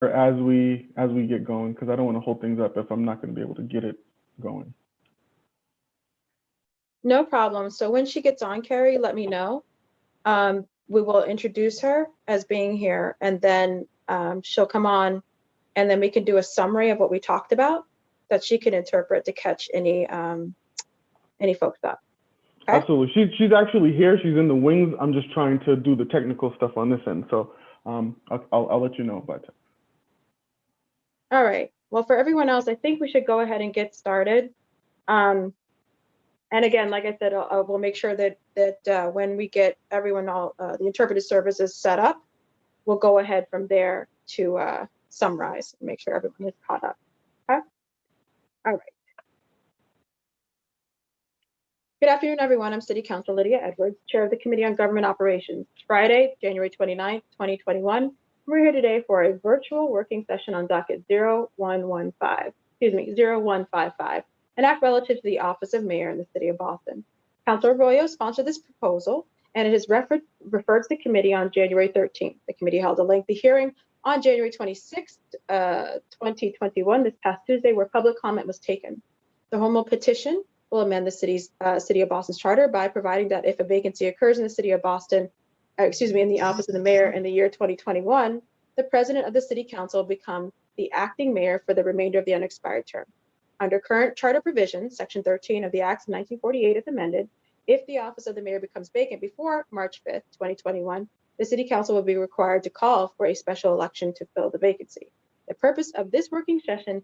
as we get going, because I don't want to hold things up if I'm not going to be able to get it going. No problem. So when she gets on, Carrie, let me know. We will introduce her as being here, and then she'll come on, and then we can do a summary of what we talked about that she can interpret to catch any folks up. Okay? Absolutely. She's actually here. She's in the wings. I'm just trying to do the technical stuff on this end. So I'll let you know about that. All right. Well, for everyone else, I think we should go ahead and get started. And again, like I said, we'll make sure that when we get everyone the interpretive services set up, we'll go ahead from there to summarize and make sure everyone is caught up. Okay? All right. Good afternoon, everyone. I'm City Councilor Lydia Edwards, Chair of the Committee on Government Operations. It's Friday, January 29th, 2021. We're here today for a virtual working session on docket 0155, an act relative to the office of mayor in the city of Boston. Councilor Arroyo sponsored this proposal, and it is referred to the committee on January 13th. The committee held a lengthy hearing on January 26th, 2021, this past Tuesday, where public comment was taken. The home rule petition will amend the City of Boston's charter by providing that if a vacancy occurs in the city of Boston, in the office of the mayor in the year 2021, the president of the city council will become the acting mayor for the remainder of the unexpired term. Under current charter provisions, section 13 of the Acts of 1948 is amended. If the office of the mayor becomes vacant before March 5th, 2021, the city council will be required to call for a special election to fill the vacancy. The purpose of this working session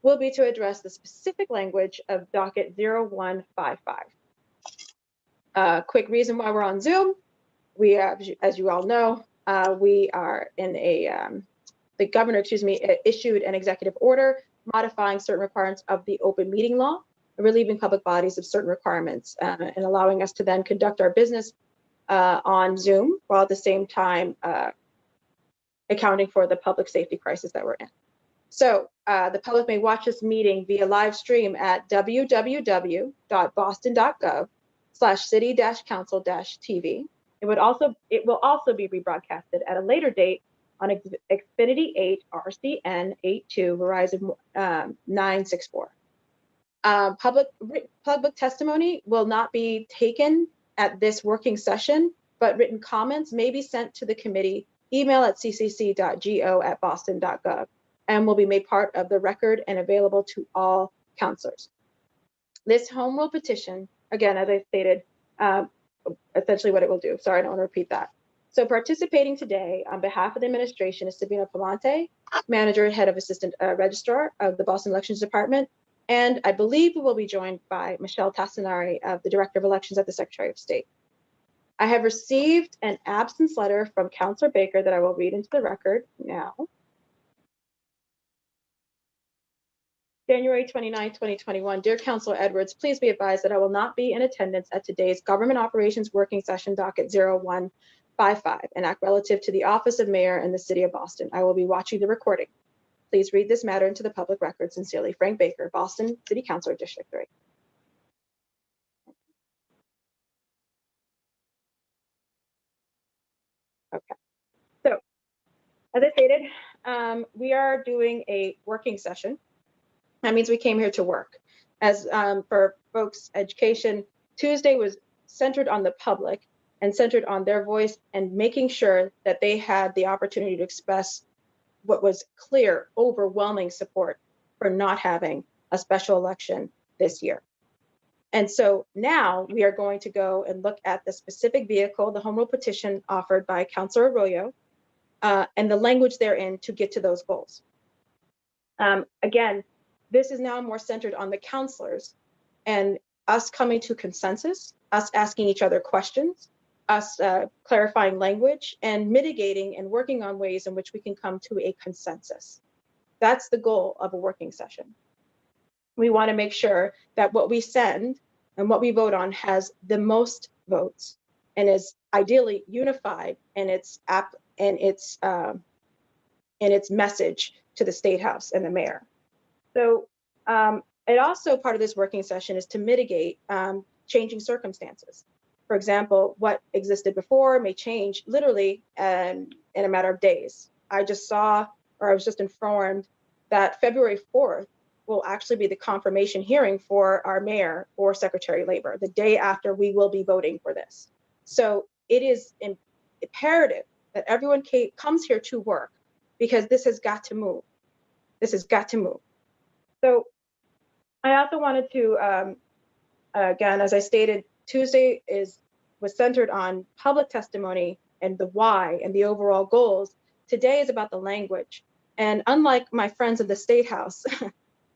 will be to address the specific language of docket 0155. Quick reason why we're on Zoom. We have, as you all know, we are in the governor, issued an executive order modifying certain requirements of the open meeting law, relieving public bodies of certain requirements and allowing us to then conduct our business on Zoom while at the same time accounting for the public safety crisis that we're in. So the public may watch this meeting via live stream at www.boston.gov/city-council-tv. It will also be rebroadcasted at a later date on Xfinity 8 RCN 82 Verizon 964. Public testimony will not be taken at this working session, but written comments may be sent to the committee email at ccc.go@boston.gov and will be made part of the record and available to all councilors. This home rule petition, again, as I stated, essentially what it will do. Sorry, I don't want to repeat that. So participating today on behalf of the administration is Sabina Palante, manager, head of assistant registrar of the Boston Elections Department. And I believe we will be joined by Michelle Tassinari, the director of elections at the Secretary of State. I have received an absence letter from Councilor Baker that I will read into the record now. January 29, 2021. Dear Councilor Edwards, please be advised that I will not be in attendance at today's Government Operations Working Session docket 0155, an act relative to the office of mayor in the city of Boston. I will be watching the recording. Please read this matter into the public record. Sincerely, Frank Baker, Boston City Councilor, District 3. Okay. So, as I stated, we are doing a working session. That means we came here to work. As for folks' education, Tuesday was centered on the public and centered on their voice and making sure that they had the opportunity to express what was clear, overwhelming support for not having a special election this year. And so now we are going to go and look at the specific vehicle, the home rule petition offered by Councilor Arroyo, and the language therein to get to those goals. Again, this is now more centered on the councilors and us coming to consensus, us asking each other questions, us clarifying language and mitigating and working on ways in which we can come to a consensus. That's the goal of a working session. We want to make sure that what we send and what we vote on has the most votes and is ideally unified in its message to the State House and the mayor. So it also, part of this working session is to mitigate changing circumstances. For example, what existed before may change literally in a matter of days. I just saw or I was just informed that February 4th will actually be the confirmation hearing for our mayor or Secretary of Labor, the day after we will be voting for this. So it is imperative that everyone comes here to work, because this has got to move. This has got to move. So I also wanted to, again, as I stated, Tuesday was centered on public testimony and the why and the overall goals. Today is about the language. And unlike my friends in the State House,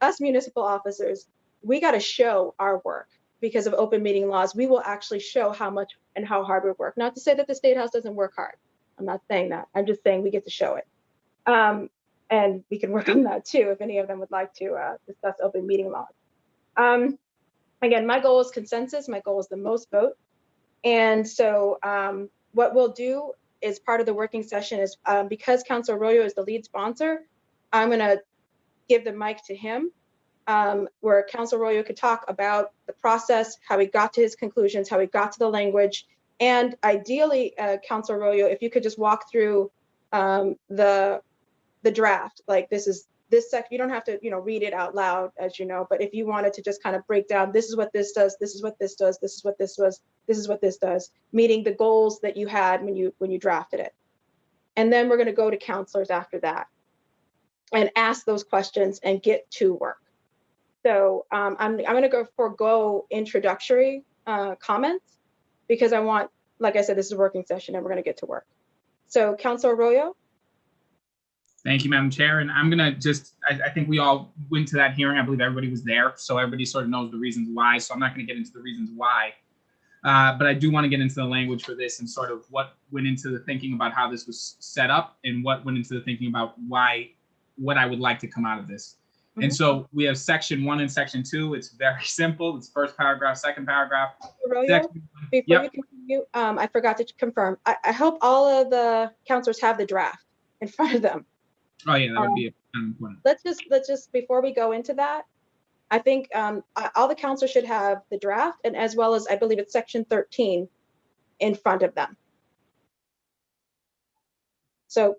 us municipal officers, we got to show our work because of open meeting laws. We will actually show how much and how hard we work. Not to say that the State House doesn't work hard. I'm not saying that. I'm just saying we get to show it. And we can work on that too, if any of them would like to discuss open meeting laws. Again, my goal is consensus. My goal is the most vote. And so what we'll do is part of the working session is because Councilor Arroyo is the lead sponsor, I'm going to give the mic to him, where Councilor Arroyo could talk about the process, how he got to his conclusions, how he got to the language, and ideally, Councilor Arroyo, if you could just walk through the draft, like this section. You don't have to, read it out loud, as you know, but if you wanted to just kind of break down, this is what this does, this is what this does, this is what this was, this is what this does, meeting the goals that you had when you drafted it. And then we're going to go to counselors after that and ask those questions and get to work. So I'm going to forego introductory comments because I want, like I said, this is a working session and we're going to get to work. So Councilor Arroyo. Thank you, Madam Chair. And I'm going to I think we all went to that hearing. I believe everybody was there. So everybody sort of knows the reasons why. So I'm not going to get into the reasons why. But I do want to get into the language for this and sort of what went into the thinking about how this was set up and what went into the thinking about what I would like to come out of this. Mm-hmm. And so we have section 1 and section 2. It's very simple. It's first paragraph, second paragraph. Arroyo, before you continue, I forgot to confirm. I hope all of the counselors have the draft in front of them. Oh yeah, that would be important. Let's just before we go into that, I think all the counselors should have the draft, and as well as I believe it's section 13 in front of them. So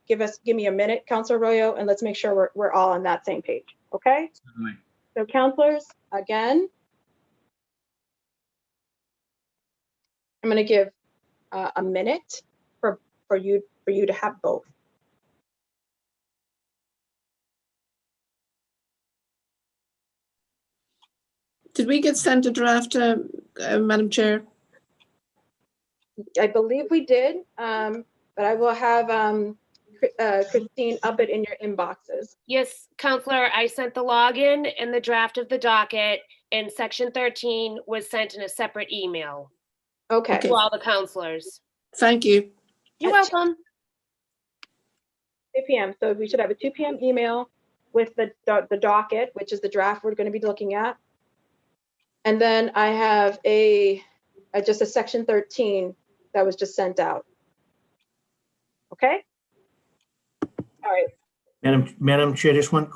give me a minute, Councilor Arroyo, and let's make sure we're all on that same page. Okay. Certainly. So counselors, again, I'm going to give a minute for you to have both. Did we get sent a draft, Madam Chair? I believe we did, but I will have Christine up it in your inboxes. Yes, Counselor, I sent the login and the draft of the docket, and section 13 was sent in a separate email. Okay. To all the counselors. Thank you. You're welcome. 2 p.m. So we should have a 2 p.m. email with the docket, which is the draft we're going to be looking at. And then I have just a section 13 that was just sent out. Okay. All right. Madam Chair, just one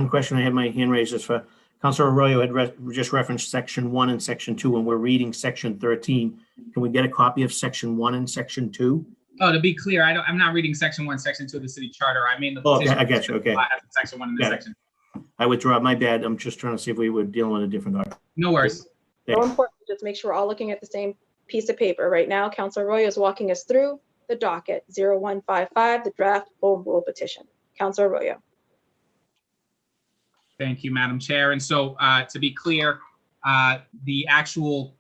question. I had my hand raised. Is for Councilor Arroyo had just referenced section 1 and section 2, and we're reading section 13. Can we get a copy of section 1 and section 2? Oh, to be clear, I'm not reading section 1, section 2 of the city charter. I mean the petition. I got you. Okay. Section 1 and the section. I withdraw. My bad. I'm just trying to see if we were dealing with a different document. No worries. So important to just make sure we're all looking at the same piece of paper. Right now, Councilor Arroyo is walking us through the docket 0155, the draft home rule petition. Councilor Arroyo. Thank you, Madam Chair. And so to be clear, the actual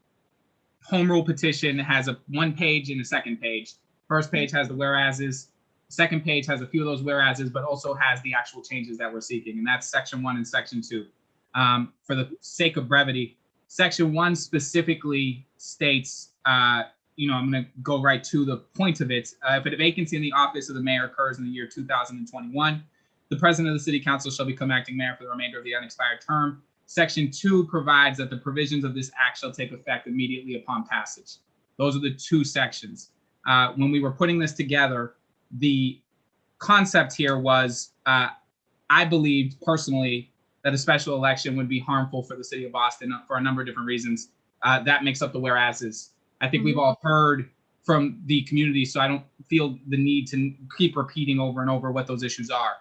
home rule petition has one page and a second page. First page has the whereases. Second page has a few of those whereases, but also has the actual changes that we're seeking. And that's section 1 and section 2. For the sake of brevity, section 1 specifically states, I'm going to go right to the point of it. If a vacancy in the office of the mayor occurs in the year 2021, the president of the city council shall become acting mayor for the remainder of the unexpired term. Section 2 provides that the provisions of this act shall take effect immediately upon passage. Those are the two sections. When we were putting this together, the concept here was, I believed personally that a special election would be harmful for the city of Boston for a number of different reasons. That makes up the whereases. I think we've all heard from the community, so I don't feel the need to keep repeating over and over what those issues are.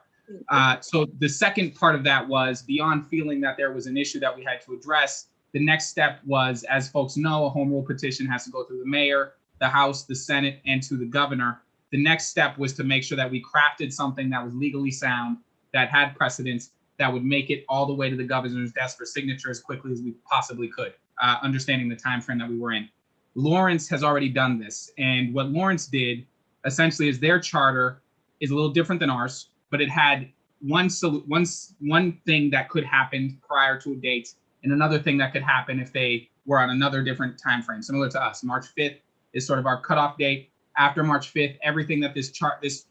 So the second part of that was, beyond feeling that there was an issue that we had to address, the next step was, as folks know, a home rule petition has to go through the mayor, the House, the Senate, and to the governor. The next step was to make sure that we crafted something that was legally sound, that had precedence, that would make it all the way to the governor's desk for signature as quickly as we possibly could, understanding the time frame that we were in. Lawrence has already done this, and what Lawrence did essentially is their charter is a little different than ours, but it had one thing that could happen prior to a date, and another thing that could happen if they were on another different time frame, similar to us. March 5th is sort of our cutoff date. After March 5th, everything that this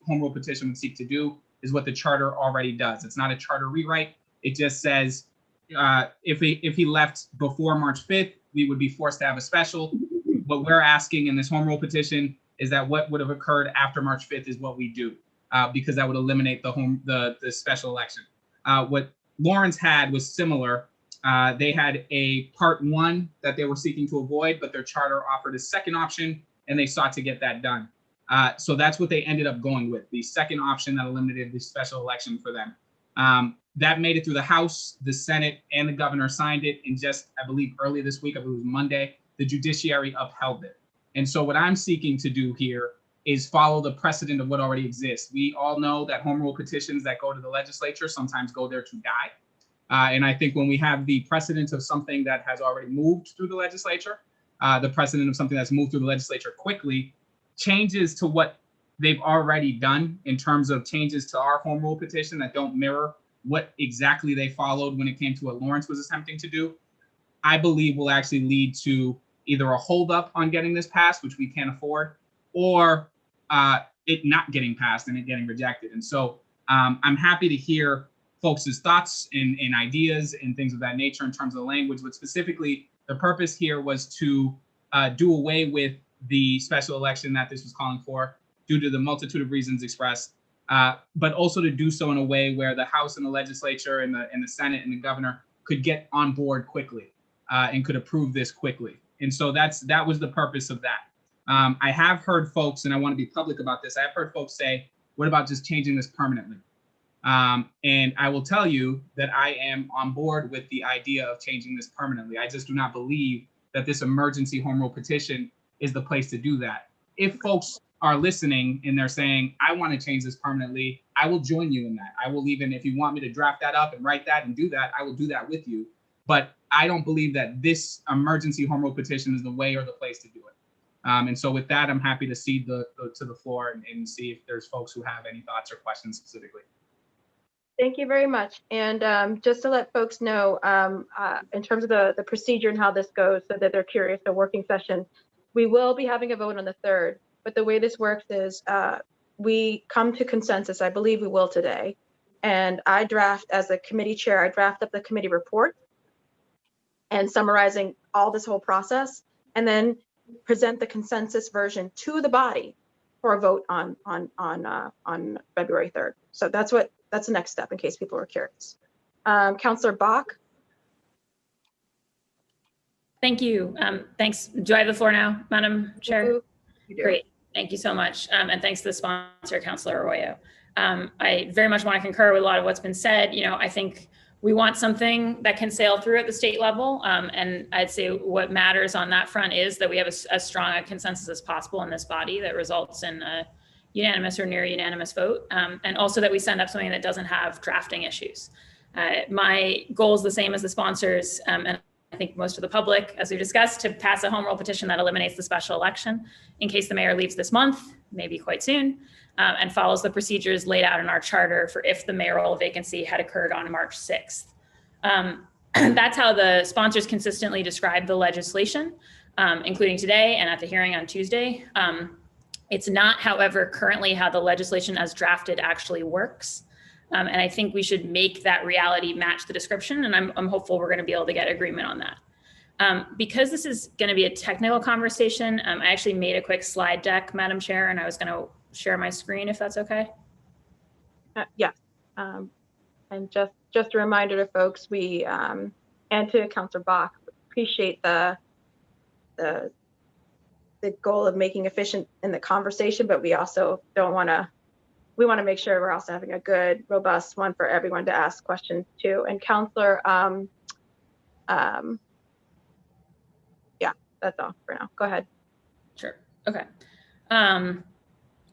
home rule petition would seek to do is what the charter already does. It's not a charter rewrite. It just says if he left before March 5th, we would be forced to have a special. What we're asking in this home rule petition is that what would have occurred after March 5th is what we do, because that would eliminate the special election. What Lawrence had was similar. They had a part 1 that they were seeking to avoid, but their charter offered a second option, and they sought to get that done. So that's what they ended up going with, the second option that eliminated the special election for them. That made it through the House, the Senate, and the governor signed it. And just, I believe, early this week, I believe it was Monday, the judiciary upheld it. And so what I'm seeking to do here is follow the precedent of what already exists. We all know that home rule petitions that go to the legislature sometimes go there to die. And I think when we have the precedent of something that has already moved through the legislature, the precedent of something that's moved through the legislature quickly, changes to what they've already done in terms of changes to our home rule petition that don't mirror what exactly they followed when it came to what Lawrence was attempting to do, I believe will actually lead to either a holdup on getting this passed, which we can't afford, or it not getting passed and it getting rejected. And so I'm happy to hear folks' thoughts and ideas and things of that nature in terms of the language, but specifically the purpose here was to do away with the special election that this was calling for due to the multitude of reasons expressed, but also to do so in a way where the House and the legislature and the Senate and the governor could get on board quickly and could approve this quickly. And so that was the purpose of that. I have heard folks, and I want to be public about this, I have heard folks say, what about just changing this permanently? And I will tell you that I am on board with the idea of changing this permanently. I just do not believe that this emergency home rule petition is the place to do that. If folks are listening and they're saying, I want to change this permanently, I will join you in that. I will even, if you want me to draft that up and write that and do that, I will do that with you. But I don't believe that this emergency home rule petition is the way or the place to do it. And so with that, I'm happy to cede to the floor and see if there's folks who have any thoughts or questions specifically. Thank you very much. And just to let folks know, in terms of the procedure and how this goes, so that they're curious, the working session, we will be having a vote on the 3rd. But the way this works is we come to consensus. I believe we will today. And I draft, as the committee chair, I draft up the committee report and summarizing all this whole process, and then present the consensus version to the body for a vote on February 3rd. So that's the next step in case people are curious. Councillor Bach. Thank you. Thanks. Do I have the floor now, Madam Chair? You do. Great. Thank you so much. And thanks to the sponsor, Councillor Arroyo. I very much want to concur with a lot of what's been said. You know, I think we want something that can sail through at the state level. And I'd say what matters on that front is that we have as strong a consensus as possible in this body that results in a unanimous or near unanimous vote. And also that we send up something that doesn't have drafting issues. My goal is the same as the sponsors, and I think most of the public, as we discussed, to pass a home rule petition that eliminates the special election in case the mayor leaves this month, maybe quite soon, and follows the procedures laid out in our charter for if the mayoral vacancy had occurred on March 6th. That's how the sponsors consistently describe the legislation, including today and at the hearing on Tuesday. It's not, however, currently how the legislation as drafted actually works. And I think we should make that reality match the description. And I'm hopeful we're going to be able to get agreement on that. Because this is going to be a technical conversation, I actually made a quick slide deck, Madam Chair, and I was going to share my screen if that's okay. Yeah. And just a reminder to folks, we and to Councillor Bach, appreciate the the goal of making efficient in the conversation, but we also don't want to, we want to make sure we're also having a good, robust one for everyone to ask questions to. And Counselor, yeah, that's all for now. Go ahead. Sure. Okay.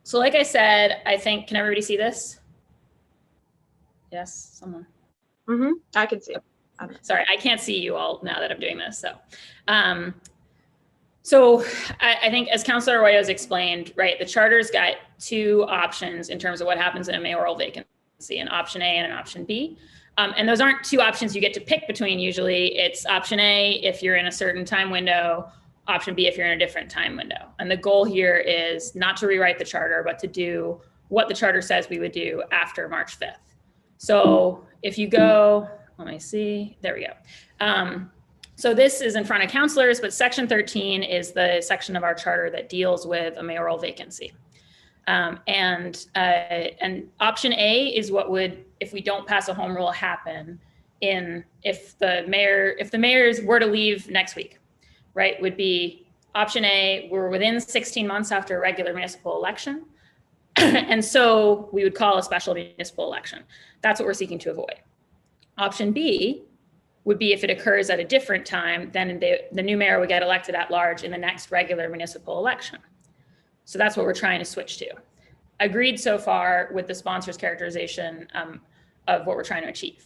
So like I said, I think, can everybody see this? Yes, someone. I can see it. Sorry, I can't see you all now that I'm doing this. So I think as Councilor Arroyo has explained, right, the charter's got two options in terms of what happens in a mayoral vacancy, an option A and an option B. And those aren't two options you get to pick between usually. It's option A if you're in a certain time window, option B if you're in a different time window. And the goal here is not to rewrite the charter, but to do what the charter says we would do after March 5th. So if you go, let me see, there we go. So this is in front of counselors, but section 13 is the section of our charter that deals with a mayoral vacancy. And option A is what would, if we don't pass a home rule, happen if the mayors were to leave next week, right? Would be option A, we're within 16 months after a regular municipal election. And so we would call a special municipal election. That's what we're seeking to avoid. Option B would be if it occurs at a different time, then the new mayor would get elected at large in the next regular municipal election. So that's what we're trying to switch to. Agreed so far with the sponsor's characterization of what we're trying to achieve.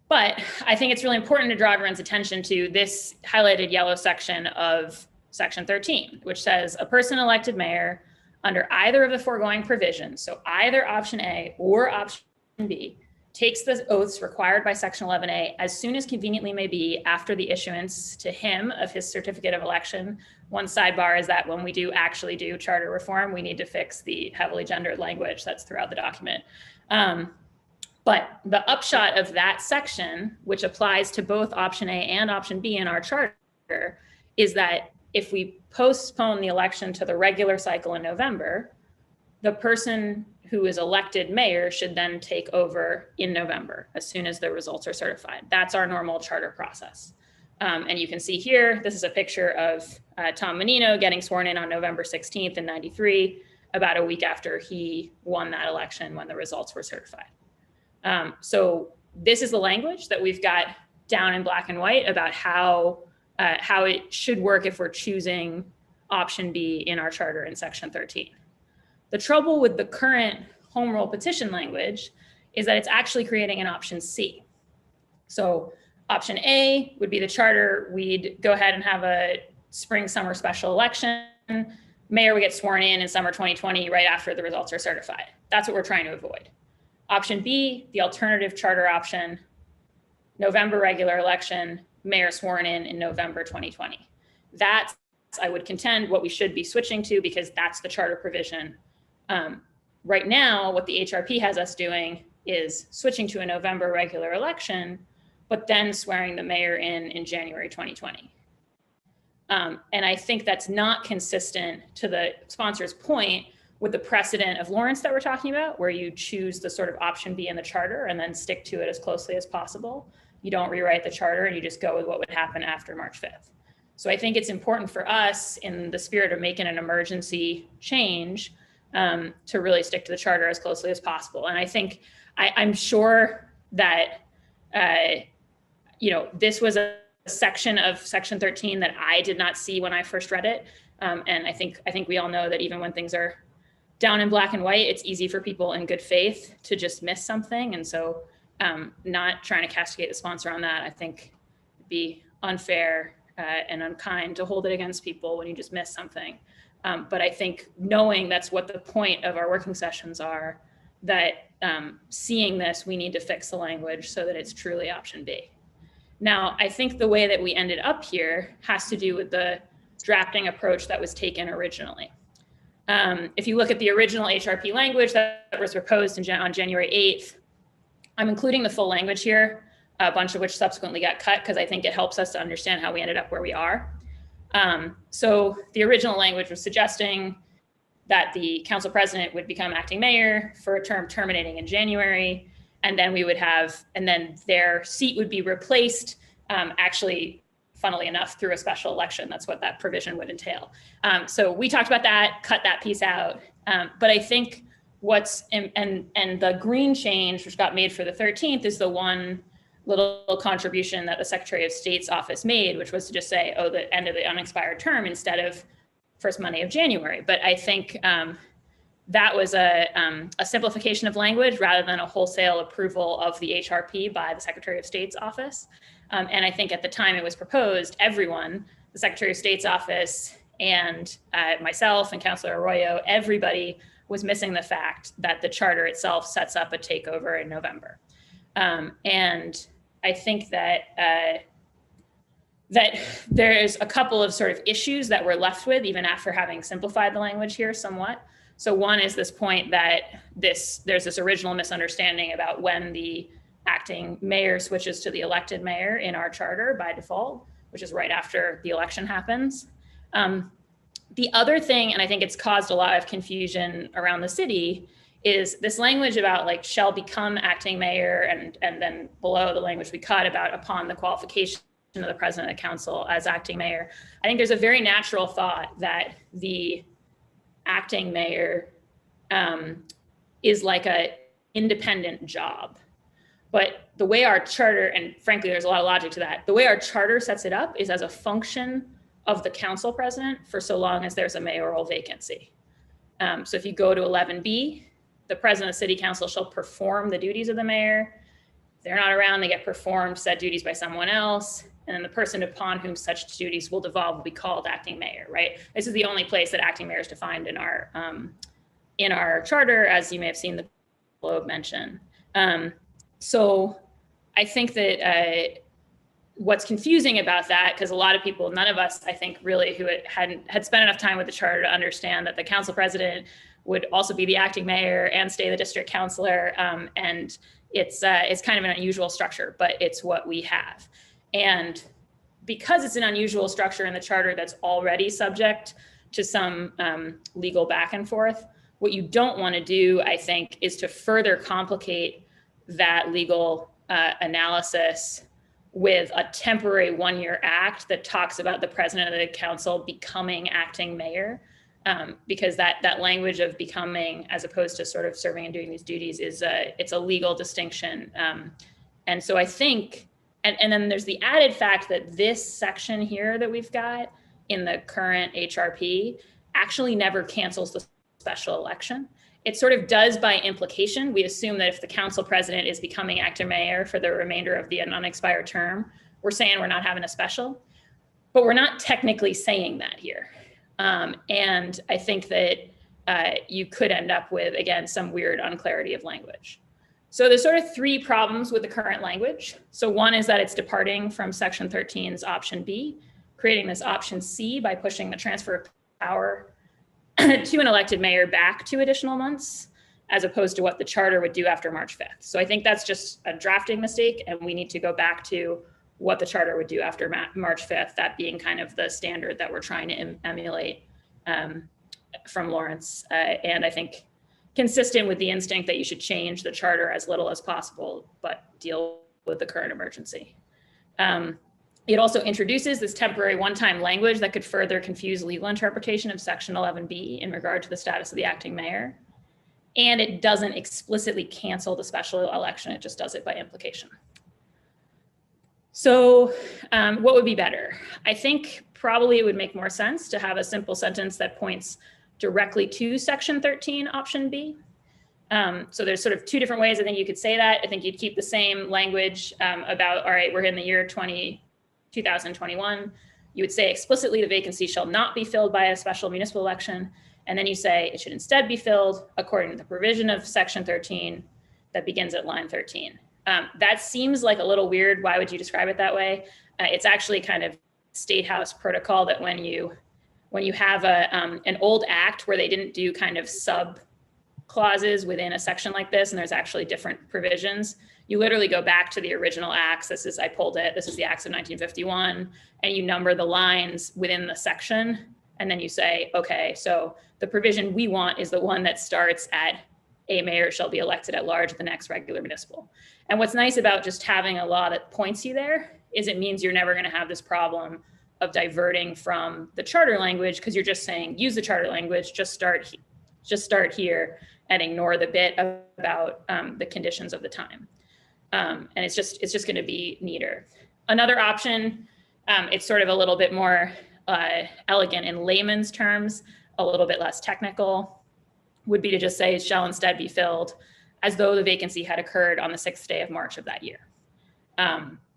But I think it's really important to draw everyone's attention to this highlighted yellow section of section 13, which says a person elected mayor under either of the foregoing provisions, so either option A or option B, takes the oaths required by section 11A as soon as conveniently may be after the issuance to him of his certificate of election. One sidebar is that when we do actually do charter reform, we need to fix the heavily gendered language that's throughout the document. But the upshot of that section, which applies to both option A and option B in our charter, is that if we postpone the election to the regular cycle in November, the person who is elected mayor should then take over in November as soon as the results are certified. That's our normal charter process. And you can see here, this is a picture of Tom Menino getting sworn in on November 16th in '93, about a week after he won that election when the results were certified. So this is the language that we've got down in black and white about how it should work if we're choosing option B in our charter in section 13. The trouble with the current home rule petition language is that it's actually creating an option C. So option A would be the charter. We'd go ahead and have a spring, summer special election. Mayor would get sworn in summer 2020 right after the results are certified. That's what we're trying to avoid. Option B, the alternative charter option, November regular election, mayor sworn in November 2020. That's, I would contend, what we should be switching to because that's the charter provision. Right now, what the HRP has us doing is switching to a November regular election, but then swearing the mayor in January 2020. And I think that's not consistent, to the sponsor's point, with the precedent of Lawrence that we're talking about, where you choose the sort of option B in the charter and then stick to it as closely as possible. You don't rewrite the charter and you just go with what would happen after March 5th. So I think it's important for us, in the spirit of making an emergency change, to really stick to the charter as closely as possible. And I think, I'm sure that, this was a section of section 13 that I did not see when I first read it. And I think we all know that even when things are down in black and white, it's easy for people in good faith to just miss something. And so not trying to castigate the sponsor on that, I think would be unfair and unkind to hold it against people when you just miss something. But I think knowing that's what the point of our working sessions are, that seeing this, we need to fix the language so that it's truly option B. Now, I think the way that we ended up here has to do with the drafting approach that was taken originally. If you look at the original HRP language that was proposed on January 8th, I'm including the full language here, a bunch of which subsequently got cut because I think it helps us to understand how we ended up where we are. So the original language was suggesting that the council president would become acting mayor for a term terminating in January, and then we would have, and then their seat would be replaced actually funnily enough, through a special election. That's what that provision would entail. So we talked about that, cut that piece out. But I think and the green change, which got made for the 13th, is the one little contribution that the Secretary of State's office made, which was to just say, oh, the end of the unexpired term instead of first Monday of January. But I think that was a simplification of language rather than a wholesale approval of the HRP by the Secretary of State's office. And I think at the time it was proposed, everyone, the Secretary of State's office and myself and Councilor Arroyo, everybody was missing the fact that the charter itself sets up a takeover in November. And I think that there's a couple of sort of issues that we're left with even after having simplified the language here somewhat. So one is this point that there's this original misunderstanding about when the acting mayor switches to the elected mayor in our charter by default, which is right after the election happens. The other thing, and I think it's caused a lot of confusion around the city, is this language about like shall become acting mayor, and then below the language we cut about upon the qualification of the president of the council as acting mayor. I think there's a very natural thought that the acting mayor is like a independent job. But the way our charter, and frankly, there's a lot of logic to that, the way our charter sets it up is as a function of the council president for so long as there's a mayoral vacancy. So if you go to 11B, the president of the city council shall perform the duties of the mayor. If they're not around, they get performed said duties by someone else. And then the person upon whom such duties will devolve will be called acting mayor, right? This is the only place that acting mayor is defined in our charter, as you may have seen the Globe mention. So I think that what's confusing about that, because a lot of people, none of us, I think, really who had spent enough time with the charter to understand that the council president would also be the acting mayor and stay the district councilor. And it's kind of an unusual structure, but it's what we have. And because it's an unusual structure in the charter that's already subject to some legal back and forth, what you don't want to do, I think, is to further complicate that legal analysis with a temporary one-year act that talks about the president of the council becoming acting mayor, because that language of becoming as opposed to sort of serving and doing these duties it's a legal distinction. And so I think, and then there's the added fact that this section here that we've got in the current HRP actually never cancels the special election. It sort of does by implication. We assume that if the council president is becoming acting mayor for the remainder of the unexpired term, we're saying we're not having a special, but we're not technically saying that here. And I think that you could end up with, again, some weird unclarity of language. So there's sort of three problems with the current language. So one is that it's departing from section 13's option B, creating this option C by pushing the transfer of power to an elected mayor back 2 additional months, as opposed to what the charter would do after March 5th. So I think that's just a drafting mistake, and we need to go back to what the charter would do after March 5th, that being kind of the standard that we're trying to emulate from Lawrence. And I think consistent with the instinct that you should change the charter as little as possible, but deal with the current emergency. It also introduces this temporary one-time language that could further confuse legal interpretation of section 11B in regard to the status of the acting mayor. And it doesn't explicitly cancel the special election, it just does it by implication. So what would be better? I think probably it would make more sense to have a simple sentence that points directly to section 13, option B. So there's sort of 2 different ways I think you could say that. I think you'd keep the same language about, all right, we're in the year 2021. You would say explicitly the vacancy shall not be filled by a special municipal election. And then you say it should instead be filled according to the provision of section 13 that begins at line 13. That seems like a little weird. Why would you describe it that way? It's actually kind of State House protocol that when you have an old act where they didn't do kind of sub clauses within a section like this, and there's actually different provisions, you literally go back to the original acts. I pulled it. This is the acts of 1951, and you number the lines within the section. And then you say, okay, so the provision we want is the one that starts at a mayor shall be elected at large at the next regular municipal. And what's nice about just having a law that points you there is it means you're never going to have this problem of diverting from the charter language, because you're just saying use the charter language, just start here and ignore the bit about the conditions of the time. And it's just going to be neater. Another option, it's sort of a little bit more elegant in layman's terms, a little bit less technical, would be to just say it shall instead be filled as though the vacancy had occurred on the 6th day of March of that year.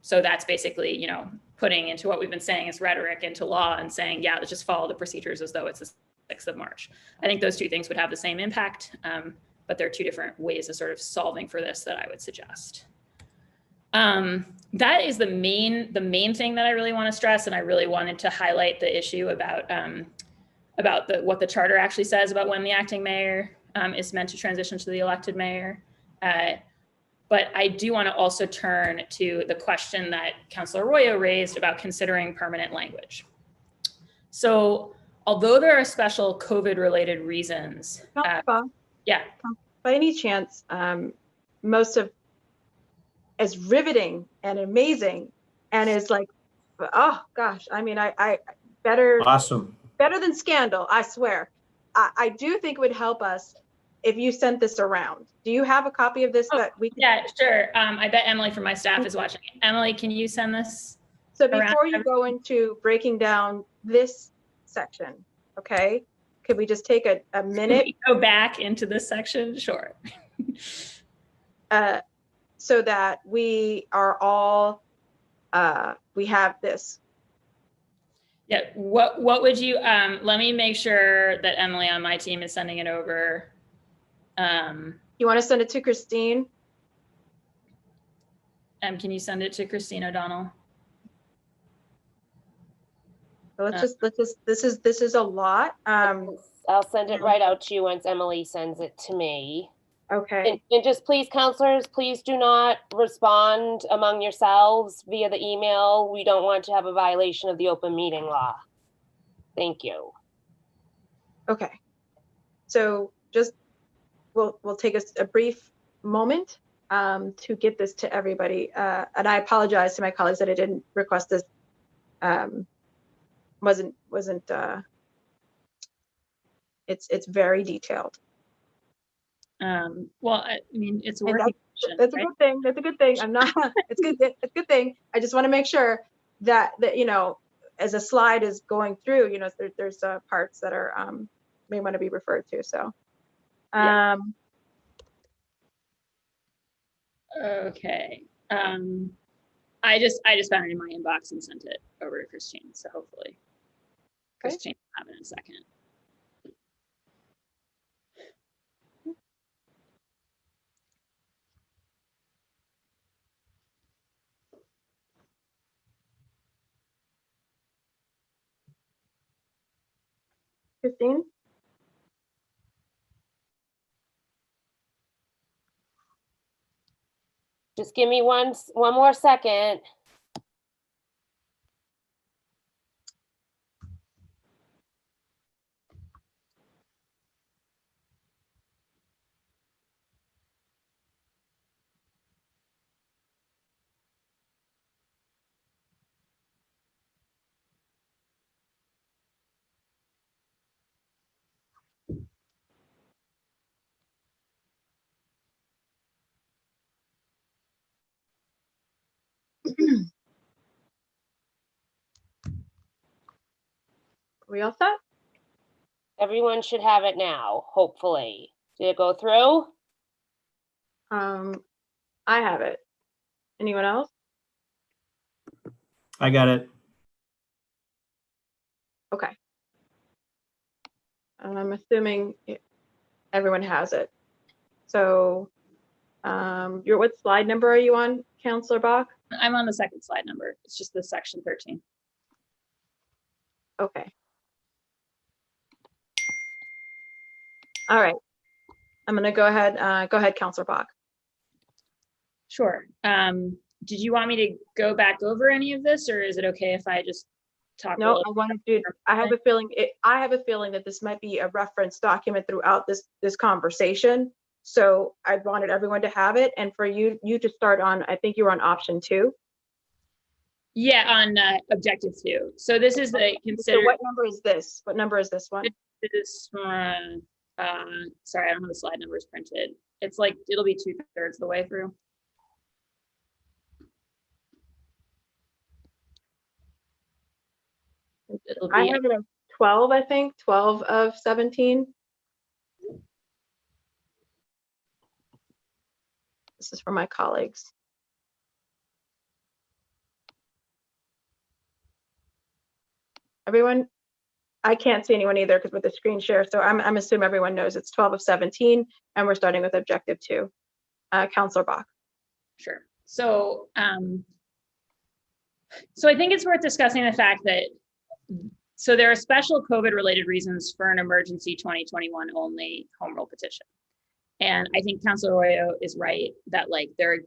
So that's basically, you know, putting into what we've been saying as rhetoric into law and saying, yeah, let's just follow the procedures as though it's the 6th of March. I think those two things would have the same impact, but there are two different ways of sort of solving for this that I would suggest. That is the main thing that I really want to stress, and I really wanted to highlight the issue about what the charter actually says about when the acting mayor is meant to transition to the elected mayor. But I do want to also turn to the question that Councilor Arroyo raised about considering permanent language. So although there are special COVID-related reasons, yeah. By any chance, most of as riveting and amazing, and is like, oh gosh, I mean, I better than Scandal, I swear. I do think it would help us if you sent this around. Do you have a copy of this that we can? Yeah, sure. I bet Emily from my staff is watching. Emily, can you send this? So before you go into breaking down this section, okay, could we just take a minute? Go back into this section? Sure. So that we are all, we have this. Yeah, what would you, let me make sure that Emily on my team is sending it over. You want to send it to Christine? Can you send it to Christine O'Donnell? So let's just, this is a lot. I'll send it right out to you once Emily sends it to me. Okay. And just please, counselors, please do not respond among yourselves via the email. We don't want to have a violation of the open meeting law. Thank you. Okay. So just, we'll take a brief moment to get this to everybody. And I apologize to my colleagues that I didn't request this. It's very detailed. Well, I mean, it's a working session, that's right? a good thing. That's a good thing. I'm not, it's good. It's a good thing. I just want to make sure that, you know, as a slide is going through, you know, there's parts that are, may want to be referred to. So, Yeah. Okay. I just found it in my inbox and sent it over to Christine. So hopefully Christine will have it in a second. Christine? Just give me one more second. We all set? Everyone should have it now, hopefully. Did it go through? I have it. Anyone else? I got it. Okay. I'm assuming everyone has it. So, what slide number are you on, Councillor Bach? I'm on the second slide number. It's just the section 13. Okay. All right. I'm going to go ahead. Go ahead, Councillor Bach. Sure. Did you want me to go back over any of this, or is it okay if I just talk? No, I want to do. I have a feeling. I have a feeling that this might be a reference document throughout this conversation. So I wanted everyone to have it, and for you to start on. I think you were on option 2. Yeah, on objective 2. So this is the So consider what number is this? What number is this one? this one. Sorry, I don't have the slide numbers printed. It's like it'll be 2/3 the way through. It'll I be have it as 12, I think, 12 of 17. This is for my colleagues. Everyone, I can't see anyone either because with the screen share, so I'm assuming everyone knows it's 12 of 17, and we're starting with objective 2. Counselor Bach. sure. So so I think it's worth discussing the fact that so there are special COVID-related reasons for an emergency 2021 only home rule petition. And I think Councilor Arroyo is right that like there are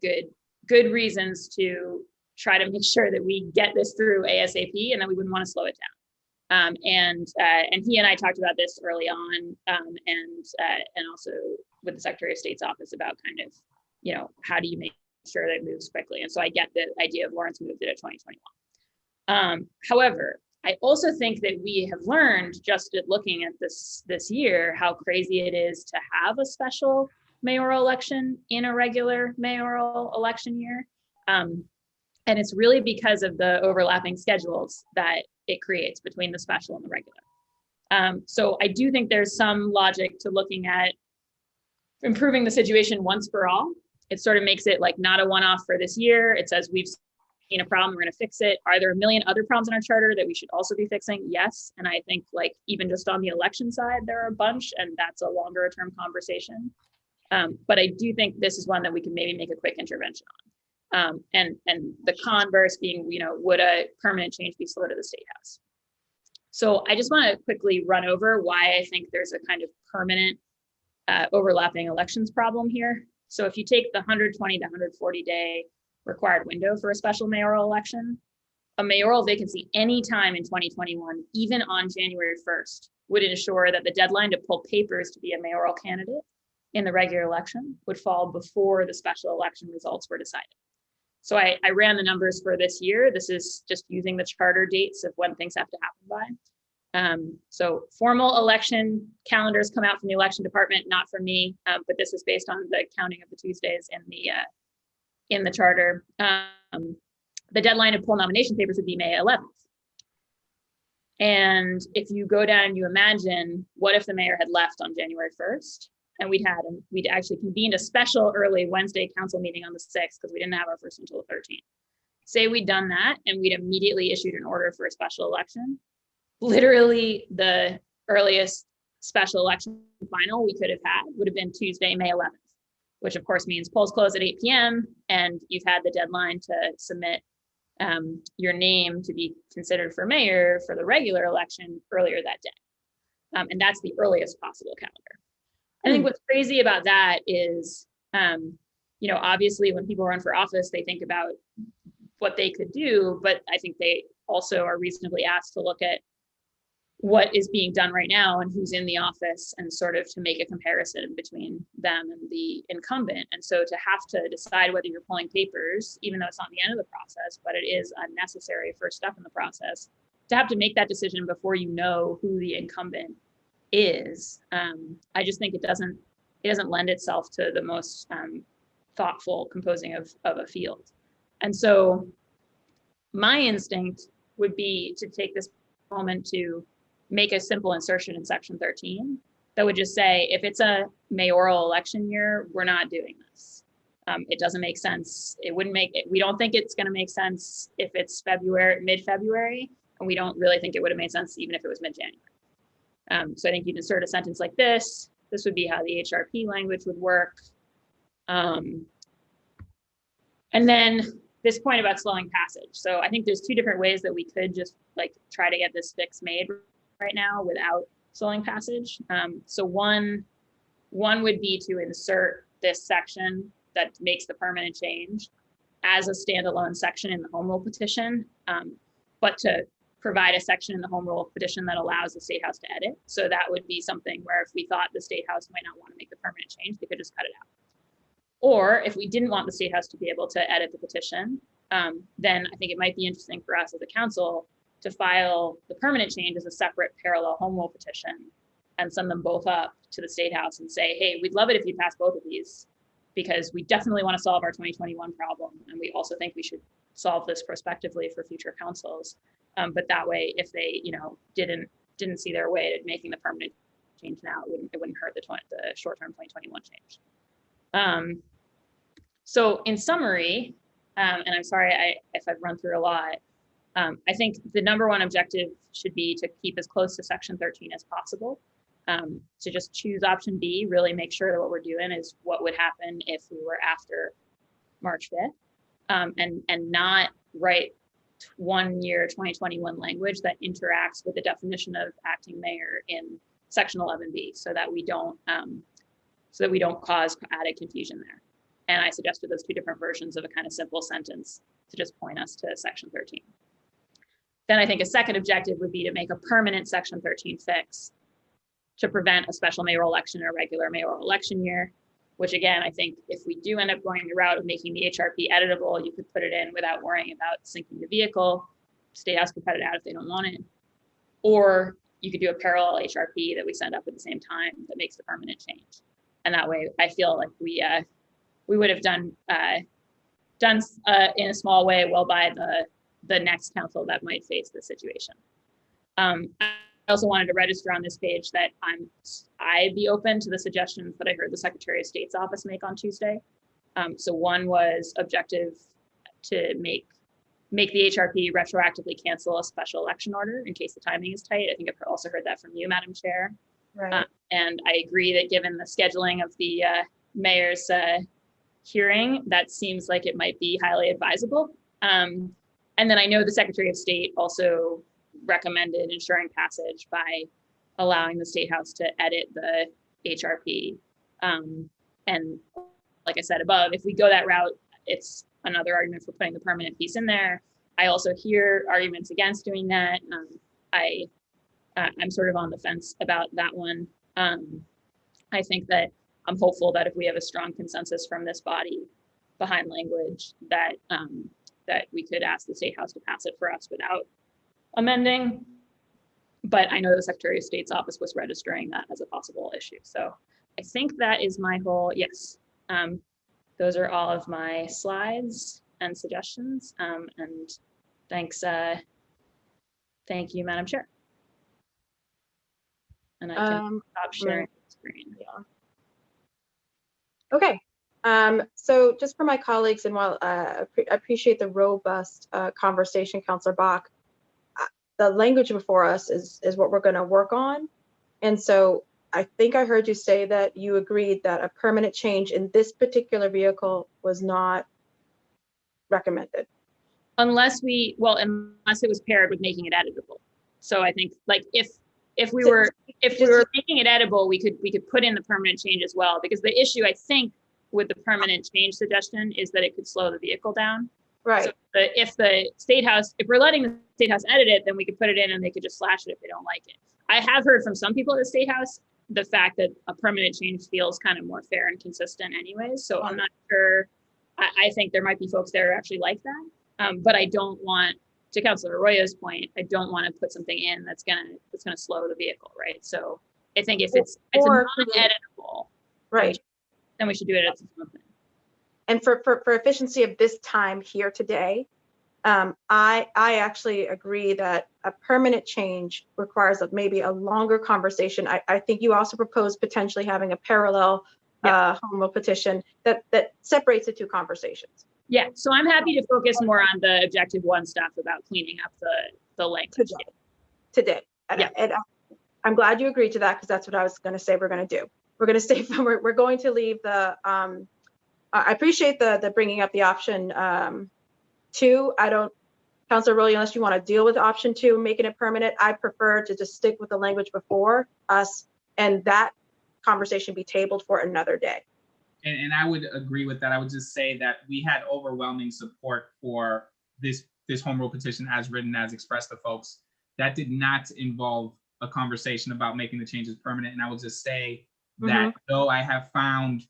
good reasons to try to make sure that we get this through ASAP and that we wouldn't want to slow it down. And he and I talked about this early on, and also with the Secretary of State's office about kind of, you know, how do you make sure that it moves quickly? And so I get the idea of Lawrence moved it at 2021. However, I also think that we have learned just at looking at this year how crazy it is to have a special mayoral election in a regular mayoral election year. And it's really because of the overlapping schedules that it creates between the special and the regular. So I do think there's some logic to looking at improving the situation once for all. It sort of makes it like not a one-off for this year. It says we've seen a problem, we're going to fix it. Are there a million other problems in our charter that we should also be fixing? Yes. And I think like even just on the election side, there are a bunch, and that's a longer term conversation. But I do think this is one that we can maybe make a quick intervention on. And the converse being, you know, would a permanent change be slow to the State House? So I just want to quickly run over why I think there's a kind of permanent overlapping elections problem here. So if you take the 120 to 140 day required window for a special mayoral election, a mayoral vacancy anytime in 2021, even on January 1st, would ensure that the deadline to pull papers to be a mayoral candidate in the regular election would fall before the special election results were decided. So I ran the numbers for this year. This is just using the charter dates of when things have to happen by. So formal election calendars come out from the election department, not from me, but this is based on the counting of the Tuesdays in the charter. The deadline to pull nomination papers would be May 11th. And if you go down and you imagine, what if the mayor had left on January 1st? And we'd actually convened a special early Wednesday council meeting on the 6th because we didn't have our first until the 13th. Say we'd done that and we'd immediately issued an order for a special election. Literally the earliest special election final we could have had would have been Tuesday, May 11th, which of course means polls close at 8 p.m. and you've had the deadline to submit your name to be considered for mayor for the regular election earlier that day. And that's the earliest possible calendar. I think what's crazy about that is, you know, obviously when people run for office, they think about what they could do, but I think they also are reasonably asked to look at what is being done right now and who's in the office and sort of to make a comparison between them and the incumbent. And so to have to decide whether you're pulling papers, even though it's not the end of the process, but it is a necessary first step in the process, to have to make that decision before you know who the incumbent is, I just think it doesn't lend itself to the most thoughtful composing of a field. And so my instinct would be to take this moment to make a simple insertion in section 13 that would just say, if it's a mayoral election year, we're not doing this. It doesn't make sense. It wouldn't make it. We don't think it's going to make sense if it's mid-February, and we don't really think it would have made sense even if it was mid-January. So I think you'd insert a sentence like this. This would be how the HRP language would work. And then this point about slowing passage. So I think there's two different ways that we could just like try to get this fix made right now without slowing passage. So one would be to insert this section that makes the permanent change as a standalone section in the home rule petition, but to provide a section in the home rule petition that allows the State House to edit. So that would be something where if we thought the State House might not want to make the permanent change, they could just cut it out. Or if we didn't want the State House to be able to edit the petition, then I think it might be interesting for us as a council to file the permanent change as a separate parallel home rule petition and send them both up to the State House and say, hey, we'd love it if you pass both of these, because we definitely want to solve our 2021 problem. And we also think we should solve this prospectively for future councils. But that way, if they, didn't see their way to making the permanent change now, it wouldn't hurt the short-term 2021 change. So in summary, and I'm sorry if I've run through a lot, I think the number one objective should be to keep as close to Section 13 as possible. To just choose option B, really make sure that what we're doing is what would happen if we were after March 5th, and not write 1 year 2021 language that interacts with the definition of acting mayor in Section 11B, so that we don't cause added confusion there. And I suggested those two different versions of a kind of simple sentence to just point us to Section 13. Then I think a second objective would be to make a permanent Section 13 fix to prevent a special mayoral election or a regular mayoral election year, which again, I think if we do end up going the route of making the HRP editable, you could put it in without worrying about syncing the vehicle. State House could cut it out if they don't want it. Or you could do a parallel HRP that we send up at the same time that makes the permanent change. And that way, I feel like we would have done in a small way well by the next council that might face this situation. I also wanted to register on this page that I'd be open to the suggestions that I heard the Secretary of State's office make on Tuesday. So one was objective to make the HRP retroactively cancel a special election order in case the timing is tight. I think I've also heard that from you, Madam Chair. Right. And I agree that given the scheduling of the mayor's hearing, that seems like it might be highly advisable. And then I know the Secretary of State also recommended ensuring passage by allowing the State House to edit the HRP. And like I said above, if we go that route, it's another argument for putting the permanent piece in there. I also hear arguments against doing that. I'm sort of on the fence about that one. I think that I'm hopeful that if we have a strong consensus from this body behind language, that we could ask the State House to pass it for us without amending. But I know the Secretary of State's office was registering that as a possible issue. So I think that is my whole, yes. Those are all of my slides and suggestions. And thanks. Thank you, Madam Chair. And I can stop sharing the screen. Yeah. Okay. So just for my colleagues, and while I appreciate the robust conversation, Councillor Bach, the language before us is what we're going to work on. And so I think I heard you say that you agreed that a permanent change in this particular vehicle was not recommended. Unless it was paired with making it editable. So I think like if we were making it editable, we could put in the permanent change as well, because the issue I think with the permanent change suggestion is that it could slow the vehicle down. Right. So if we're letting the State House edit it, then we could put it in and they could just slash it if they don't like it. I have heard from some people at the State House the fact that a permanent change feels kind of more fair and consistent anyways. So I'm not sure. I think there might be folks there who actually like that. But I don't want, to Councilor Arroyo's point, I don't want to put something in that's gonna slow the vehicle, right? So I think if it's non-editable, right, then we should do it at something. And for efficiency of this time here today, I actually agree that a permanent change requires maybe a longer conversation. I think you also proposed potentially having a parallel home rule petition that separates the two conversations. Yeah, so I'm happy to focus more on the objective one stuff about cleaning up the language today. Yeah. And I'm glad you agreed to that, because that's what I was going to say we're going to do. We're going to stay. We're going to leave the. I appreciate the bringing up the option 2. I don't, Councilor Rowley, unless you want to deal with option 2, making it permanent, I prefer to just stick with the language before us, and that conversation be tabled for another day. And I would agree with that. I would just say that we had overwhelming support for this home rule petition as written, as expressed to folks. That did not involve a conversation about making the changes permanent. And I will just say that though I have found,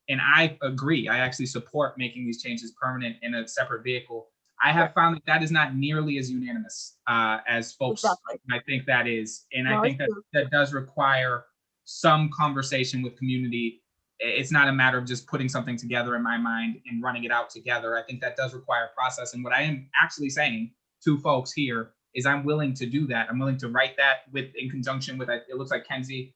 and I agree, I actually support making these changes permanent in a separate vehicle, I have found that is not nearly as unanimous as folks Exactly. I think that is. And No, I think it's that true. that does require some conversation with community. It's not a matter of just putting something together in my mind and running it out together. I think that does require a process. And what I am actually saying to folks here is I'm willing to do that. I'm willing to write that in conjunction with, it looks like Kenzie,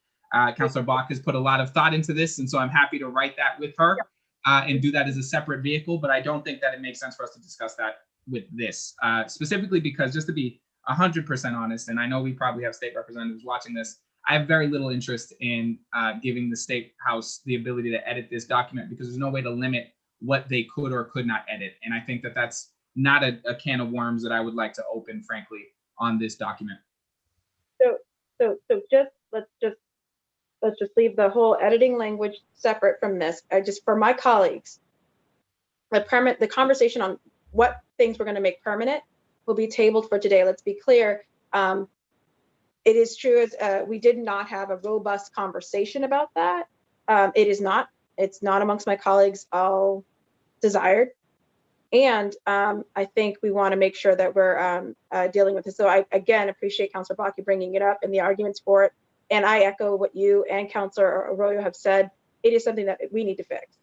Councilor Bach has put a lot of thought into this. And so I'm happy to write that with her and do that as a separate vehicle. But I don't think that it makes sense for us to discuss that with this, specifically because, just to be 100% honest, and I know we probably have state representatives watching this, I have very little interest in giving the State House the ability to edit this document because there's no way to limit what they could or could not edit. And I think that that's not a can of worms that I would like to open, frankly, on this document. So let's just leave the whole editing language separate from this. For my colleagues, the conversation on what things we're going to make permanent will be tabled for today. Let's be clear. It is true as we did not have a robust conversation about that. It's not amongst my colleagues all desired. And I think we want to make sure that we're dealing with this. So I, again, appreciate Councilor Bakke bringing it up and the arguments for it. And I echo what you and Councilor Arroyo have said. It is something that we need to fix.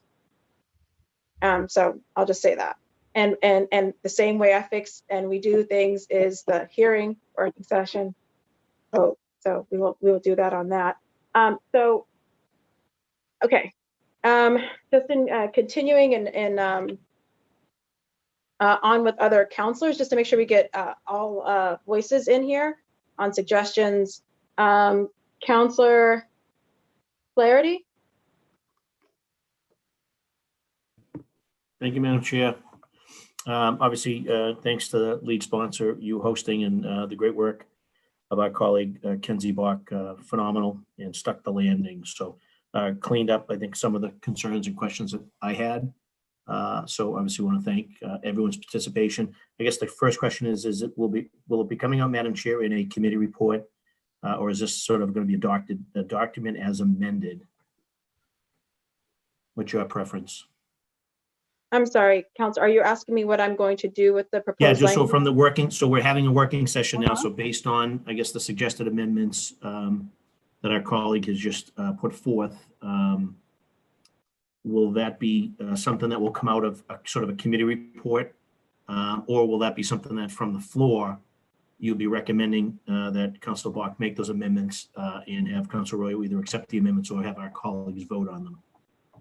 So I'll just say that. And the same way I fix and we do things is the hearing or session. So we will do that on that. Okay. Just in continuing and on with other counselors, just to make sure we get all voices in here on suggestions. Counselor Flaherty. Thank you, Madam Chair. Obviously, thanks to the lead sponsor, you hosting, and the great work of our colleague, Kenzie Bach, phenomenal, and stuck the landing. So cleaned up, I think, some of the concerns and questions that I had. So obviously want to thank everyone's participation. I guess the first question is will it be coming out, Madam Chair, in a committee report, or is this sort of going to be a document as amended? What's your preference? I'm sorry, Counselor, are you asking me what I'm going to do with the proposed Yeah, just so language? from the working, so we're having a working session now. So based on, I guess, the suggested amendments that our colleague has just put forth, will that be something that will come out of sort of a committee report? Or will that be something that from the floor, you'll be recommending that Councilor Bach make those amendments and have Councilor Roy either accept the amendments or have our colleagues vote on them?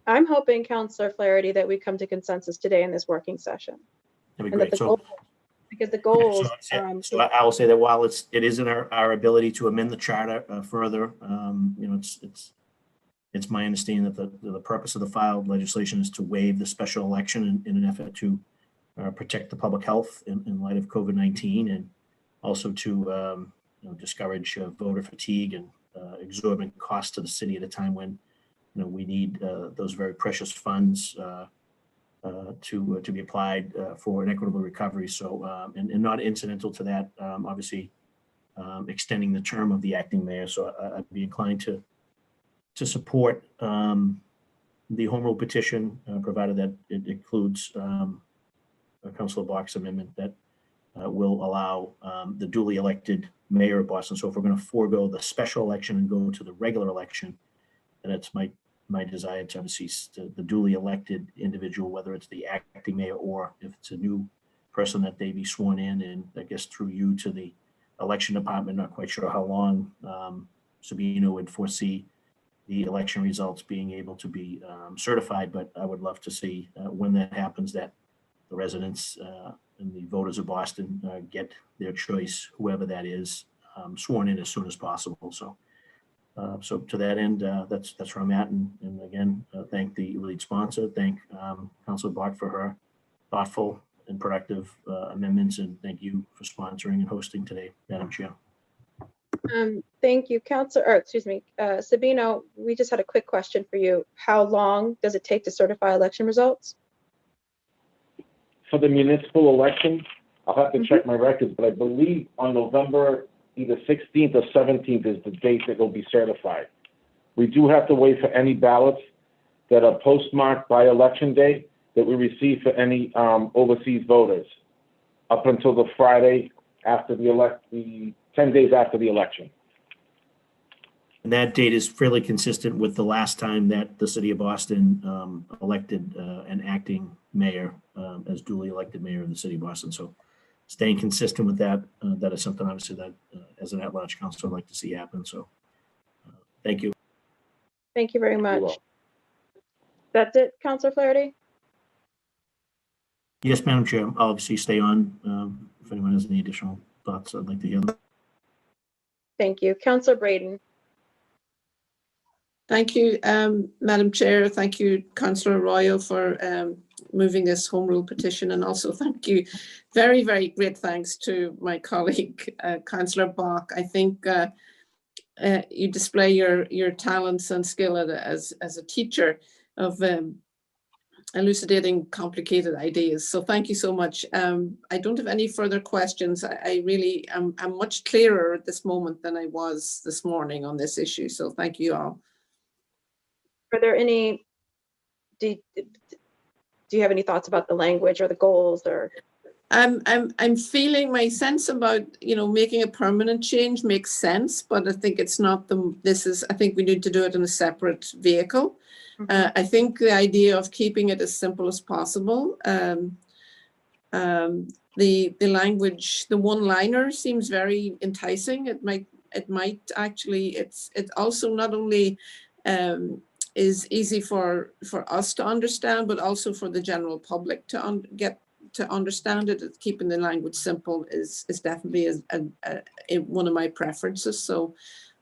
I'm hoping, Counselor Flaherty, that we come to consensus today in this working session. That'd be great. Because the goals. So I will say that while it is in our ability to amend the charter further, it's my understanding that the purpose of the filed legislation is to waive the special election in an effort to protect the public health in light of COVID-19, and also to discourage voter fatigue and exorbitant costs to the city at a time when we need those very precious funds to be applied for an equitable recovery. So, and not incidental to that, obviously, extending the term of the acting mayor. So I'd be inclined to support the home rule petition, provided that it includes Councilor Bach's amendment that will allow the duly elected mayor of Boston. So if we're going to forego the special election and go to the regular election, then it's my desire to obviously the duly elected individual, whether it's the acting mayor or if it's a new person, that they be sworn in, and I guess through you to the election department. Not quite sure how long Sabino would foresee the election results being able to be certified, but I would love to see when that happens, that the residents and the voters of Boston get their choice, whoever that is, sworn in as soon as possible. So to that end, that's where I'm at. And again, thank the lead sponsor, thank Councilor Bach for her thoughtful and productive amendments, and thank you for sponsoring and hosting today, Madam Chair. Thank you, Sabino, we just had a quick question for you. How long does it take to certify election results? For the municipal election, I'll have to check my records, but I believe on November either 16th or 17th is the date that will be certified. We do have to wait for any ballots that are postmarked by election day that we receive for any overseas voters. up until the Friday after the 10 days after the election. And that date is fairly consistent with the last time that the city of Boston elected an acting mayor as duly elected mayor of the city of Boston. So staying consistent with that, that is something obviously that as an at-large council I'd like to see happen. So thank you. Thank you very You're much. welcome. That's it, Councilor Flaherty? Yes, Madam Chair, I'll obviously stay on if anyone has any additional thoughts. I'd like to hear them. Thank you. Councilor Braden? Thank you, Madam Chair. Thank you, Councillor Arroyo, for moving this home rule petition. And also thank you, very, very great thanks to my colleague, Councillor Bach. I think you display your talents and skill as a teacher of elucidating complicated ideas. So thank you so much. I don't have any further questions. I really am much clearer at this moment than I was this morning on this issue. So thank you all. Are there any, do you have any thoughts about the language or the goals or? I'm feeling my sense about, making a permanent change makes sense, but I think it's not I think we need to do it in a separate vehicle. Mhm. I think the idea of keeping it as simple as possible, the language, the one-liner seems very enticing. It might actually, it also not only is easy for us to understand, but also for the general public to get to understand it. Keeping the language simple is definitely one of my preferences. So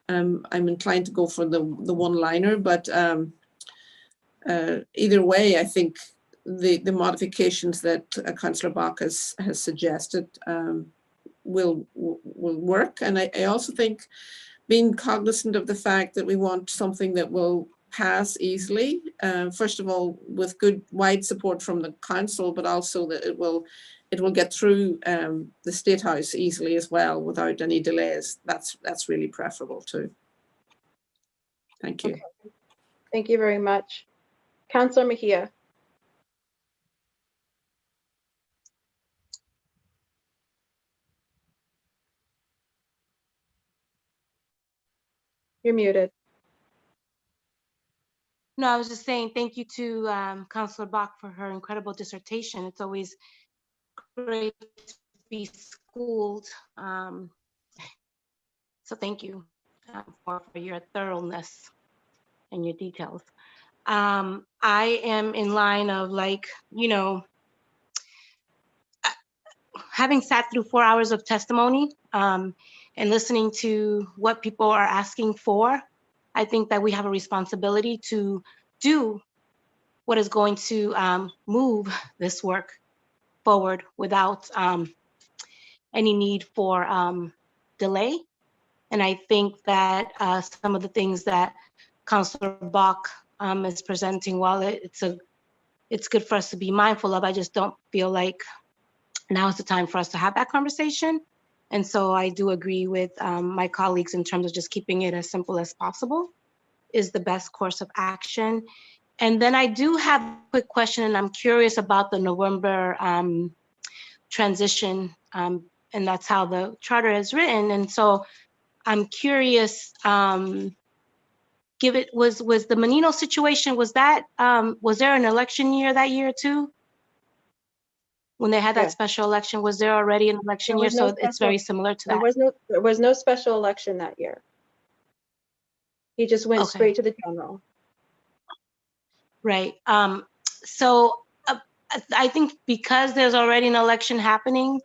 I'm inclined to go for the one-liner, but either way, I think the modifications that Councillor Bach has suggested will work. And I also think, being cognizant of the fact that we want something that will pass easily, first of all, with good wide support from the council, but also that it will get through the State House easily as well without any delays. That's really preferable too. Thank you. Okay. Thank you very much. Councilor Mejia? You're muted. No, I was just saying thank you to Councillor Bach for her incredible dissertation. It's always great to be schooled. So thank you for your thoroughness and your details. I am in line of having sat through 4 hours of testimony and listening to what people are asking for, I think that we have a responsibility to do what is going to move this work forward without any need for delay. And I think that some of the things that Councillor Bach is presenting, while it's good for us to be mindful of, I just don't feel like now is the time for us to have that conversation. And so I do agree with my colleagues in terms of just keeping it as simple as possible is the best course of action. And then I do have a quick question, and I'm curious about the November transition, and that's how the charter is written. And so I'm curious, was the Menino situation, was there an election year that year too? When they had that special election, was there already an election year? So it's very similar to that. There was no special election that year. He just went straight to the general. Right. So I think because there's already an election happening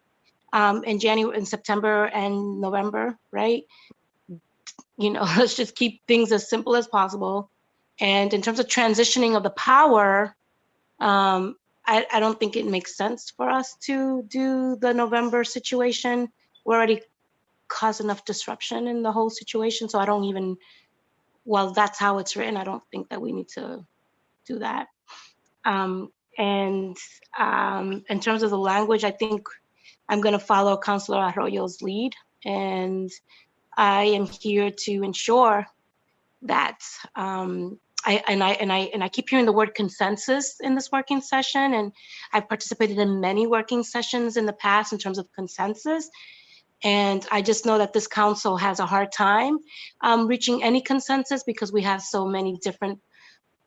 in September and November, right? Let's just keep things as simple as possible. And in terms of transitioning of the power, I don't think it makes sense for us to do the November situation. We already caused enough disruption in the whole situation. So I don't even, well, that's how it's written. I don't think that we need to do that. And in terms of the language, I think I'm going to follow Councilor Arroyo's lead. And I am here to ensure that I I keep hearing the word consensus in this working session, and I've participated in many working sessions in the past in terms of consensus. And I just know that this council has a hard time reaching any consensus because we have so many different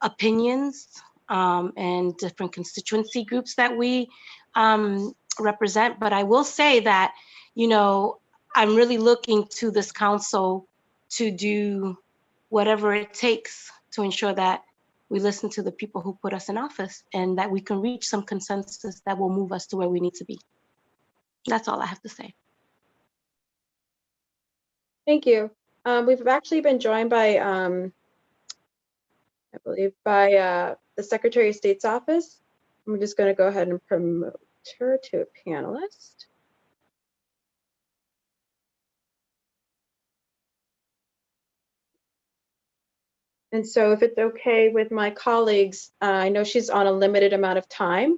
opinions and different constituency groups that we represent. But I will say that, you know, I'm really looking to this council to do whatever it takes to ensure that we listen to the people who put us in office and that we can reach some consensus that will move us to where we need to be. That's all I have to say. Thank you. We've actually been joined by, I believe, by the Secretary of State's office. I'm just going to go ahead and promote her to a panelist. And so if it's okay with my colleagues, I know she's on a limited amount of time,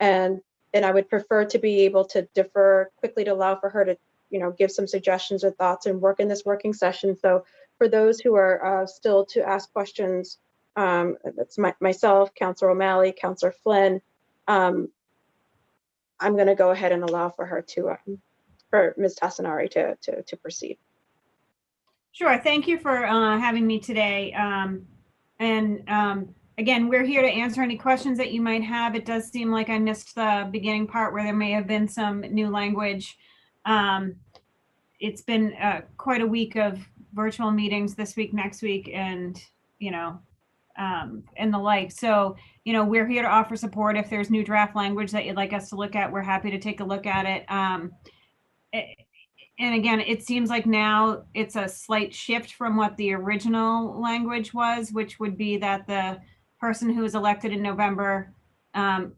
and I would prefer to be able to defer quickly to allow for her to, you know, give some suggestions or thoughts and work in this working session. So for those who are still to ask questions, that's myself, Councilor O'Malley, Councilor Flynn, I'm going to go ahead and allow for her to, for Ms. Tassinari to proceed. Sure. Thank you for having me today. Again, we're here to answer any questions that you might have. It does seem like I missed the beginning part where there may have been some new language. It's been quite a week of virtual meetings this week, next week, and, you know, and the like. So, you know, we're here to offer support. If there's new draft language that you'd like us to look at, we're happy to take a look at it. And again, it seems like now it's a slight shift from what the original language was, which would be that the person who is elected in November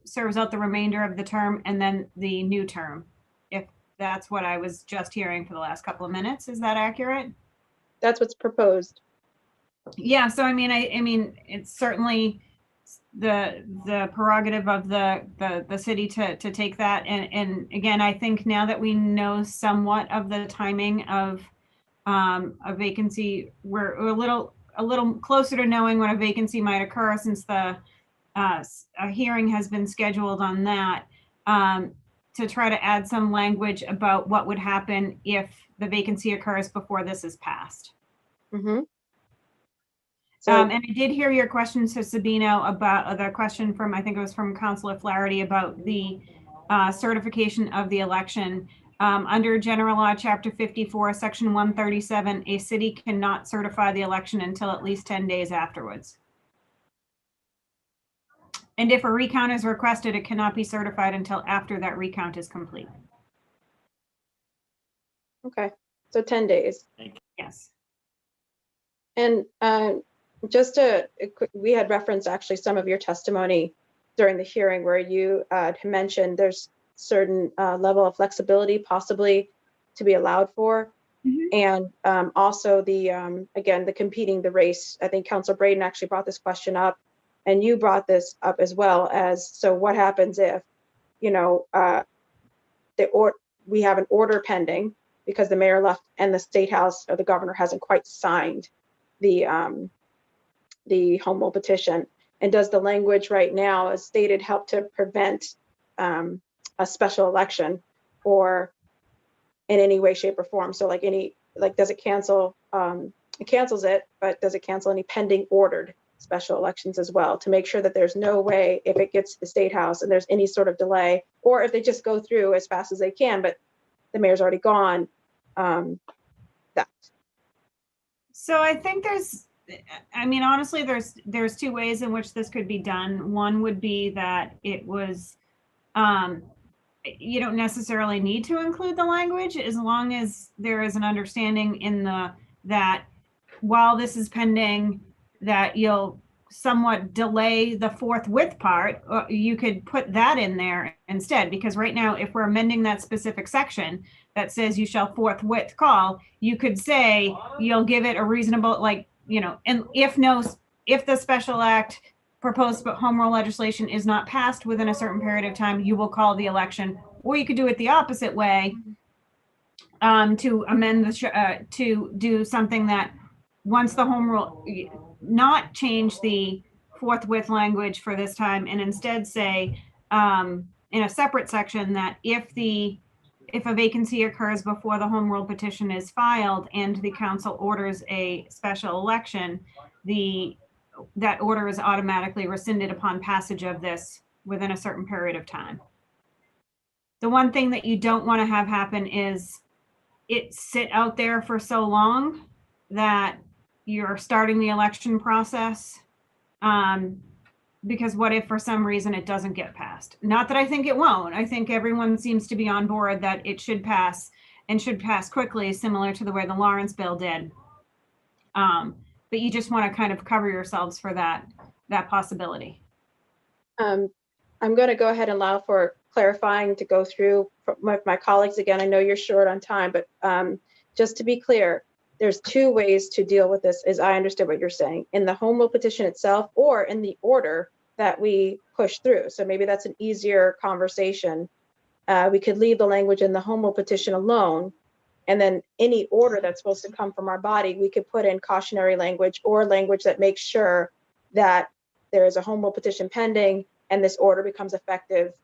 serves out the remainder of the term and then the new term. If that's what I was just hearing for the last couple of minutes, is that accurate? That's what's proposed. Yeah. So I mean, it's certainly the prerogative of the city to take that, and again, I think now that we know somewhat of the timing of a vacancy, we're a little closer to knowing when a vacancy might occur, since a hearing has been scheduled on that, to try to add some language about what would happen if the vacancy occurs before this is passed. Mm-hmm. So, and I did hear your question to Sabino about the question from, I think it was from Councilor Flaherty, about the certification of the election. Under General Law, Chapter 54, Section 137, a city cannot certify the election until at least 10 days afterwards. And if a recount is requested, it cannot be certified until after that recount is complete. okay, so 10 days. Yes. And just we had referenced actually some of your testimony during the hearing where you mentioned there's certain level of flexibility possibly to be allowed for. Mm-hmm. And also the, again, the competing the race. I think Councilor Braden actually brought this question up, and you brought this up as well as, so what happens if, you know, we have an order pending because the mayor left and the state house or the governor hasn't quite signed the home rule petition, and does the language right now as stated help to prevent a special election or in any way, shape, or form? So like does it cancel, it cancels it, but does it cancel any pending ordered special elections as well, to make sure that there's no way, if it gets to the state house and there's any sort of delay, or if they just go through as fast as they can, but the mayor's already gone, that. So I think I mean, honestly, there's two ways in which this could be done. One would be that it was, you don't necessarily need to include the language as long as there is an understanding in that while this is pending, that you'll somewhat delay the forthwith part. You could put that in there instead, because right now, if we're amending that specific section that says you shall forthwith call, you could say you'll give it a reasonable, like, you know, and if the special act proposed home rule legislation is not passed within a certain period of time, you will call the election. Or you could do it the opposite way, to amend to do something that once the home rule, not change the forthwith language for this time and instead say in a separate section that if a vacancy occurs before the home rule petition is filed and the council orders a special election, that order is automatically rescinded upon passage of this within a certain period of time. The one thing that you don't want to have happen is it sit out there for so long that you're starting the election process. Because what if for some reason it doesn't get passed? Not that I think it won't. I think everyone seems to be on board that it should pass and should pass quickly, similar to the way the Lawrence bill did. But you just want to kind of cover yourselves for that possibility. I'm going to go ahead and allow for clarifying to go through with my colleagues again. I know you're short on time, but just to be clear, there's two ways to deal with this, as I understood what you're saying, in the home rule petition itself or in the order that we push through. So maybe that's an easier conversation. We could leave the language in the home rule petition alone, and then any order that's supposed to come from our body, we could put in cautionary language or language that makes sure that there is a home rule petition pending and this order becomes effective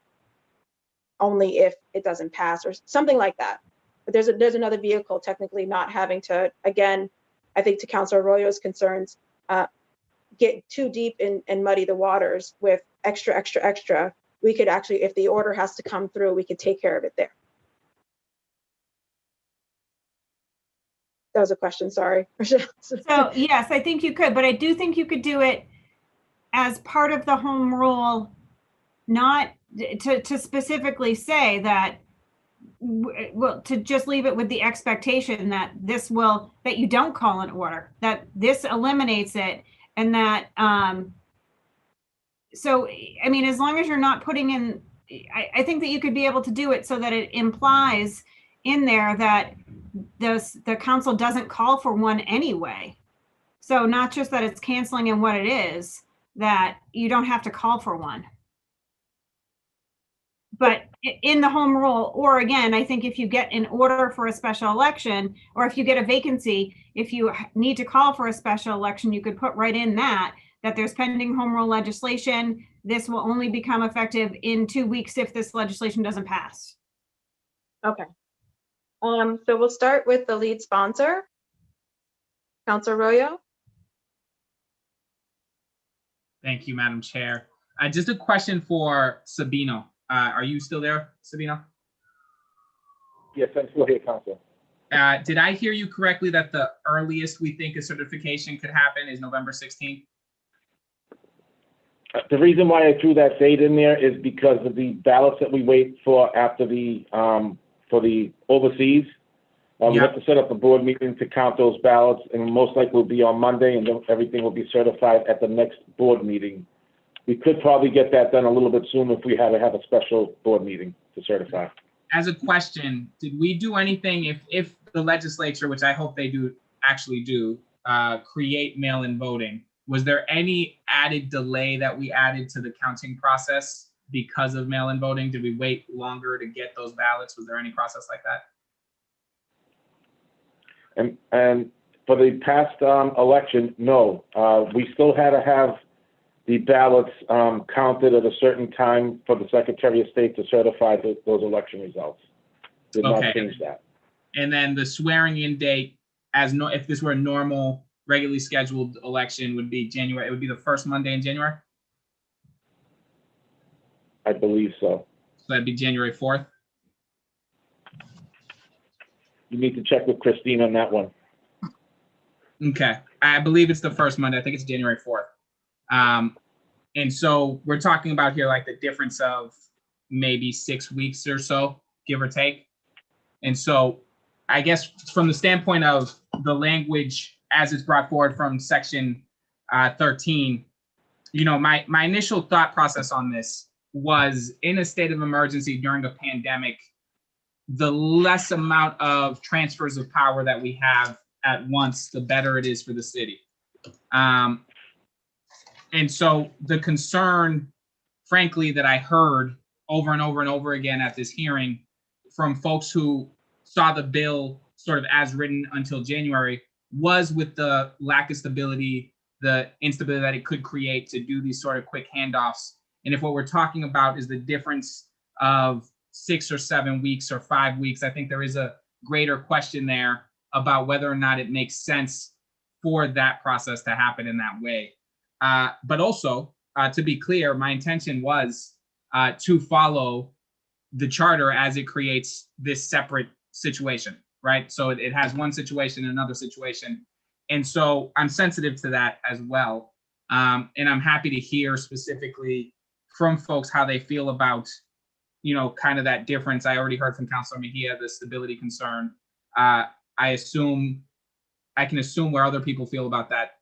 only if it doesn't pass or something like that. But there's another vehicle technically not having to, again, I think to Councilor Arroyo's concerns, get too deep and muddy the waters with extra. We could actually, if the order has to come through, we could take care of it there. That was a question, sorry. So yes, I think you could, but I do think you could do it as part of the home rule, not to specifically say that, well, to just leave it with the expectation that that you don't call an order, that this eliminates it, and that, so, I mean, as long as you're not putting in, I think that you could be able to do it so that it implies in there that the council doesn't call for one anyway. So not just that it's canceling in what it is, that you don't have to call for one. But in the home rule, or again, I think if you get an order for a special election, or if you get a vacancy, if you need to call for a special election, you could put right in that there's pending home rule legislation. This will only become effective in 2 weeks if this legislation doesn't pass. Okay. So we'll start with the lead sponsor, Councilor Arroyo. Thank you, Madam Chair. Just a question for Sabino. Are you still there, Sabino? Yes, I'm still here, Council. Did I hear you correctly that the earliest we think a certification could happen is November 16th? The reason why I threw that date in there is because of the ballots that we wait for after for the overseas. We have to set up a board meeting to count those ballots, and most likely will be on Monday, and then everything will be certified at the next board meeting. We could probably get that done a little bit sooner if we had to have a special board meeting to certify. As a question, did we do anything if the legislature, which I hope they do, create mail-in voting? Was there any added delay that we added to the counting process because of mail-in voting? Did we wait longer to get those ballots? Was there any process like that? And for the past election, no. We still had to have the ballots counted at a certain time for the Secretary of State to certify those election results. Did not change that. And then the swearing in date, if this were a normal, regularly scheduled election, would be January. It would be the first Monday in January? I believe so. So that'd be January 4th? You need to check with Christine on that one. Okay. I believe it's the first Monday. I think it's January 4th. And so we're talking about here like the difference of maybe 6 weeks or so, give or take. And so I guess from the standpoint of the language as it's brought forward from section 13, my initial thought process on this was, in a state of emergency during a pandemic, the less amount of transfers of power that we have at once, the better it is for the city. And so the concern, frankly, that I heard over and over and over again at this hearing from folks who saw the bill sort of as written until January was with the lack of stability, the instability that it could create to do these sort of quick handoffs. And if what we're talking about is the difference of 6 or 7 weeks or 5 weeks, I think there is a greater question there about whether or not it makes sense for that process to happen in that way. But also, to be clear, my intention was to follow the charter as it creates this separate situation, right? So it has one situation and another situation. And so I'm sensitive to that as well. And I'm happy to hear specifically from folks how they feel about, kind of that difference. I already heard from Councilor Mejia, the stability concern. I can assume where other people feel about that.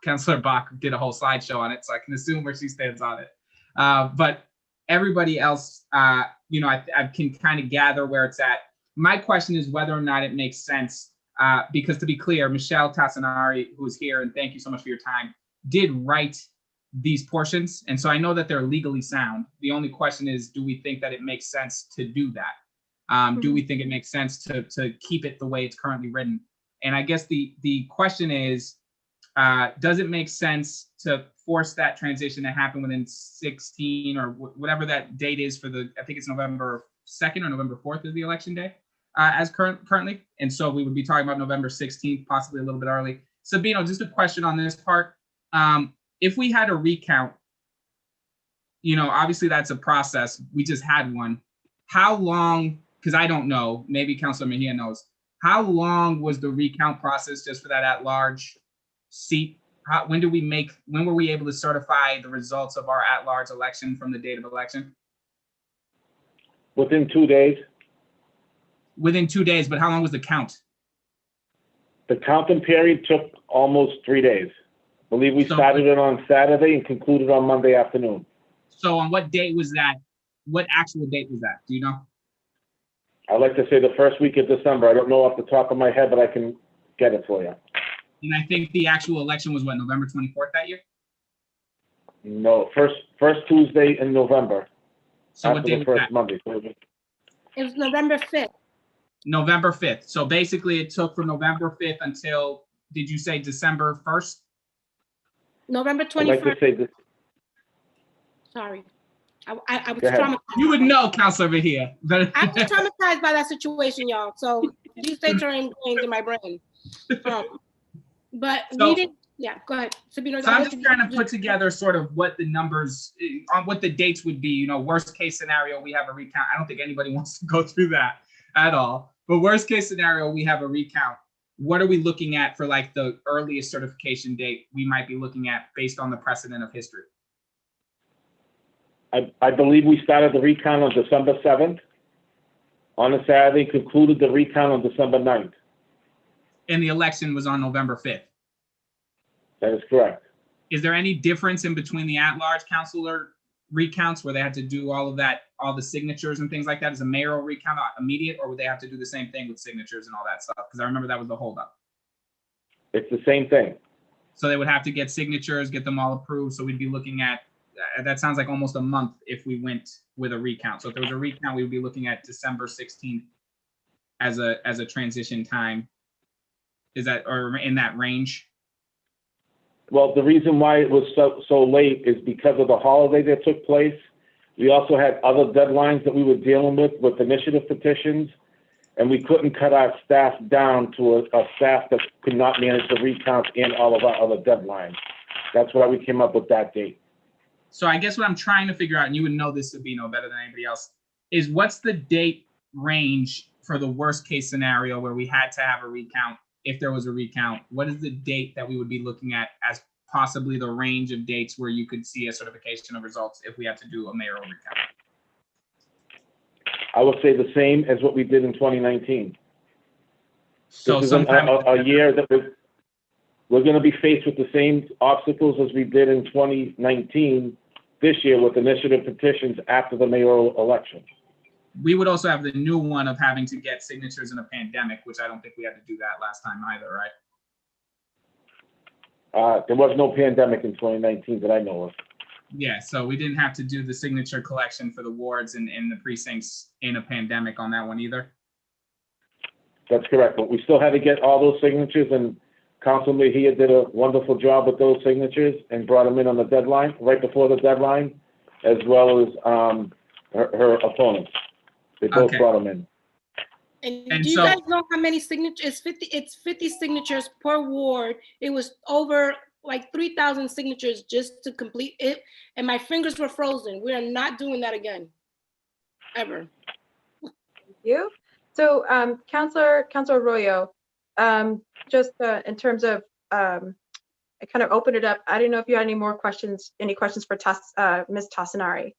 Councilor Bach did a whole slideshow on it, so I can assume where she stands on it. But everybody else, I can kind of gather where it's at. My question is whether or not it makes sense, because to be clear, Michelle Tassinari, who's here, and thank you so much for your time, did write these portions. And so I know that they're legally sound. The only question is, do we think that it makes sense to do that? Do we think it makes sense to keep it the way it's currently written? And I guess the question is, does it make sense to force that transition to happen within 16 or whatever that date is for I think it's November 2nd or November 4th is the election day, as currently. And so we would be talking about November 16th, possibly a little bit early. Sabino, just a question on this part. If we had a recount, obviously that's a process. We just had one. How long, because I don't know, maybe Councilor Mejia knows, how long was the recount process just for that at-large seat? When were we able to certify the results of our at-large election from the date of election? Within 2 days. Within 2 days, but how long was the count? The counting period took almost 3 days. I believe we started it on Saturday and concluded on Monday afternoon. So on what date was that? What actual date was that? Do you know? I'd like to say the first week of December. I don't know off the top of my head, but I can get it for you. And I think the actual election was what, November 24th that year? No, first Tuesday in November. So what after day the was first that? Monday. It was November 5th. November 5th. So basically it took from November 5th until, did you say December 1st? November I'd like to 21st. say this. Sorry. I was Go ahead. traumatized. You would know, Councilor Mejia. But I was traumatized by that situation, y'all. So these things are ingrained in my brain. But So- we didn't. Yeah, go ahead. Sabino, So I'm just trying to put together sort of what the numbers, on what the dates would be. Worst case scenario, we have a recount. I don't think anybody wants to go through that at all. But worst case scenario, we have a recount. What are we looking at for like the earliest certification date we might be looking at based on the precedent of history? I believe we started the recount on December 7th. On a Saturday, concluded the recount on December 9th. And the election was on November 5th. That is correct. Is there any difference in between the at-large councilor recounts where they had to do all of that, all the signatures and things like that? Is a mayoral recount immediate, or would they have to do the same thing with signatures and all that stuff? Because I remember that was the holdup. It's the same thing. So they would have to get signatures, get them all approved. So we'd be looking at, that sounds like almost a month if we went with a recount. So if there was a recount, we would be looking at December 16th as a transition time. Is that, or in that range? Well, the reason why it was so late is because of the holiday that took place. We also had other deadlines that we were dealing with initiative petitions, and we couldn't cut our staff down to a staff that could not manage the recounts and all of our other deadlines. That's why we came up with that date. So I guess what I'm trying to figure out, and you would know this, Sabino, better than anybody else, is what's the date range for the worst case scenario where we had to have a recount? If there was a recount, what is the date that we would be looking at as possibly the range of dates where you could see a certification of results if we had to do a mayoral recount? I would say the same as what we did in 2019. So This is sometime a year that we're going to be faced with the same obstacles as we did in 2019 this year with initiative petitions after the mayoral election. we would also have the new one of having to get signatures in a pandemic, which I don't think we had to do that last time either, right? There was no pandemic in 2019 that I know of. Yeah, so we didn't have to do the signature collection for the wards and the precincts in a pandemic on that one either. That's correct, but we still had to get all those signatures and Council Mejia did a wonderful job with those signatures and brought them in on the deadline, right before the deadline, as well as her opponents. They both Okay. brought them in. And do you guys know how many signatures? It's 50 signatures per ward. It was over like 3,000 signatures just to complete it. And my fingers were frozen. We are not doing that again, ever. Thank you. So, Councilor Arroyo, just in terms of, I kind of opened it up. I didn't know if you had any more questions, for Ms. Tassinari.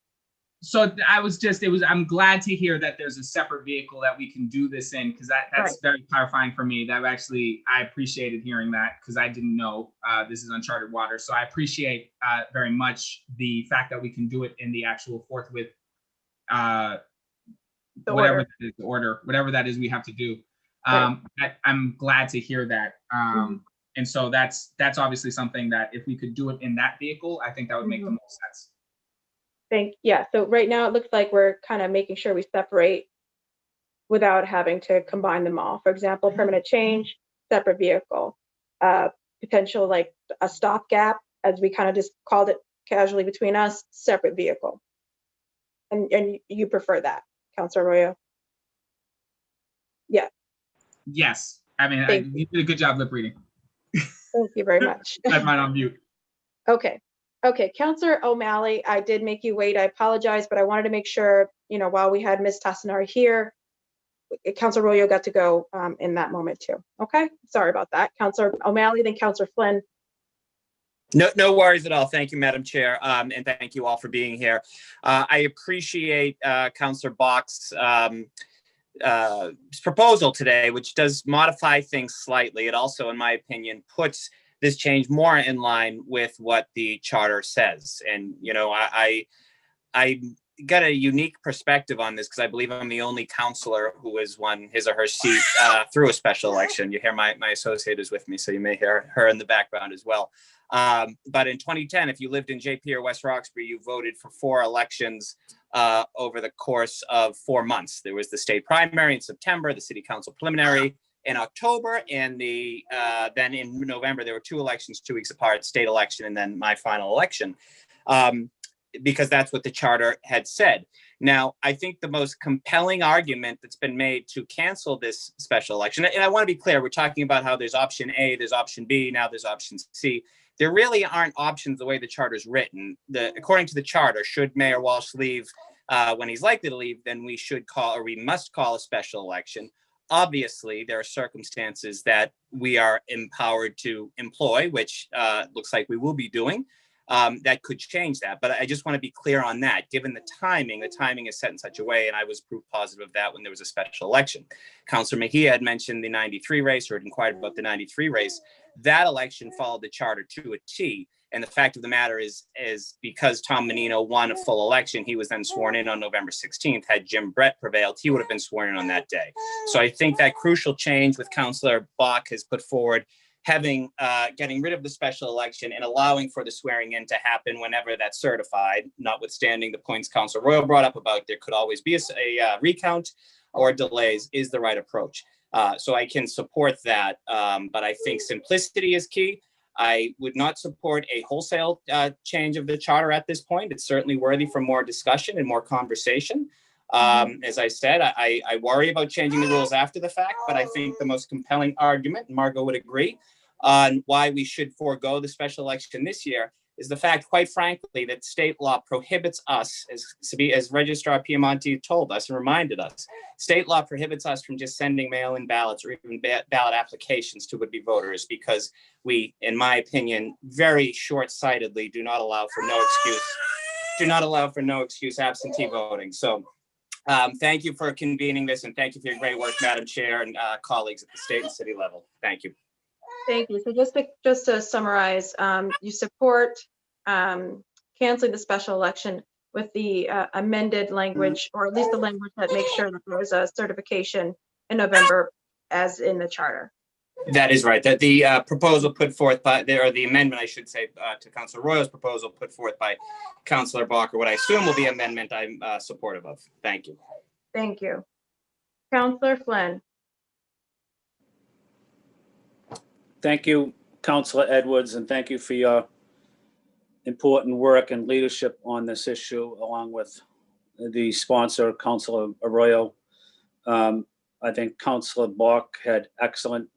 So I'm glad to hear that there's a separate vehicle that we can do this in, because that's Right. very clarifying for me. I appreciated hearing that, because I didn't know this is uncharted water. So I appreciate very much the fact that we can do it in the actual forthwith, whatever that is we have to do. Right. I'm glad to hear that. And so that's obviously something that if we could do it in that vehicle, I think that would make the most sense. So right now it looks like we're kind of making sure we separate without having to combine them all. For example, permanent change, separate vehicle, potential like a stopgap, as we kind of just called it casually between us, separate vehicle. And you prefer that, Councilor Arroyo? Yeah. Yes. I mean, you did a good job lip reading. Thank you very much. I had mine on mute. Okay. Councilor O'Malley, I did make you wait. I apologize, but I wanted to make sure, while we had Ms. Tassinari here, Councilor Arroyo got to go in that moment too. Okay, sorry about that. Councilor O'Malley, then Councilor Flynn. No worries at all. Thank you, Madam Chair, and thank you all for being here. I appreciate Councilor Bach's proposal today, which does modify things slightly. It also, in my opinion, puts this change more in line with what the charter says. And, I got a unique perspective on this because I believe I'm the only councilor who has won his or her seat through a special election. You hear my associate is with me, so you may hear her in the background as well. But in 2010, if you lived in JP or West Roxbury, you voted for 4 elections over the course of 4 months. There was the state primary in September, the city council preliminary in October, and then in November, there were 2 elections 2 weeks apart, state election, and then my final election, because that's what the charter had said. Now, I think the most compelling argument that's been made to cancel this special election, and I want to be clear, we're talking about how there's option A, there's option B, now there's option C. There really aren't options the way the charter is written. According to the charter, should Mayor Walsh leave when he's likely to leave, then we must call a special election. Obviously, there are circumstances that we are empowered to employ, which looks like we will be doing, that could change that. But I just want to be clear on that. Given the timing is set in such a way, and I was proof positive of that when there was a special election. Councilor Mejia had mentioned the 93 race, or had inquired about the 93 race. That election followed the charter to a T. And the fact of the matter is because Tom Menino won a full election, he was then sworn in on November 16th. Had Jim Brett prevailed, he would have been sworn in on that day. So I think that crucial change with Councilor Bach has put forward, getting rid of the special election and allowing for the swearing in to happen whenever that's certified, notwithstanding the points Councilor Royal brought up about there could always be a recount or delays, is the right approach. So I can support that, but I think simplicity is key. I would not support a wholesale change of the charter at this point. It's certainly worthy for more discussion and more conversation. As I said, I worry about changing the rules after the fact, but I think the most compelling argument, and Margot would agree, on why we should forego the special election this year is the fact, quite frankly, that state law prohibits us, as Registrar Piemonte told us and reminded us, state law prohibits us from just sending mail-in ballots or even ballot applications to would-be voters because we, in my opinion, very short-sightedly do not allow for no excuse absentee voting. So thank you for convening this, and thank you for your great work, Madam Chair, and colleagues at the state and city level. Thank you. Thank you. So just to summarize, you support canceling the special election with the amended language, or at least the language that makes sure that there is a certification in November as in the charter. That is right. That the proposal put forth by, or the amendment, I should say, to Councilor Royal's proposal put forth by Councilor Bach, or what I assume will be amendment, I'm supportive of. Thank you. Thank you. Councilor Flynn. Thank you, Councilor Edwards, and thank you for your important work and leadership on this issue, along with the sponsor, Councilor Arroyo. I think Councilor Bach had excellent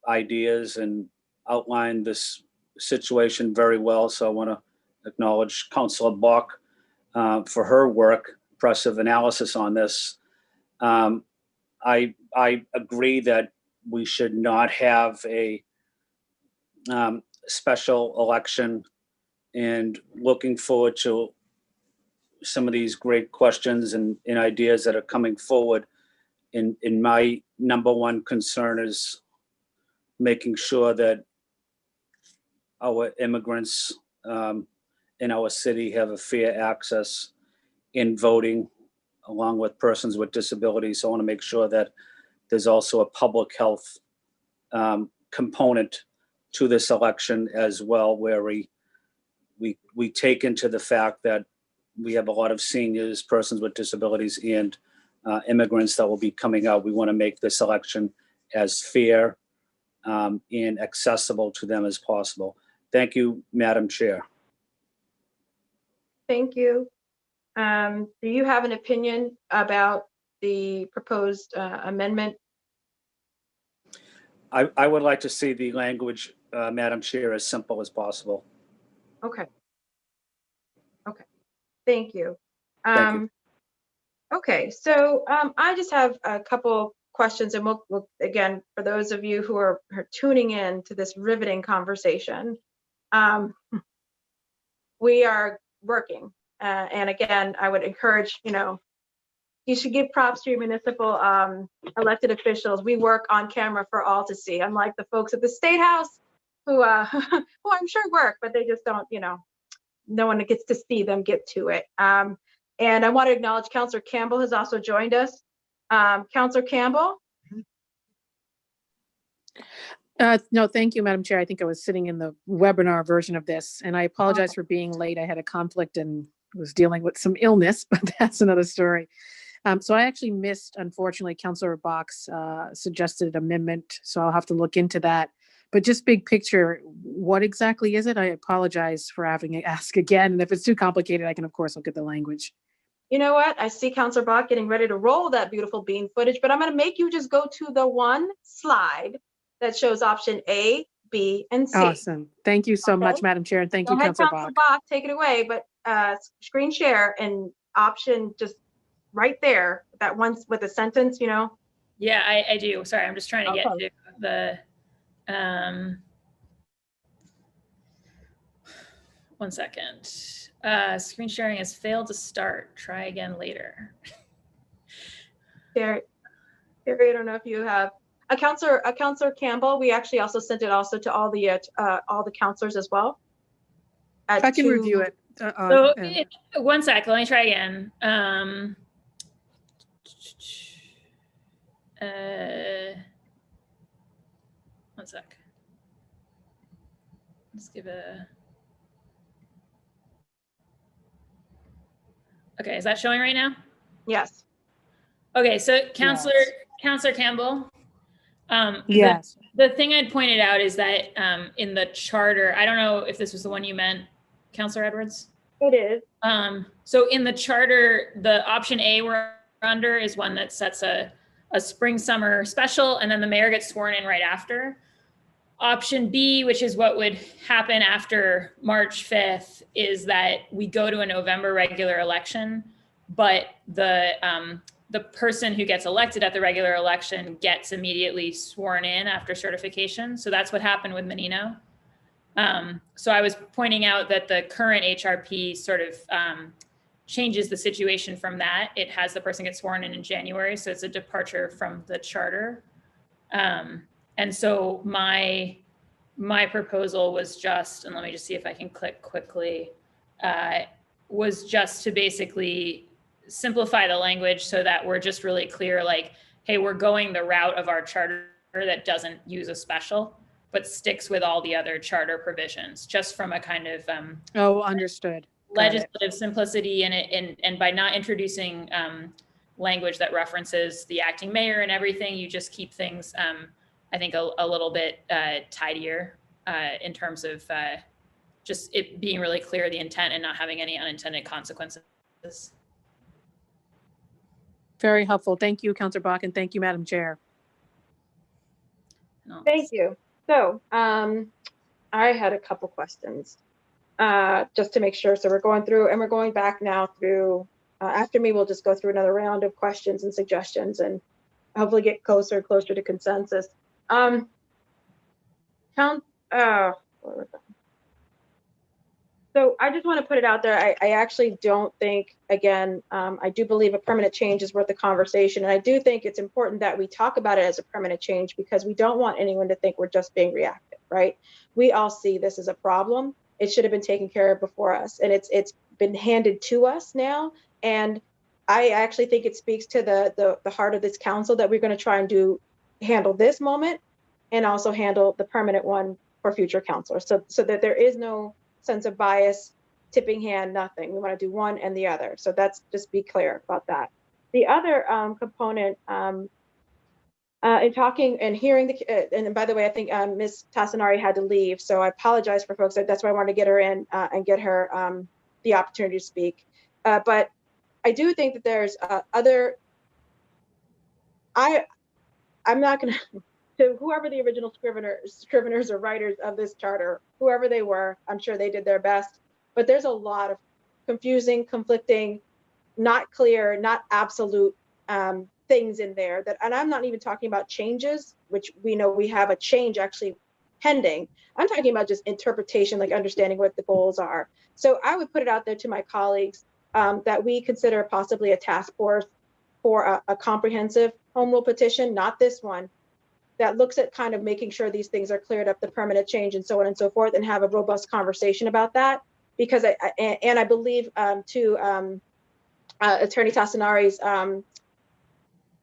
ideas and outlined this situation very well. So I want to acknowledge Councilor Bach for her work, impressive analysis on this. I agree that we should not have a special election, and looking forward to some of these great questions and ideas that are coming forward. In my number one concern is making sure that our immigrants in our city have a fair access in voting, along with persons with disabilities. So I want to make sure that there's also a public health component to this election as well, where we take into the fact that we have a lot of seniors, persons with disabilities, and immigrants that will be coming out. We want to make this election as fair and accessible to them as possible. Thank you, Madam Chair. Thank you. Do you have an opinion about the proposed amendment? I would like to see the language, Madam Chair, as simple as possible. Okay. Okay. Thank you. Thank you. Okay, so I just have a couple questions, and we'll again, for those of you who are tuning in to this riveting conversation, we are working, and again, I would encourage, you should give props to your municipal elected officials. We work on camera for all to see, unlike the folks at the State House who who I'm sure work, but they just don't, no one gets to see them get to it. And I want to acknowledge Councillor Campbell has also joined us. Councillor Campbell? No, thank you, Madam Chair. I think I was sitting in the webinar version of this, and I apologize for being late. I had a conflict and was dealing with some illness, but that's another story. So I actually missed, unfortunately, Councillor Bach's suggested amendment, so I'll have to look into that. But just big picture, what exactly is it? I apologize for having to ask again. And if it's too complicated, I can, of course, look at the language. You know what? I see Councillor Bach getting ready to roll that beautiful bean footage, but I'm going to make you just go to the one slide that shows option A, B, and C. Awesome. Thank you so much, Madam Chair. And thank you, Councillor Bach. Bach. Take it away, but screen share and option just right there, that one with a sentence, Yeah, I do. Sorry, I'm just trying to get to the, one second. Screen sharing has failed to start. Try again later. Terry, I don't know if you have a Councillor Campbell. We actually also sent it also to all the councillors as well. I can review it. So one sec, let me try again. One sec. Let's give a. Okay, is that showing right now? Yes. Okay, so Councillor Campbell. Yes. The thing I'd pointed out is that in the charter, I don't know if this was the one you meant, Councillor Edwards. It is. So in the charter, the option A we're under is one that sets a spring summer special, and then the mayor gets sworn in right after. Option B, which is what would happen after March 5th, is that we go to a November regular election, but the person who gets elected at the regular election gets immediately sworn in after certification. So that's what happened with Menino. So I was pointing out that the current HRP sort of changes the situation from that. It has the person get sworn in January, so it's a departure from the charter. And so my proposal was just, and let me just see if I can click quickly, was just to basically simplify the language so that we're just really clear, like, hey, we're going the route of our charter that doesn't use a special, but sticks with all the other charter provisions, just from a kind of Understood. Legislative simplicity in it, and by not introducing language that references the acting mayor and everything, you just keep things I think, a little bit tidier in terms of just it being really clear the intent and not having any unintended consequences. Very helpful. Thank you, Councillor Bach, and thank you, Madam Chair. Thank you. So I had a couple questions just to make sure. So we're going through and we're going back now through, after me, we'll just go through another round of questions and suggestions and hopefully get closer and closer to consensus. So I just want to put it out there. I actually don't think, again, I do believe a permanent change is worth the conversation. And I do think it's important that we talk about it as a permanent change because we don't want anyone to think we're just being reactive, right? We all see this as a problem. It should have been taken care of before us. And it's been handed to us now. And I actually think it speaks to the heart of this council that we're going to try and handle this moment and also handle the permanent one for future councilors. So that there is no sense of bias, tipping hand, nothing. We want to do one and the other. So that's just be clear about that. The other component in talking and hearing and by the way, I think Ms. Tassinari had to leave. So I apologize for folks. That's why I wanted to get her in and get her the opportunity to speak. But I do think that there's I'm not going to whoever the original scriveners or writers of this charter, whoever they were, I'm sure they did their best, but there's a lot of confusing, conflicting, not clear, not absolute things in there and I'm not even talking about changes, which we know we have a change actually pending. I'm talking about just interpretation, like understanding what the goals are. So I would put it out there to my colleagues that we consider possibly a task force for a comprehensive home rule petition, not this one, that looks at kind of making sure these things are cleared up, the permanent change and so on and so forth, and have a robust conversation about that. Because I believe to Attorney Tassinari's,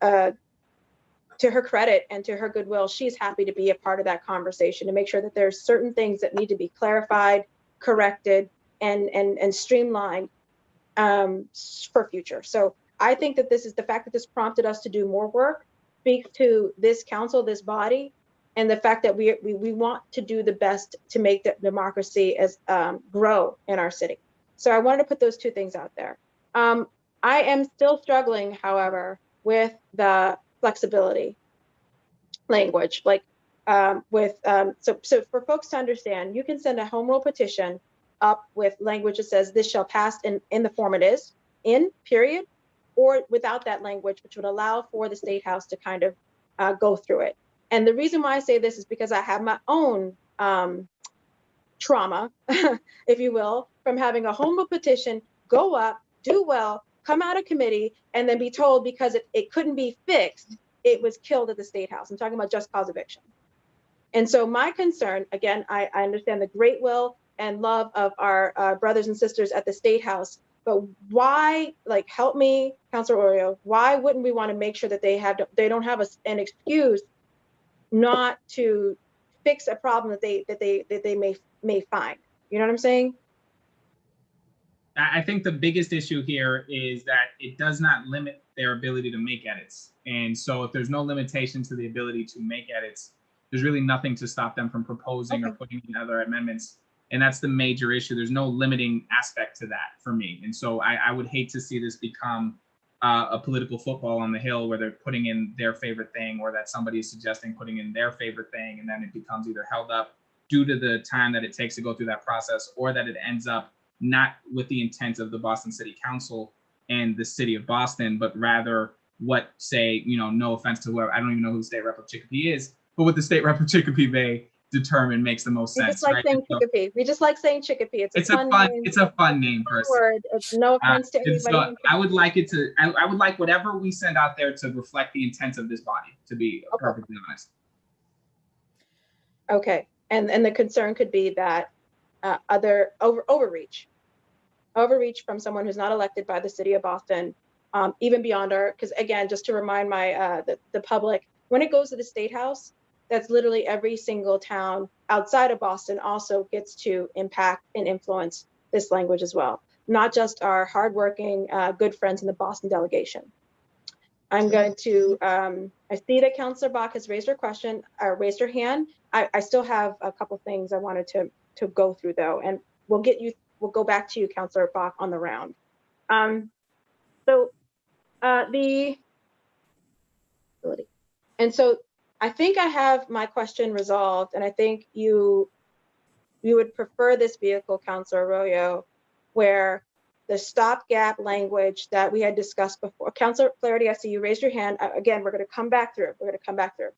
to her credit and to her goodwill, she's happy to be a part of that conversation to make sure that there's certain things that need to be clarified, corrected, and streamlined for future. So I think that this is the fact that this prompted us to do more work speaks to this council, this body, and the fact that we want to do the best to make the democracy as grow in our city. So I wanted to put those two things out there. I am still struggling, however, with the flexibility language. Like so for folks to understand, you can send a home rule petition up with language that says this shall pass in the form it is, in period, or without that language, which would allow for the State House to kind of go through it. And the reason why I say this is because I have my own trauma, if you will, from having a home rule petition go up, do well, come out of committee, and then be told because it couldn't be fixed, it was killed at the State House. I'm talking about just cause eviction. And so my concern, again, I understand the great will and love of our brothers and sisters at the State House, but why, like, help me, Councilor Oreo, why wouldn't we want to make sure that they don't have an excuse not to fix a problem that they may find? You know what I'm saying? I think the biggest issue here is that it does not limit their ability to make edits. And so if there's no limitation to the ability to make edits, there's really nothing to stop them from proposing or putting in other amendments. And that's the major issue. There's no limiting aspect to that for me. And so I would hate to see this become a political football on the Hill where they're putting in their favorite thing, or that somebody is suggesting putting in their favorite thing, and then it becomes either held up due to the time that it takes to go through that process, or that it ends up not with the intent of the Boston City Council and the city of Boston, but rather what, say, no offense to whoever, I don't even know who the state rep of Chicopee is, but what the state rep of Chicopee may determine makes the most sense. We just like saying Chicopee. It's a fun name. It's a fun name personally. Word. No offense to anybody. So I would like it to. I would like whatever we send out there to reflect the intent of this body. To be perfectly honest. Okay, and the concern could be that other overreach from someone who's not elected by the city of Boston, even beyond because again, just to remind the public, when it goes to the State House, that's literally every single town outside of Boston also gets to impact and influence this language as well, not just our hardworking good friends in the Boston delegation. I'm going to, I see that Councillor Bach has raised her question, or raised her hand. I still have a couple things I wanted to go through though, and we'll go back to you, Councillor Bach, on the round. And so I think I have my question resolved, and I think you would prefer this vehicle, Councillor Arroyo, where the stopgap language that we had discussed before. Councillor Flaherty, I see you raised your hand. Again, we're going to come back through. We're going to come back through.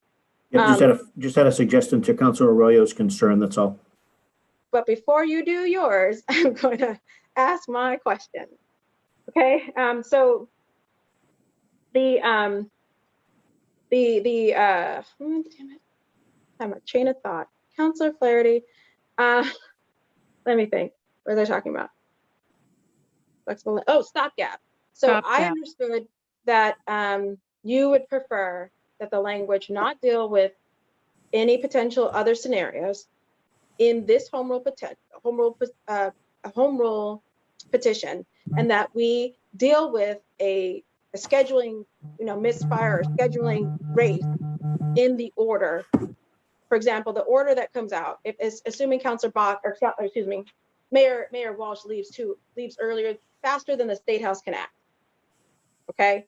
Yep, just had a suggestion to Councilor Arroyo's concern, that's all. But before you do yours, I'm going to ask my question. Okay, so damn it, I'm a chain of thought. Councillor Flaherty, let me think. What are they talking about? Flexible. Oh, stopgap. So I understood that you would prefer that the language not deal with any potential other scenarios in this home rule petition, and that we deal with a scheduling, misfire or scheduling race in the order. For example, the order that comes out, if it's assuming Councillor Bach, or excuse me, Mayor Walsh leaves earlier, faster than the State House can act. Okay,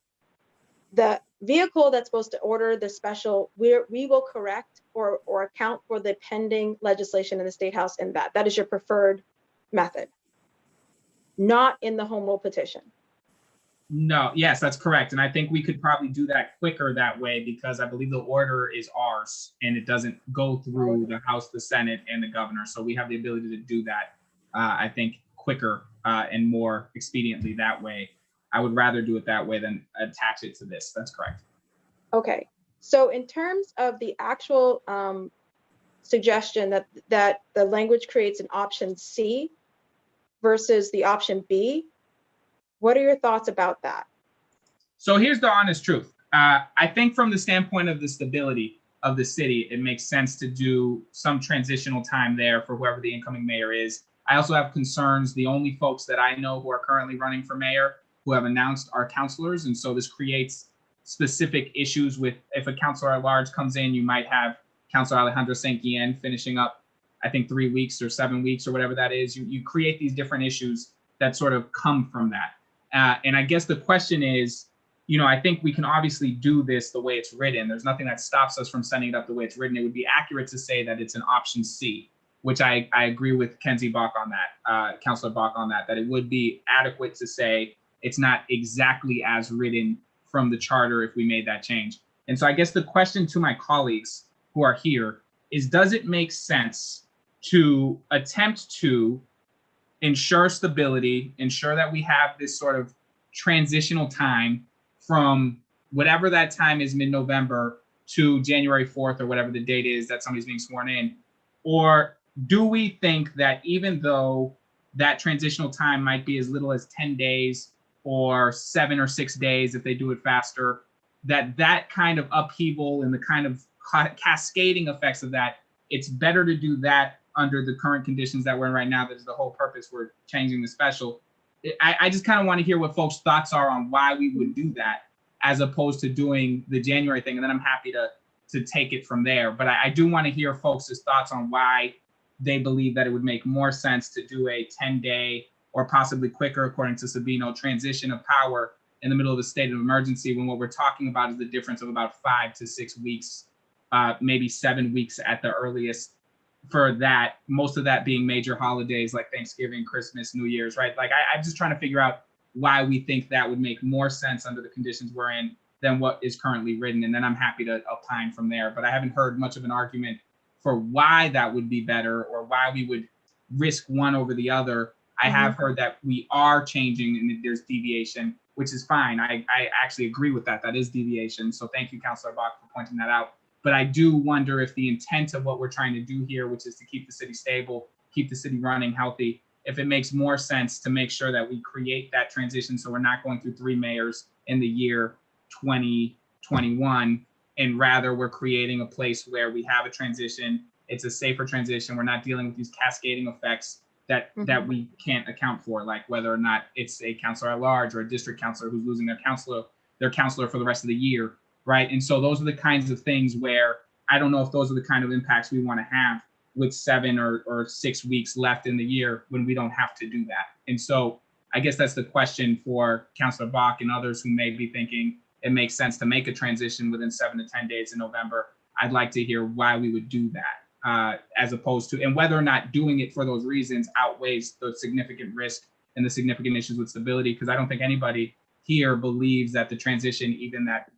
the vehicle that's supposed to order the special, we will correct or account for the pending legislation in the State House in that. That is your preferred method, not in the home rule petition. No, yes, that's correct. And I think we could probably do that quicker that way, because I believe the order is ours and it doesn't go through the House, the Senate, and the governor. So we have the ability to do that, I think, quicker and more expediently that way. I would rather do it that way than attach it to this. That's correct. Okay. So in terms of the actual suggestion that the language creates an option C versus the option B, what are your thoughts about that? So here's the honest truth. I think from the standpoint of the stability of the city, it makes sense to do some transitional time there for whoever the incoming mayor is. I also have concerns. The only folks that I know who are currently running for mayor who have announced are councilors. And so this creates specific issues with, if a councilor at large comes in, you might have Councilor Alejandro St. Guillen finishing up, I think 3 weeks or 7 weeks or whatever that is. You create these different issues that sort of come from that. And I guess the question is, I think we can obviously do this the way it's written. There's nothing that stops us from sending it up the way it's written. It would be accurate to say that it's an option C, which I agree with Kenzie Bach on that, Councilor Bach on that it would be adequate to say it's not exactly as written from the charter if we made that change. And so I guess the question to my colleagues who are here is, does it make sense to attempt to ensure stability, ensure that we have this sort of transitional time from whatever that time is, mid-November, to January 4th or whatever the date is that somebody's being sworn in? Or do we think that even though that transitional time might be as little as 10 days or 7 or 6 days if they do it faster, that kind of upheaval and the kind of cascading effects of that, it's better to do that under the current conditions that we're in right now? That is the whole purpose we're changing the special. I just kind of want to hear what folks' thoughts are on why we would do that, as opposed to doing the January thing, and then I'm happy to take it from there. But I do want to hear folks' thoughts on why they believe that it would make more sense to do a 10-day or possibly quicker, according to Sabino, transition of power in the middle of a state of emergency, when what we're talking about is the difference of about 5 to 6 weeks, maybe 7 weeks at the earliest, for that, most of that being major holidays like Thanksgiving, Christmas, New Year's, right? Like I'm just trying to figure out why we think that would make more sense under the conditions we're in than what is currently written. And then I'm happy to opine from there. But I haven't heard much of an argument for why that would be better or why we would risk one over the other. I have heard that we are changing and there's deviation, which is fine. I actually agree with that. That is deviation. So thank you, Councilor Bach, for pointing that out. But I do wonder if the intent of what we're trying to do here, which is to keep the city stable, keep the city running healthy, if it makes more sense to make sure that we create that transition so we're not going through 3 mayors in the year 2021, and rather we're creating a place where we have a transition. It's a safer transition. We're not dealing with these cascading effects that we can't account for, like whether or not it's a councilor at large or a district councilor who's losing their councilor their counselor for the rest of the year, right? And so those are the kinds of things where I don't know if those are the kind of impacts we want to have with 7 or 6 weeks left in the year when we don't have to do that. And so I guess that's the question for Councilor Bach and others who may be thinking it makes sense to make a transition within 7 to 10 days in November. I'd like to hear why we would do that, as opposed to, and whether or not doing it for those reasons outweighs the significant risk and the significant issues with stability, because I don't think anybody here believes that the transition, even that,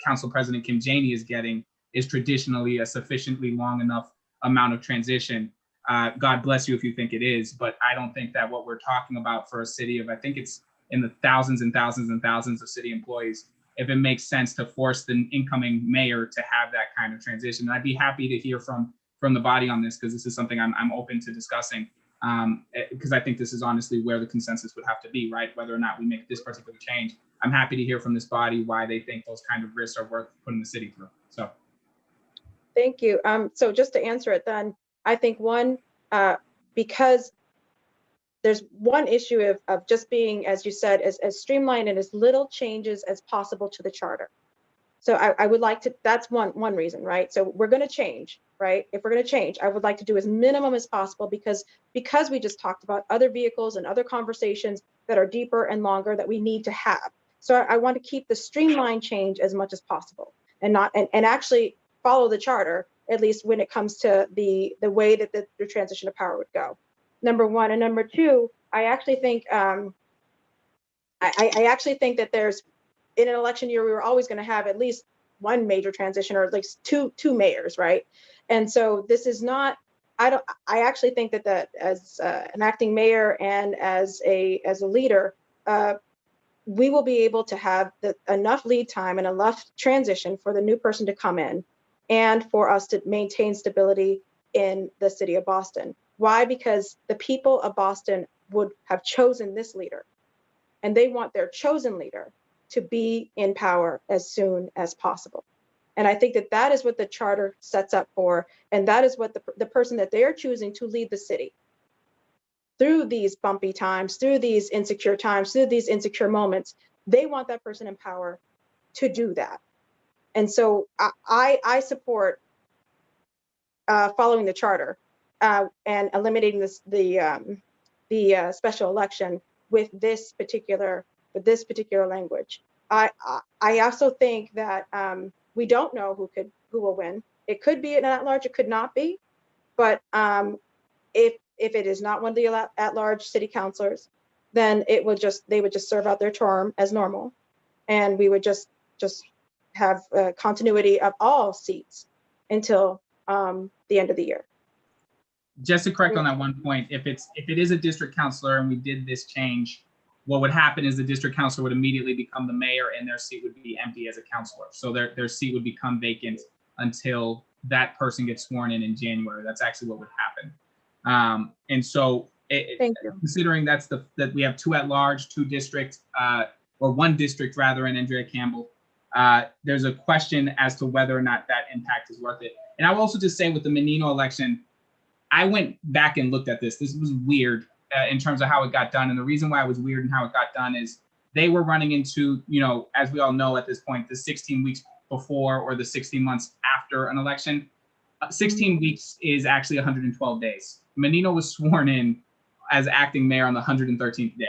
Council President Kim Janey is getting, is traditionally a sufficiently long enough amount of transition. God bless you if you think it is, but I don't think that what we're talking about for a city of, I think it's in the thousands and thousands and thousands of city employees, if it makes sense to force the incoming mayor to have that kind of transition. And I'd be happy to hear from the body on this, because this is something I'm open to discussing, because I think this is honestly where the consensus would have to be, right? Whether or not we make this particular change. I'm happy to hear from this body why they think those kind of risks are worth putting the city through. So. Thank you. So just to answer it then, I think one, because there's one issue of just being, as you said, as streamlined and as little changes as possible to the charter. So I would like to, that's one reason, right? So we're going to change, right? If we're going to change, I would like to do as minimum as possible, because we just talked about other vehicles and other conversations that are deeper and longer that we need to have. So I want to keep the streamlined change as much as possible, and not and actually follow the charter, at least when it comes to the way that the transition of power would go. Number one. And number two, I actually think I actually think that there's, in an election year, we were always going to have at least one major transition, or at least two mayors, right? And so this is not, I actually think that as an acting mayor and as a leader, we will be able to have enough lead time and enough transition for the new person to come in, and for us to maintain stability in the city of Boston. Why? Because the people of Boston would have chosen this leader, and they want their chosen leader to be in power as soon as possible. And I think that is what the charter sets up for, and that is what the person that they are choosing to lead the city through these bumpy times, through these insecure times, through these insecure moments, they want that person in power to do that. And so I support following the charter and eliminating the special election with this particular language. I also think that we don't know who will win. It could be an at-large, it could not be. But if it is not one of the at-large city councilors, then they would just serve out their term as normal, and we would just have continuity of all seats until the end of the year. Just to correct on that one point, if it is a district councilor and we did this change, what would happen is the district councilor would immediately become the mayor, and their seat would be empty as a councilor. So their seat would become vacant until that person gets sworn in January. That's actually what would happen. And so considering that we have 2 at large, 2 district, or 1 district rather, and Andrea Campbell, there's a question as to whether or not that impact is worth it. And I will also just say with the Menino election, I went back and looked at this. This was weird in terms of how it got done. And the reason why it was weird and how it got done is they were running into, as we all know at this point, the 16 weeks before or the 16 months after an election. 16 weeks is actually 112 days. Menino was sworn in as acting mayor on the 113th day.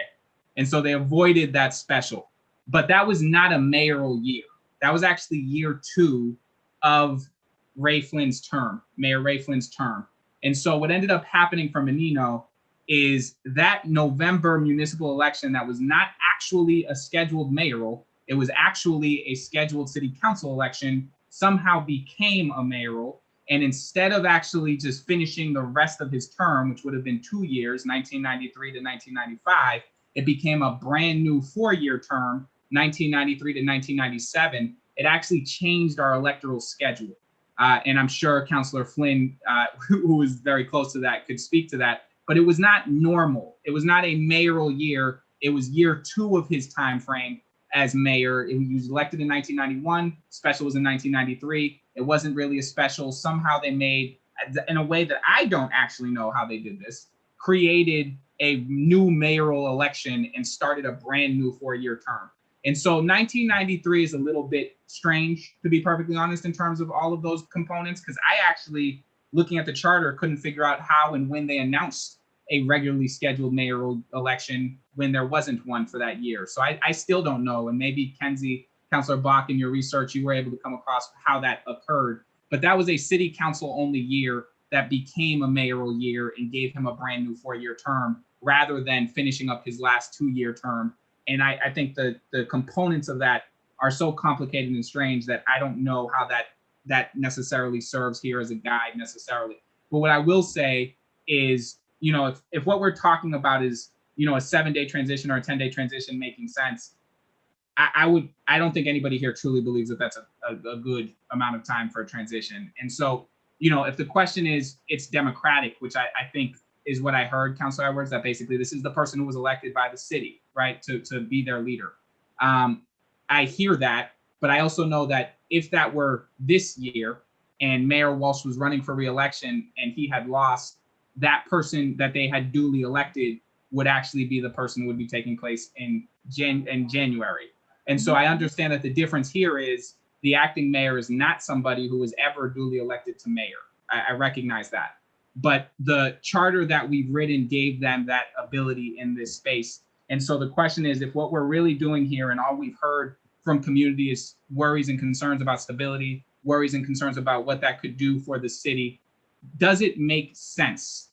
And so they avoided that special. But that was not a mayoral year. That was actually year 2 of Ray Flynn's term, Mayor Ray Flynn's term. And so what ended up happening for Menino is that November municipal election that was not actually a scheduled mayoral, it was actually a scheduled city council election, somehow became a mayoral. And instead of actually just finishing the rest of his term, which would have been 2 years, 1993 to 1995, it became a brand new 4-year term, 1993 to 1997. It actually changed our electoral schedule. And I'm sure Councilor Flynn, who was very close to that, could speak to that. But it was not normal. It was not a mayoral year. It was year 2 of his time frame as mayor. He was elected in 1991. Special was in 1993. It wasn't really a special. Somehow they made, in a way that I don't actually know how they did this, created a new mayoral election and started a brand new 4-year term. And so 1993 is a little bit strange, to be perfectly honest, in terms of all of those components, because I actually, looking at the charter, couldn't figure out how and when they announced a regularly scheduled mayoral election when there wasn't one for that year. So I still don't know. And maybe Kenzie, Councilor Bach, in your research, you were able to come across how that occurred. But that was a city council only year that became a mayoral year and gave him a brand new 4-year term rather than finishing up his last 2-year term. And I think the components of that are so complicated and strange that I don't know how that necessarily serves here as a guide necessarily. But what I will say is, you know, if what we're talking about is, you know, a 7-day transition or a 10-day transition making sense, I don't think anybody here truly believes that that's a good amount of time for a transition. And so, you know, if the question is it's democratic, which I think is what I heard, Councilor Edwards, that basically this is the person who was elected by the city, right, to be their leader. I hear that, but I also know that if that were this year and Mayor Walsh was running for re-election and he had lost, that person that they had duly elected would actually be the person who would be taking place in January. And so I understand that the difference here is the acting mayor is not somebody who was ever duly elected to mayor. I recognize that. But the charter that we've written gave them that ability in this space. And so the question is, if what we're really doing here and all we've heard from community is worries and concerns about stability, worries and concerns about what that could do for the city, does it make sense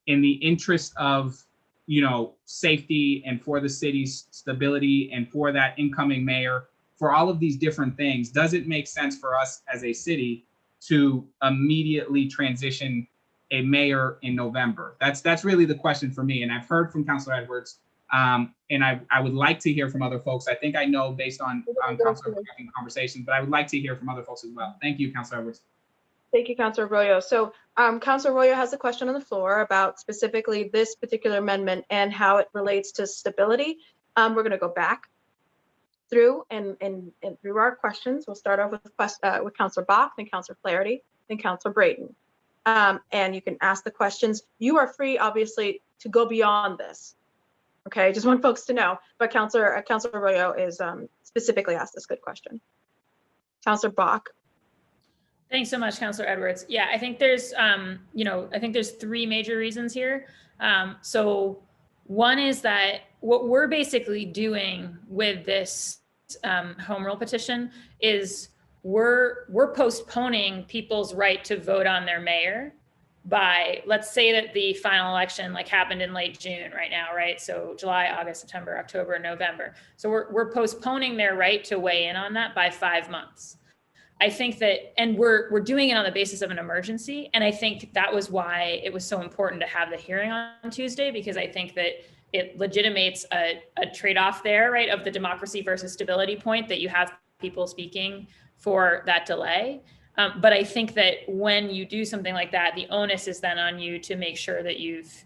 in the interest of, you know, safety and for the city's stability and for that incoming mayor, for all of these different things, does it make sense for us as a city to immediately transition a mayor in November? That's really the question for me. And I've heard from Councilor Edwards, and I would like to hear from other folks. I think I know based on Councilor conversation, but I would like to hear from other folks as well. Thank you, Councilor Edwards. Thank you, Councilor Arroyo. So Councilor Arroyo has a question on the floor about specifically this particular amendment and how it relates to stability. We're going to go back through and through our questions. We'll start off with Councilor Bach, then Councilor Flaherty, then Councilor Brayton. And you can ask the questions. You are free, obviously, to go beyond this. Okay, just want folks to know. But Councilor Arroyo is specifically asked this good question. Councilor Bach. Thanks so much, Councilor Edwards. Yeah, I think there's, you know, I think there's 3 major reasons here. So one is that what we're basically doing with this home rule petition is we're postponing people's right to vote on their mayor by, let's say that the final election like happened in late June right now, right? So July, August, September, October, November. So we're postponing their right to weigh in on that by 5 months. I think that, and we're doing it on the basis of an emergency. And I think that was why it was so important to have the hearing on Tuesday, because I think that it legitimates a trade-off there, right, of the democracy versus stability point, that you have people speaking for that delay. But I think that when you do something like that, the onus is then on you to make sure that you've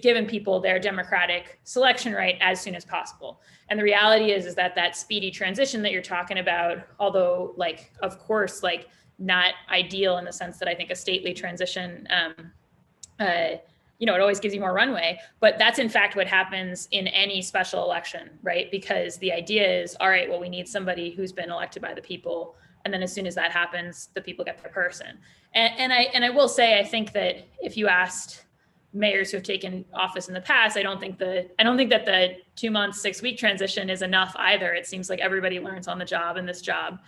given people their democratic selection right as soon as possible. And the reality is that speedy transition that you're talking about, although like, of course, like not ideal in the sense that I think a stately transition, you know, it always gives you more runway, but that's in fact what happens in any special election, right? Because the idea is, all right, well, we need somebody who's been elected by the people. And then as soon as that happens, the people get their person. And I will say, I think that if you asked mayors who have taken office in the past, I don't think that the 2 months, 6-week transition is enough either. It seems like everybody learns on the job in this job.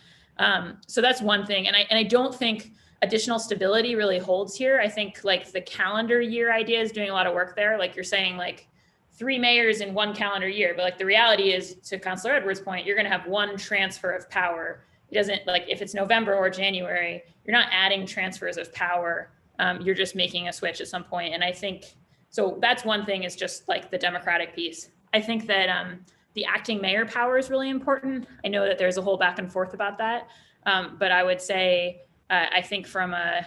So that's one thing. And I don't think additional stability really holds here. I think like the calendar year idea is doing a lot of work there. Like you're saying like 3 mayors in 1 calendar year, but like the reality is, to Councilor Edwards' point, you're going to have 1 transfer of power. It doesn't, like if it's November or January, you're not adding transfers of power. You're just making a switch at some point. And I think, so that's one thing, is just like the democratic piece. I think that the acting mayor power is really important. I know that there's a whole back and forth about that. But I would say, I think from a,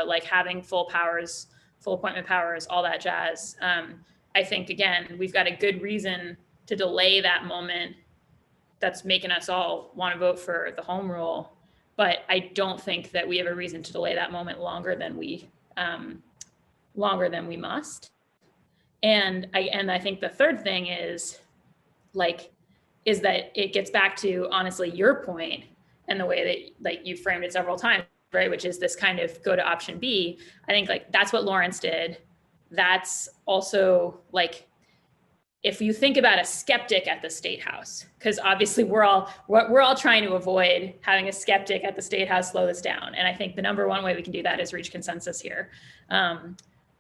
like having full powers, full appointment powers, all that jazz. I think, again, we've got a good reason to delay that moment that's making us all want to vote for the home rule. But I don't think that we have a reason to delay that moment longer than we must. And I think the third thing is like, is that it gets back to honestly your point and the way that like you framed it several times, right? Which is this kind of go to option B. I think like that's what Lawrence did. That's also like, if you think about a skeptic at the State House, because obviously we're all trying to avoid having a skeptic at the State House slow this down. And I think the number one way we can do that is reach consensus here.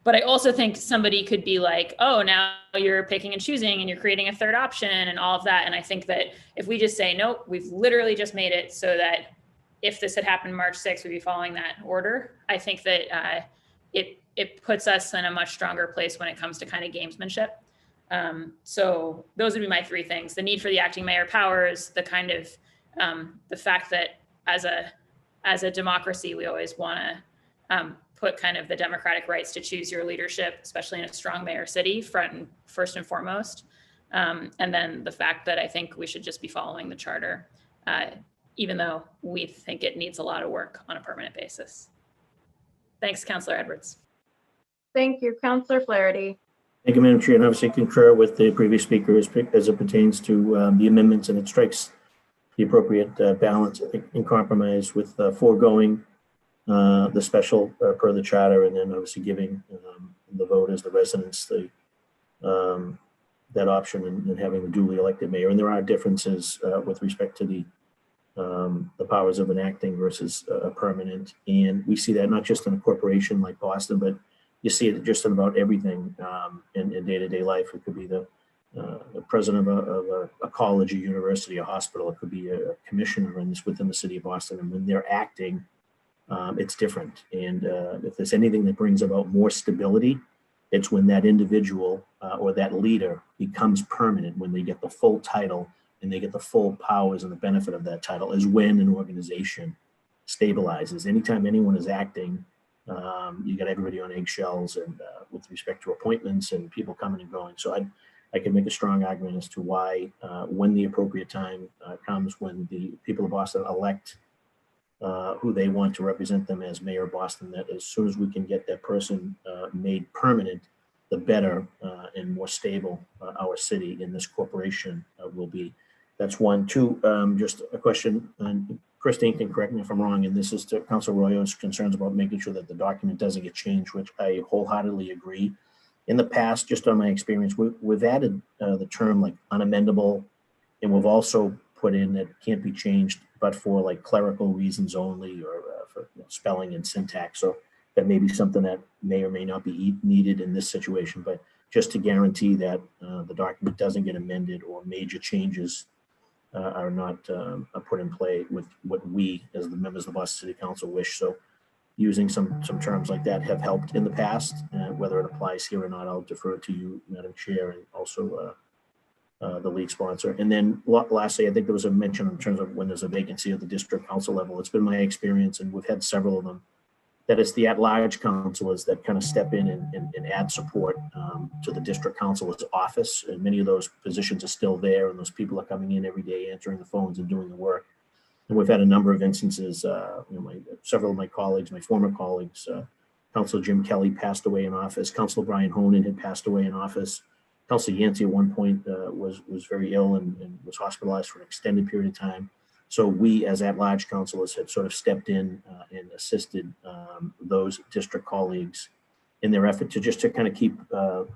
But I also think somebody could be like, oh, now you're picking and choosing and you're creating a third option and all of that. And I think that if we just say, nope, we've literally just made it so that if this had happened March 6th, we'd be following that order. I think that it puts us in a much stronger place when it comes to kind of gamesmanship. So those would be my three things: the need for the acting mayor powers, the kind of the fact that as a democracy, we always want to put kind of the democratic rights to choose your leadership, especially in a strong mayor city, first and foremost. And then the fact that I think we should just be following the charter, even though we think it needs a lot of work on a permanent basis. Thanks, Councillor Edwards. Thank you, Councillor Flaherty. Thank you, Madam Chair, and obviously concur with the previous speaker as it pertains to the amendments, and it strikes the appropriate balance, I think, in compromise with foregoing the special per the charter, and then obviously giving the voters, the residents, that option and having the duly elected mayor. And there are differences with respect to the powers of enacting versus a permanent. And we see that not just in a corporation like Boston, but you see it just in about everything in day-to-day life. It could be the president of a college, a university, a hospital. It could be a commissioner within the city of Boston. And when they're acting, it's different. And if there's anything that brings about more stability, it's when that individual or that leader becomes permanent, when they get the full title and they get the full powers and the benefit of that title, is when an organization stabilizes. Anytime anyone is acting, you got everybody on eggshells and with respect to appointments and people coming and going. So I can make a strong argument as to why when the appropriate time comes, when the people of Boston elect who they want to represent them as mayor of Boston, that as soon as we can get that person made permanent, the better and more stable our city in this corporation will be. That's one. Two, just a question, and Christine can correct me if I'm wrong, and this is to Councilor Arroyo's concerns about making sure that the document doesn't get changed, which I wholeheartedly agree. In the past, just on my experience, we've added the term like unamendable, and we've also put in that can't be changed but for like clerical reasons only, or for spelling and syntax. So that may be something that may or may not be needed in this situation, but just to guarantee that the document doesn't get amended or major changes are not put in play with what we as the members of the Boston City Council wish. So using some terms like that have helped in the past. Whether it applies here or not, I'll defer to you, Madam Chair, and also the lead sponsor. And then lastly, I think there was a mention in terms of when there's a vacancy at the district council level. It's been my experience, and we've had several of them, that it's the at-large councilors that kind of step in and add support to the district councilor's office. And many of those positions are still there, and those people are coming in every day, answering the phones and doing the work. And we've had a number of instances, several of my colleagues, my former colleagues, Councilor Jim Kelly passed away in office. Councilor Brian Honan had passed away in office. Councilor Yancey at one point was very ill and was hospitalized for an extended period of time. So we, as at-large councilors, had sort of stepped in and assisted those district colleagues in their effort to kind of keep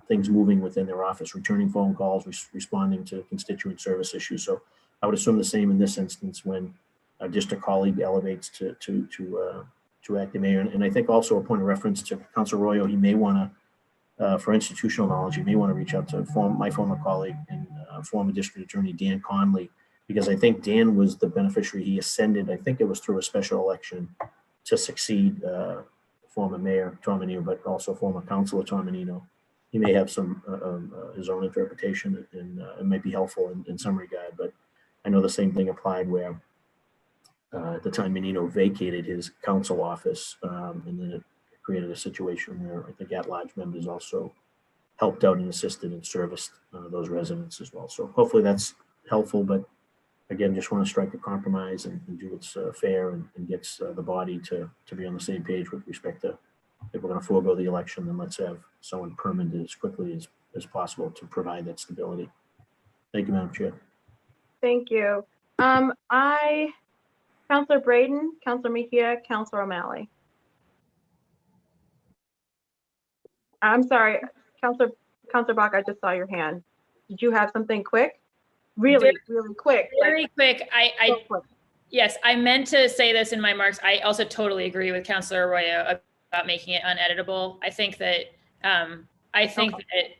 things moving within their office, returning phone calls, responding to constituent service issues. So I would assume the same in this instance when a district colleague elevates to acting mayor. And I think also a point of reference to Councilor Arroyo, he may want to, for institutional knowledge, he may want to reach out to my former colleague and former district attorney, Dan Conley, because I think Dan was the beneficiary. He ascended, I think it was through a special election, to succeed former mayor Tom Menino, but also former councilor Tom Menino. He may have some his own interpretation, and it might be helpful in some regard, but I know the same thing applied where at the time Menino vacated his council office, and then it created a situation where I think at-large members also helped out and assisted and serviced those residents as well. So hopefully that's helpful, but again, just want to strike a compromise and do what's fair and gets the body to be on the same page with respect to, if we're going to forego the election, then let's have someone permanent as quickly as possible to provide that stability. Thank you, Madam Chair. Thank you. Counselor Braden, Counselor Mejia, Counselor O'Malley. I'm sorry, Counselor Bach, I just saw your hand. Did you have something quick? Really quick. Very quick. So quick. Yes, I meant to say this in my marks. I also totally agree with Councilor Arroyo about making it uneditable. I think that that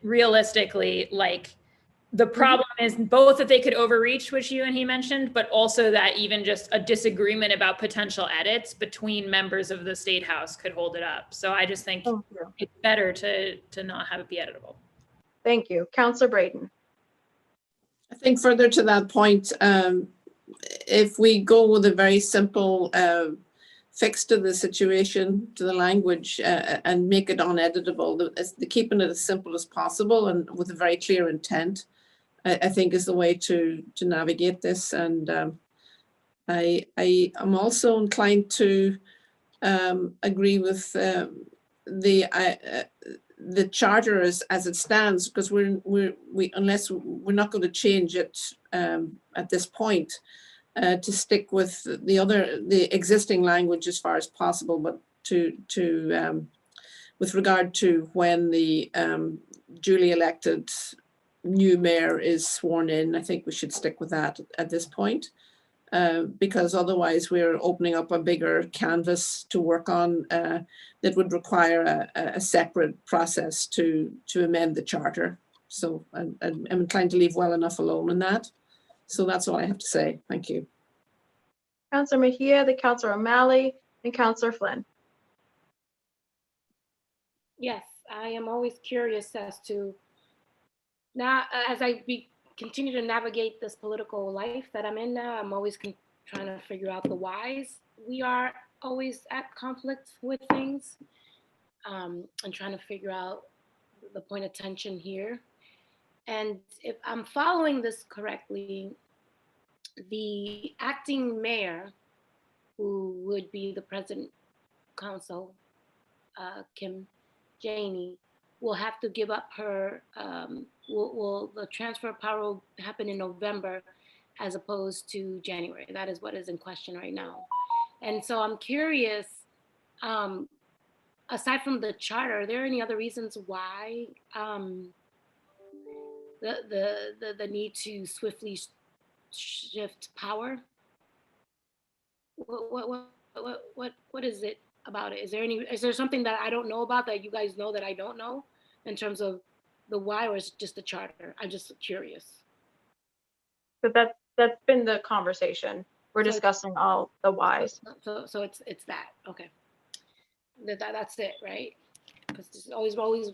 realistically, like, the problem is both that they could overreach, which you and he mentioned, but also that even just a disagreement about potential edits between members of the State House could hold it up. So I just think it's better to not have it be editable. Thank you. Counselor Braden. I think further to that point, if we go with a very simple fix to the situation, to the language, and make it uneditable, keeping it as simple as possible and with a very clear intent, I think is the way to navigate this. And I am also inclined to agree with the charter as it stands, because unless we're not going to change it at this point, to stick with the existing language as far as possible, but with regard to when the duly elected new mayor is sworn in, I think we should stick with that at this point, because otherwise we're opening up a bigger canvas to work on that would require a separate process to amend the charter. So I'm inclined to leave well enough alone in that. So that's all I have to say. Thank you. Counselor Mejia, the Counselor O'Malley, and Counselor Flynn. Yes, I am always curious as to, now as I continue to navigate this political life that I'm in now, I'm always trying to figure out the whys. We are always at conflict with things, and trying to figure out the point of tension here. And if I'm following this correctly, the acting mayor, who would be the president council, Kim Janey, will have to give up her, the transfer of power will happen in November as opposed to January. That is what is in question right now. And so I'm curious, aside from the charter, are there any other reasons why the need to swiftly shift power? What is it about it? Is there something that I don't know about that you guys know that I don't know in terms of the why, or is it just the charter? I'm just curious. But that's been the conversation. We're discussing all the whys. So it's that. Okay. That's it, right? Because there's always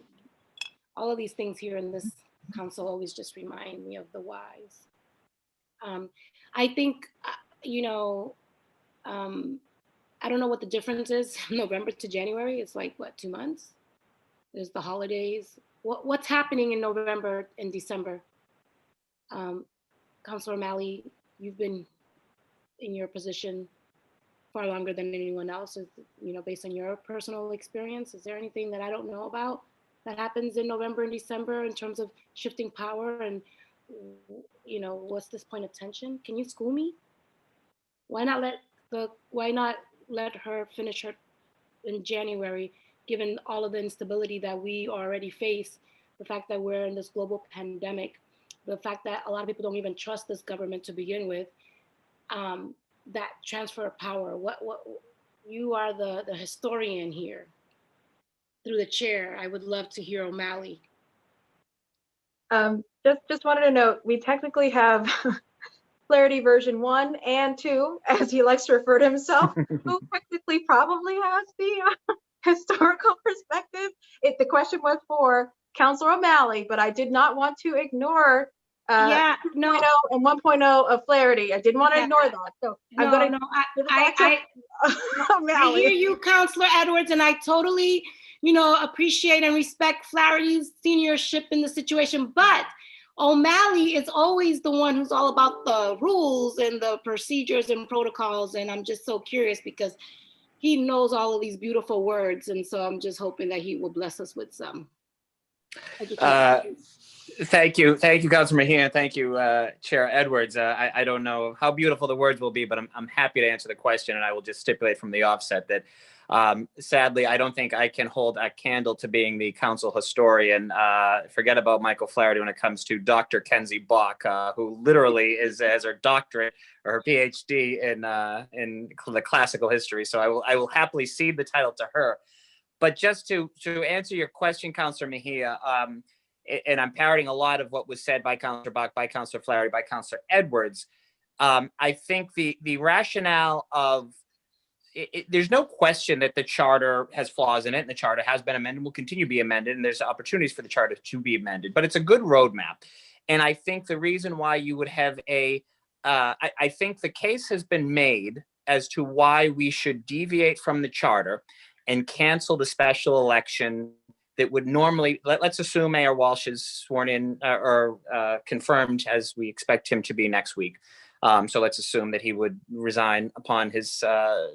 all of these things here in this council always just remind me of the whys. I think, I don't know what the difference is November to January. It's like, what, 2 months? There's the holidays. What's happening in November and December? Councilor O'Malley, you've been in your position far longer than anyone else, based on your personal experience. Is there anything that I don't know about that happens in November and December in terms of shifting power and, what's this point of tension? Can you school me? Why not let her finish her in January, given all of the instability that we already face, the fact that we're in this global pandemic, the fact that a lot of people don't even trust this government to begin with, that transfer of power. What you are the historian here. Through the chair, I would love to hear O'Malley. Just wanted to note, we technically have Clarity version 1 and 2, as he likes to refer to himself, who technically probably has the historical perspective. The question was for Councilor O'Malley, but I did not want to ignore 2.0 and 1.0 of Flaherty. I didn't want to ignore that. So I'm going to I hear you, Councilor Edwards, and I totally, appreciate and respect Flaherty's seniorship in the situation, but O'Malley is always the one who's all about the rules and the procedures and protocols. And I'm just so curious because he knows all of these beautiful words. And so I'm just hoping that he will bless us with some education. Thank you, Councilor Mejia. Thank you, Chair Edwards. I don't know how beautiful the words will be, but I'm happy to answer the question, and I will just stipulate from the offset that sadly, I don't think I can hold a candle to being the council historian. Forget about Michael Flaherty when it comes to Dr. Kenzie Bach, who literally has her doctorate or her PhD in the classical history. So I will happily cede the title to her. But just to answer your question, Councilor Mejia, and I'm parroting a lot of what was said by Councilor Bach, by Councilor Flaherty, by Councilor Edwards. I think the rationale of there's no question that the charter has flaws in it, and the charter has been amended, will continue to be amended, and there's opportunities for the charter to be amended. But it's a good roadmap, and I think the reason why you would have I think the case has been made as to why we should deviate from the charter and cancel the special election that would normally, let's assume Mayor Walsh is sworn in or confirmed as we expect him to be next week. So let's assume that he would resign upon his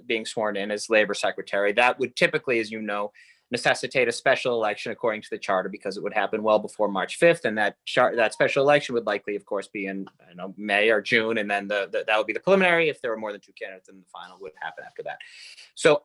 being sworn in as labor secretary. That would typically, as you know, necessitate a special election according to the charter, because it would happen well before March 5th. And that special election would likely, of course, be in May or June. And then that would be the preliminary. If there were more than two candidates, then the final would happen after that. So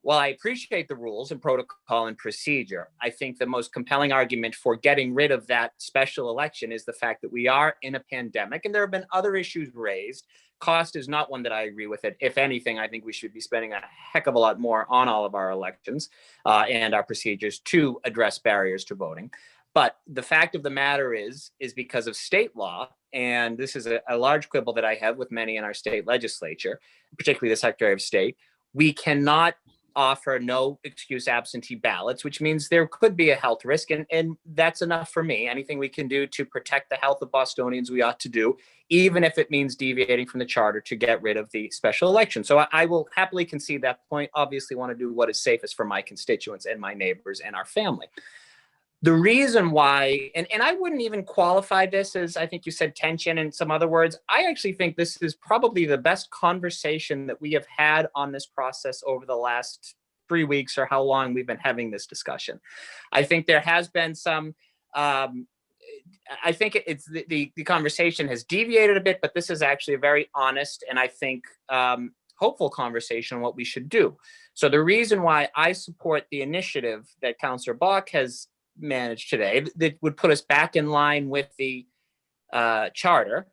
while I appreciate the rules and protocol and procedure, I think the most compelling argument for getting rid of that special election is the fact that we are in a pandemic, and there have been other issues raised. Cost is not one that I agree with it. If anything, I think we should be spending a heck of a lot more on all of our elections and our procedures to address barriers to voting. But the fact of the matter is because of state law, and this is a large quibble that I have with many in our state legislature, particularly the Secretary of State, we cannot offer no excuse absentee ballots, which means there could be a health risk. And that's enough for me. Anything we can do to protect the health of Bostonians, we ought to do, even if it means deviating from the charter to get rid of the special election. So I will happily concede that point. Obviously want to do what is safest for my constituents and my neighbors and our family. The reason why, and I wouldn't even qualify this as, I think you said tension and some other words. I actually think this is probably the best conversation that we have had on this process over the last 3 weeks or how long we've been having this discussion. I think there has been some, I think it's the conversation has deviated a bit, but this is actually a very honest and I think hopeful conversation on what we should do. So the reason why I support the initiative that Councillor Bach has managed today, that would put us back in line with the charter,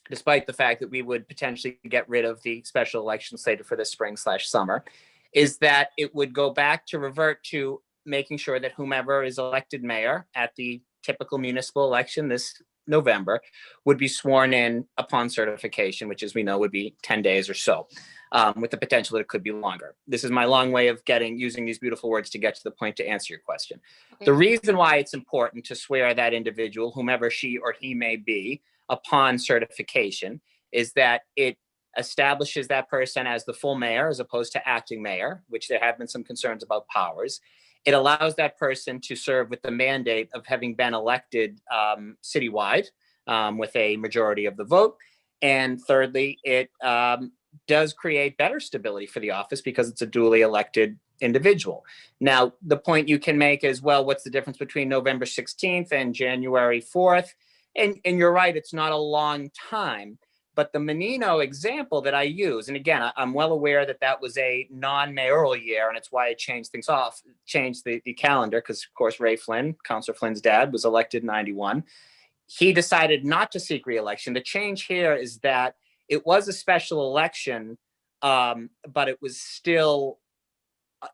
despite the fact that we would potentially get rid of the special election slated for this spring/summer, is that it would go back to revert to making sure that whomever is elected mayor at the typical municipal election this November would be sworn in upon certification, which, as we know, would be 10 days or so, with the potential that it could be longer. This is my long way of using these beautiful words to get to the point to answer your question. Okay. The reason why it's important to swear that individual, whomever she or he may be, upon certification is that it establishes that person as the full mayor as opposed to acting mayor, which there have been some concerns about powers. It allows that person to serve with the mandate of having been elected citywide with a majority of the vote. And thirdly, it does create better stability for the office because it's a duly elected individual. Now, the point you can make is, well, what's the difference between November 16th and January 4th? And you're right, it's not a long time. But the Menino example that I use, and again, I'm well aware that that was a non-mayoral year, and it's why I changed things off, changed the calendar, because of course Ray Flynn, Councillor Flynn's dad, was elected in 91. He decided not to seek re-election. The change here is that it was a special election, but it was still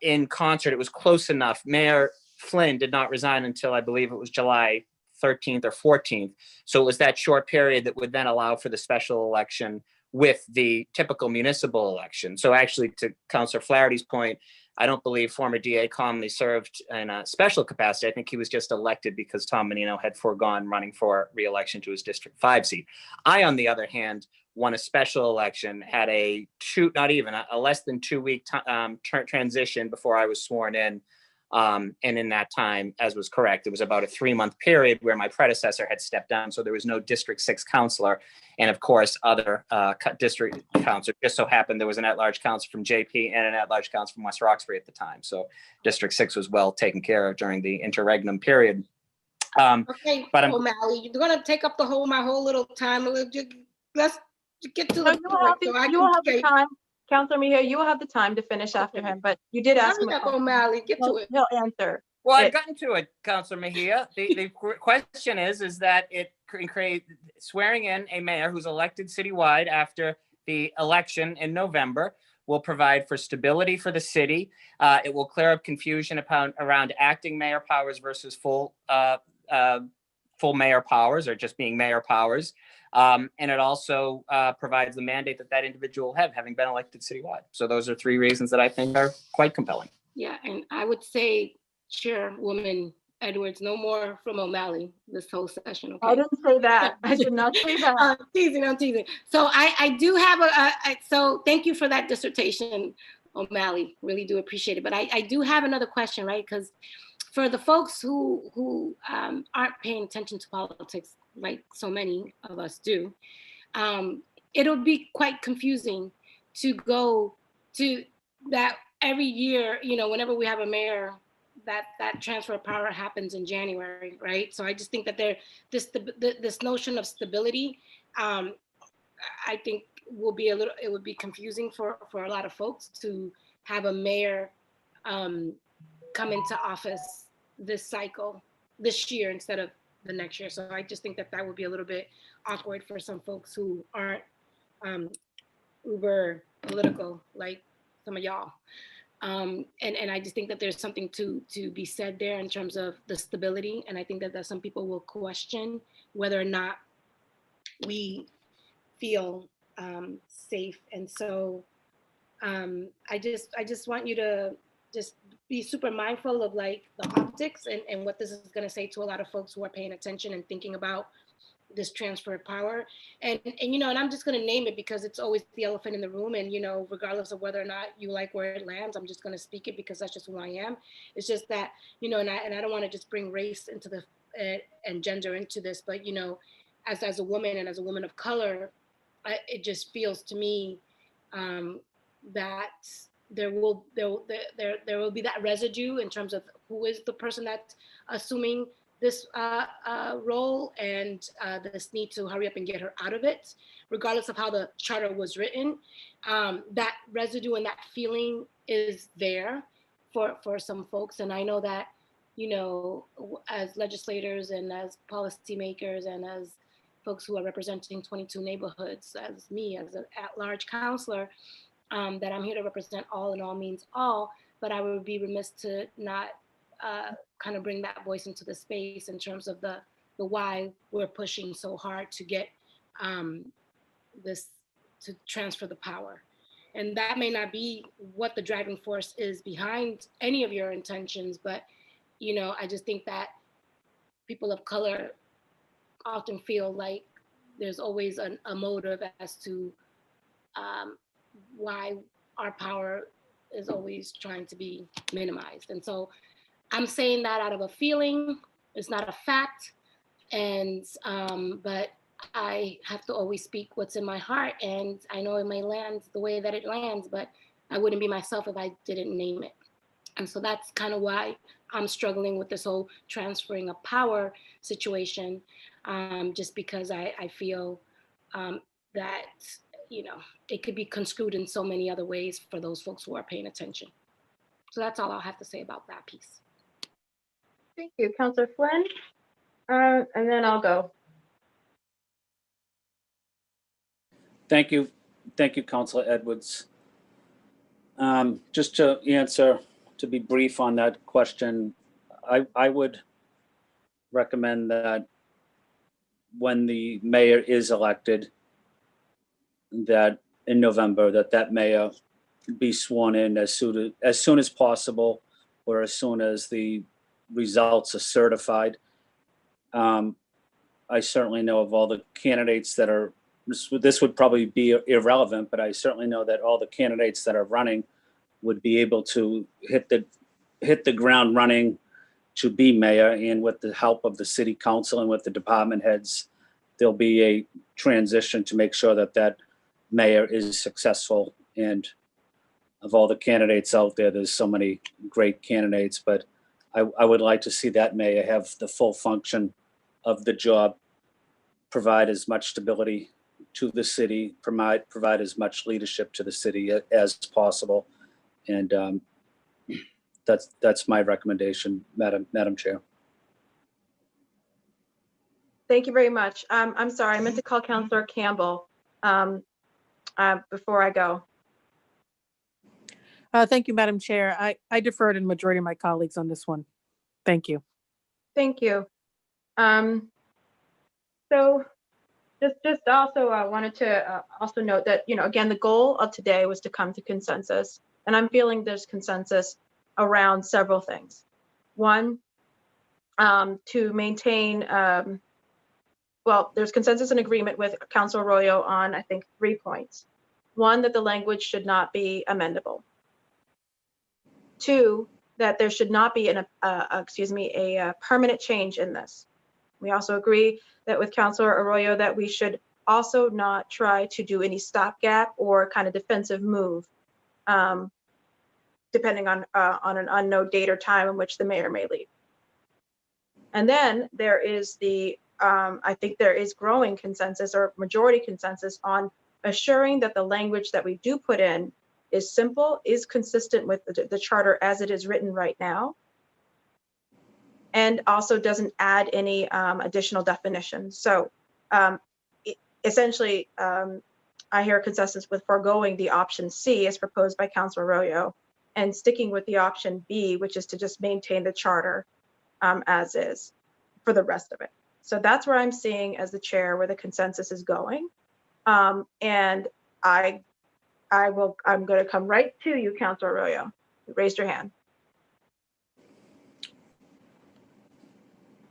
in concert. It was close enough. Mayor Flynn did not resign until I believe it was July 13th or 14th. So it was that short period that would then allow for the special election with the typical municipal election. So actually, to Councillor Flaherty's point, I don't believe former DA Comley served in a special capacity. I think he was just elected because Tom Menino had foregone running for re-election to his District 5 seat. I, on the other hand, won a special election, had a less than 2 week transition before I was sworn in. And in that time, as was correct, it was about a 3-month period where my predecessor had stepped down. So there was no District 6 councillor. And of course, other district councillors. Just so happened there was an at-large councillor from JP and an at-large councillor from West Roxbury at the time. So District 6 was well taken care of during the interregnum period. Okay, but I'm- O'Malley, you're gonna take up my whole little time. Let's get to No, the point so I you will have the can. time, Counselor Mejia, you will have the time to finish after him, but you did ask him Hurry a up, question. O'Malley, get to it. He'll answer. Well, I've it. gotten to it, Councilor Mejia. The question is that it create swearing in a mayor who's elected citywide after the election in November will provide for stability for the city. It will clear up confusion around acting mayor powers versus full mayor powers, or just being mayor powers. And it also provides the mandate that individual will have, having been elected citywide. So those are three reasons that I think are quite compelling. Yeah, and I would say, Chairwoman Edwards, no more from O'Malley this whole session. Okay. I didn't say that. I did not say that. I'm teasing. So I do have so thank you for that dissertation, O'Malley. Really do appreciate it. But I do have another question, right? Because for the folks who aren't paying attention to politics, like so many of us do, it'll be quite confusing to go to that every year, whenever we have a mayor, that transfer of power happens in January, right? So I just think that this notion of stability, I think it would be confusing for a lot of folks to have a mayor come into office this year instead of the next year. So I just think that would be a little bit awkward for some folks who aren't uber political like some of y'all. And I just think that there's something to be said there in terms of the stability. And I think that some people will question whether or not we feel safe. And so I just want you to just be super mindful of like the optics and what this is going to say to a lot of folks who are paying attention and thinking about this transfer of power. And I'm just going to name it because it's always the elephant in the room. And, regardless of whether or not you like where it lands, I'm just going to speak it because that's just who I am. It's just that, and I don't want to just bring race into and gender into this, but, as a woman and as a woman of color, it just feels to me that there will be that residue in terms of who is the person that's assuming this role and this need to hurry up and get her out of it, regardless of how the charter was written. That residue and that feeling is there for some folks. And I know that, as legislators and as policymakers and as folks who are representing 22 neighborhoods, as me, as an at-large counselor, that I'm here to represent all, and all means all, but I would be remiss to not kind of bring that voice into the space in terms of the why we're pushing so hard to get to transfer the power. And that may not be what the driving force is behind any of your intentions, but I just think that people of color often feel like there's always a motive as to why our power is always trying to be minimized. And so I'm saying that out of a feeling. It's not a fact. And but I have to always speak what's in my heart. And I know it may land the way that it lands, but I wouldn't be myself if I didn't name it. And so that's kind of why I'm struggling with this whole transferring of power situation, just because I feel that, it could be construed in so many other ways for those folks who are paying attention. So that's all I'll have to say about that piece. Thank you, Counselor Flynn. And then I'll go. Thank you, Councilor Edwards. Just to answer, to be brief on that question, I would recommend that when the mayor is elected, that in November, that mayor be sworn in as soon as possible, or as soon as the results are certified. I certainly know of all the candidates that are, this would probably be irrelevant, but I certainly know that all the candidates that are running would be able to hit the ground running to be mayor, and with the help of the city council and with the department heads, there'll be a transition to make sure that mayor is successful. And of all the candidates out there, there's so many great candidates, but I would like to see that mayor have the full function of the job, provide as much stability to the city, provide as much leadership to the city as possible. And that's my recommendation, Madam Chair. Thank you very much. I'm sorry, I meant to call Councilor Campbell before I go. Thank you, Madam Chair. I defer to the majority of my colleagues on this one. Thank you. Thank you. So just also wanted to also note that, again, the goal of today was to come to consensus, and I'm feeling there's consensus around several things. One, to maintain, well, there's consensus and agreement with Councilor Arroyo on, I think, 3 points. One, that the language should not be amendable. Two, that there should not be a permanent change in this. We also agree that with Councilor Arroyo that we should also not try to do any stopgap or kind of defensive move, depending on an unknown date or time in which the mayor may leave. And then there is I think there is growing consensus or majority consensus on assuring that the language that we do put in is simple, is consistent with the charter as it is written right now, and also doesn't add any additional definitions. So essentially, I hear consensus with foregoing the option C as proposed by Councilor Arroyo and sticking with the option B, which is to just maintain the charter as is for the rest of it. So that's where I'm seeing as the chair where the consensus is going. And I'm going to come right to you, Councilor Arroyo. You raised your hand.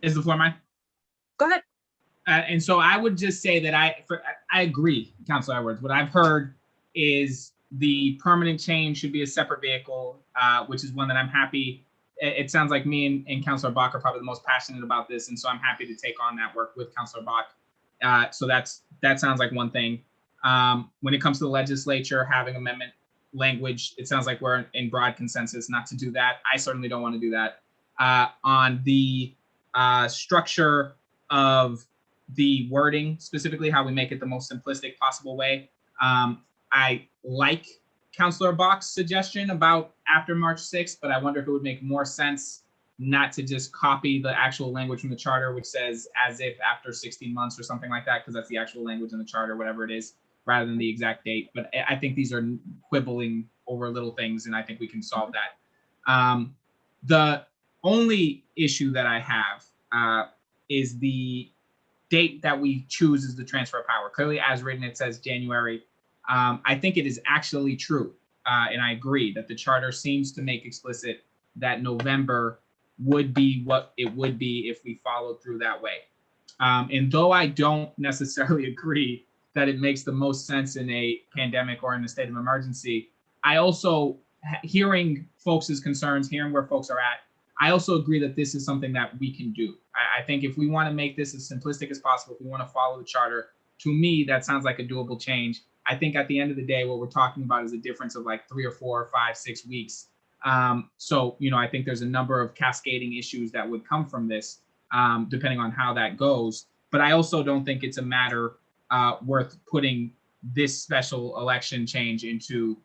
Is the floor mine? Go ahead. And so I would just say that I agree, Councilor Edwards. What I've heard is the permanent change should be a separate vehicle, which is one that I'm happy. It sounds like me and Councilor Bach are probably the most passionate about this, and so I'm happy to take on that work with Councilor Bach. So that sounds like one thing. When it comes to the legislature having amendment language, it sounds like we're in broad consensus not to do that. I certainly don't want to do that. On the structure of the wording, specifically how we make it the most simplistic possible way, I like Councilor Bach's suggestion about after March 6th, but I wonder if it would make more sense not to just copy the actual language from the charter, which says as if after 16 months or something like that, because that's the actual language in the charter, whatever it is, rather than the exact date. But I think these are quibbling over little things, and I think we can solve that. The only issue that I have is the date that we choose as the transfer of power. Clearly, as written, it says January. I think it is actually true, and I agree that the charter seems to make explicit that November would be what it would be if we followed through that way. And though I don't necessarily agree that it makes the most sense in a pandemic or in a state of emergency, I also, hearing folks' concerns, hearing where folks are at, I also agree that this is something that we can do. I think if we want to make this as simplistic as possible, if we want to follow the charter, to me, that sounds like a doable change. I think at the end of the day, what we're talking about is a difference of like 3 or 4 or 5, 6 weeks. So, I think there's a number of cascading issues that would come from this, depending on how that goes. But I also don't think it's a matter worth putting this special election change into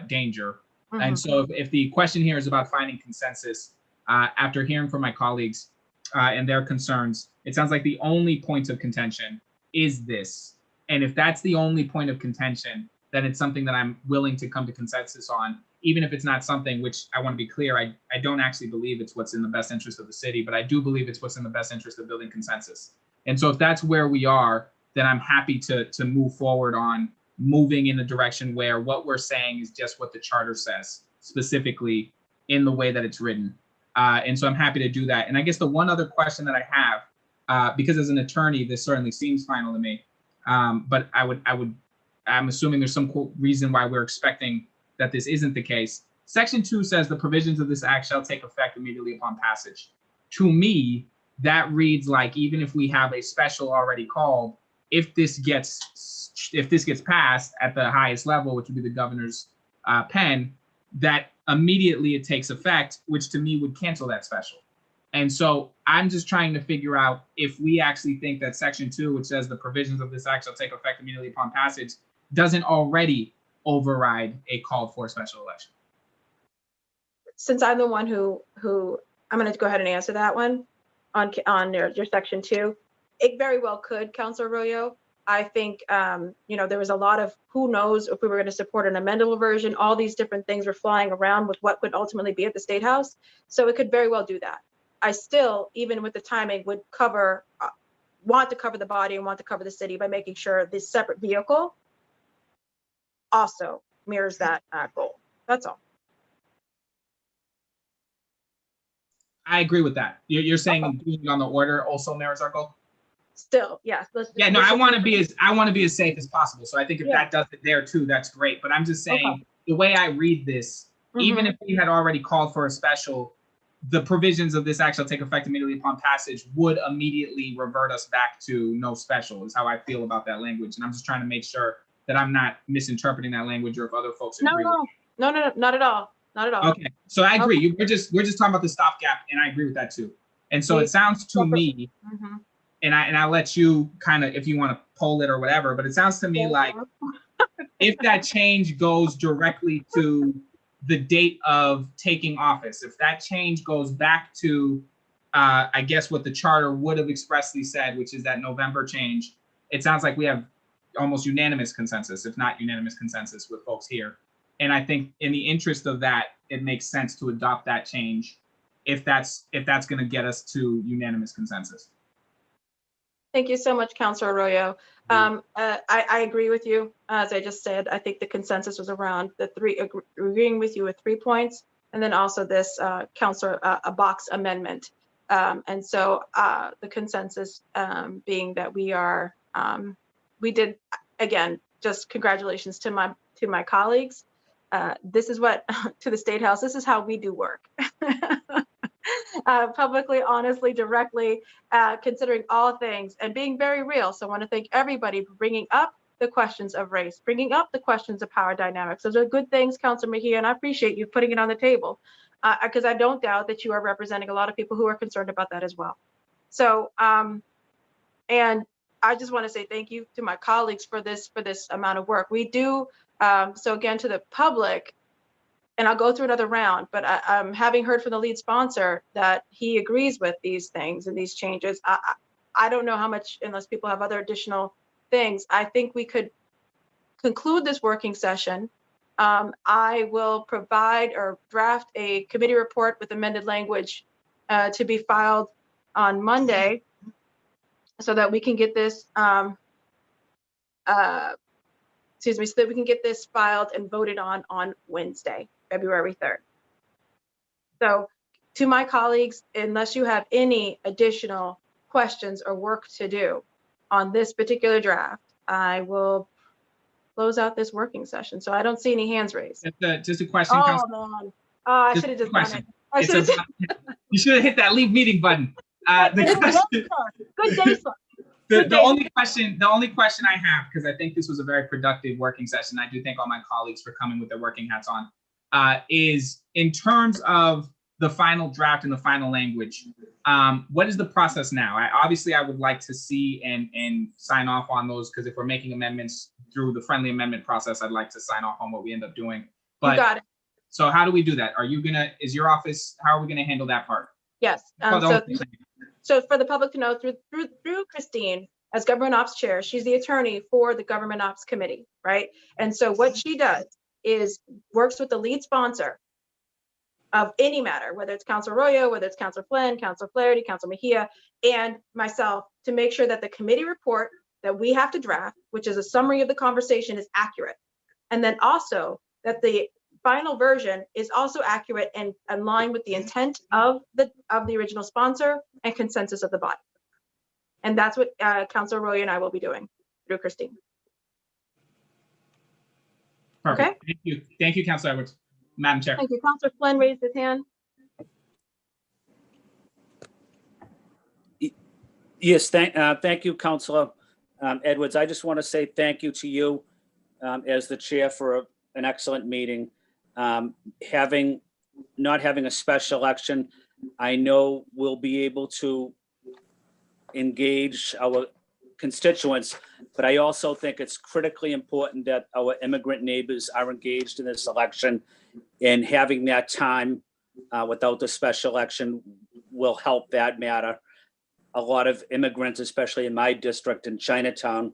danger. Mm-hmm. And so if the question here is about finding consensus, after hearing from my colleagues and their concerns, it sounds like the only point of contention is this. And if that's the only point of contention, then it's something that I'm willing to come to consensus on, even if it's not something which I want to be clear, I don't actually believe it's what's in the best interest of the city, but I do believe it's what's in the best interest of building consensus. And so if that's where we are, then I'm happy to move forward on moving in the direction where what we're saying is just what the charter says, specifically in the way that it's written. And so I'm happy to do that. And I guess the one other question that I have, because as an attorney, this certainly seems final to me, but I'm assuming there's some reason why we're expecting that this isn't the case. Section 2 says the provisions of this act shall take effect immediately upon passage. To me, that reads like even if we have a special already called, if this gets passed at the highest level, which would be the governor's pen, that immediately it takes effect, which to me would cancel that special. And so I'm just trying to figure out if we actually think that section 2, which says the provisions of this act shall take effect immediately upon passage, doesn't already override a called for special election. Since I'm the one who I'm going to go ahead and answer that one on your section 2, it very well could, Councilor Arroyo. I think, there was a lot of who knows if we were going to support an amendable version. All these different things were flying around with what would ultimately be at the State House. So it could very well do that. I still, even with the timing, would want to cover the body and want to cover the city by making sure this separate vehicle also mirrors that goal. That's all. I agree with that. You're saying doing it on the order also mirrors our goal? Still, yes. Yeah, no, I want to be as safe as possible. So I think if that does it there too, that's great. But I'm just saying the way I read this, even if we had already called for a special, the provisions of this act shall take effect immediately upon passage would immediately revert us back to no special, is how I feel about that language. And I'm just trying to make sure that I'm not misinterpreting that language, or if other folks agree. No, not at all. Not at all. Okay, so I agree. We're just talking about the stopgap, and I agree with that too. And so it sounds to me, and I'll let you kind of, if you want to poll it or whatever, but it sounds to me like if that change goes directly to the date of taking office, if that change goes back to, I guess what the charter would have expressly said, which is that November change, it sounds like we have almost unanimous consensus, if not unanimous consensus with folks here. And I think in the interest of that, it makes sense to adopt that change if that's going to get us to unanimous consensus. Thank you so much, Councilor Arroyo. I agree with you. As I just said, I think the consensus was around the agreeing with you with 3 points, and then also this Councilor a box amendment. And so the consensus being that we did, again, just congratulations to my colleagues. This is what, to the State House, this is how we do work. Publicly, honestly, directly, considering all things and being very real. So I want to thank everybody for bringing up the questions of race, bringing up the questions of power dynamics. Those are good things, Councilor Mejia, and I appreciate you putting it on the table, because I don't doubt that you are representing a lot of people who are concerned about that as well. So, and I just want to say thank you to my colleagues for this amount of work. We do, so again, to the public, and I'll go through another round, but I'm having heard from the lead sponsor that he agrees with these things and these changes. I don't know how much, unless people have other additional things. I think we could conclude this working session. I will provide or draft a committee report with amended language to be filed on Monday, so that we can get this, so that we can get this filed and voted on Wednesday, February 3rd. So to my colleagues, unless you have any additional questions or work to do on this particular draft, I will close out this working session. So I don't see any hands raised. Just a question, Oh, Councilor. man. I should have just done it. You should have hit that leave meeting button. The question, good day, sir. The only question I have, because I think this was a very productive working session, I do thank all my colleagues for coming with their working hats on, is in terms of the final draft and the final language, what is the process now? Obviously, I would like to see and sign off on those, because if we're making amendments through the friendly amendment process, I'd like to sign off on what we end up doing. But you got it. So how do we do that? Is your office, how are we gonna handle that part? Yes. So for the public to know, through Christine, as Government Ops Chair, she's the attorney for the Government Ops Committee, right? And so what she does is works with the lead sponsor of any matter, whether it's Councilor Arroyo, whether it's Councilor Flynn, Councilor Flaherty, Councilor Mejia, and myself, to make sure that the committee report that we have to draft, which is a summary of the conversation, is accurate. And then also that the final version is also accurate and in line with the intent of the original sponsor and consensus of the body. And that's what Councilor Arroyo and I will be doing through Christine. Perfect. Okay. Thank you, Councilor Edwards. Madam Chair. Thank you. Councilor Flynn raised his hand. Yes, thank you, Councilor Edwards. I just want to say thank you to you as the chair for an excellent meeting. not having a special election, I know we'll be able to engage our constituents, but I also think it's critically important that our immigrant neighbors are engaged in this election, and having that time without the special election will help that matter. A lot of immigrants, especially in my district in Chinatown,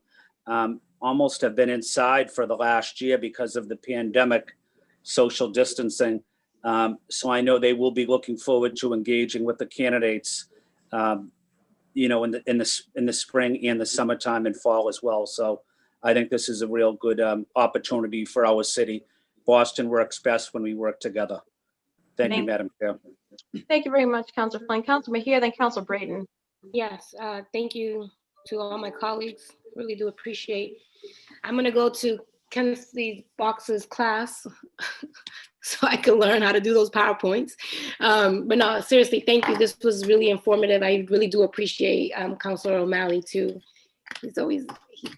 almost have been inside for the last year because of the pandemic, social distancing. So I know they will be looking forward to engaging with the candidates, you know, in the spring and the summertime and fall as well. So I think this is a real good opportunity for our city. Boston works best when we work together. Thank you, Madam Chair. Thank you very much, Councilor Flynn. Councilor Mejia, then Councilor Braden. Yes, thank you to all my colleagues. Really do appreciate. I'm gonna go to Kennedy Box's class so I can learn how to do those PowerPoints. But no, seriously, thank you. This was really informative. I really do appreciate Councilor O'Malley too. He's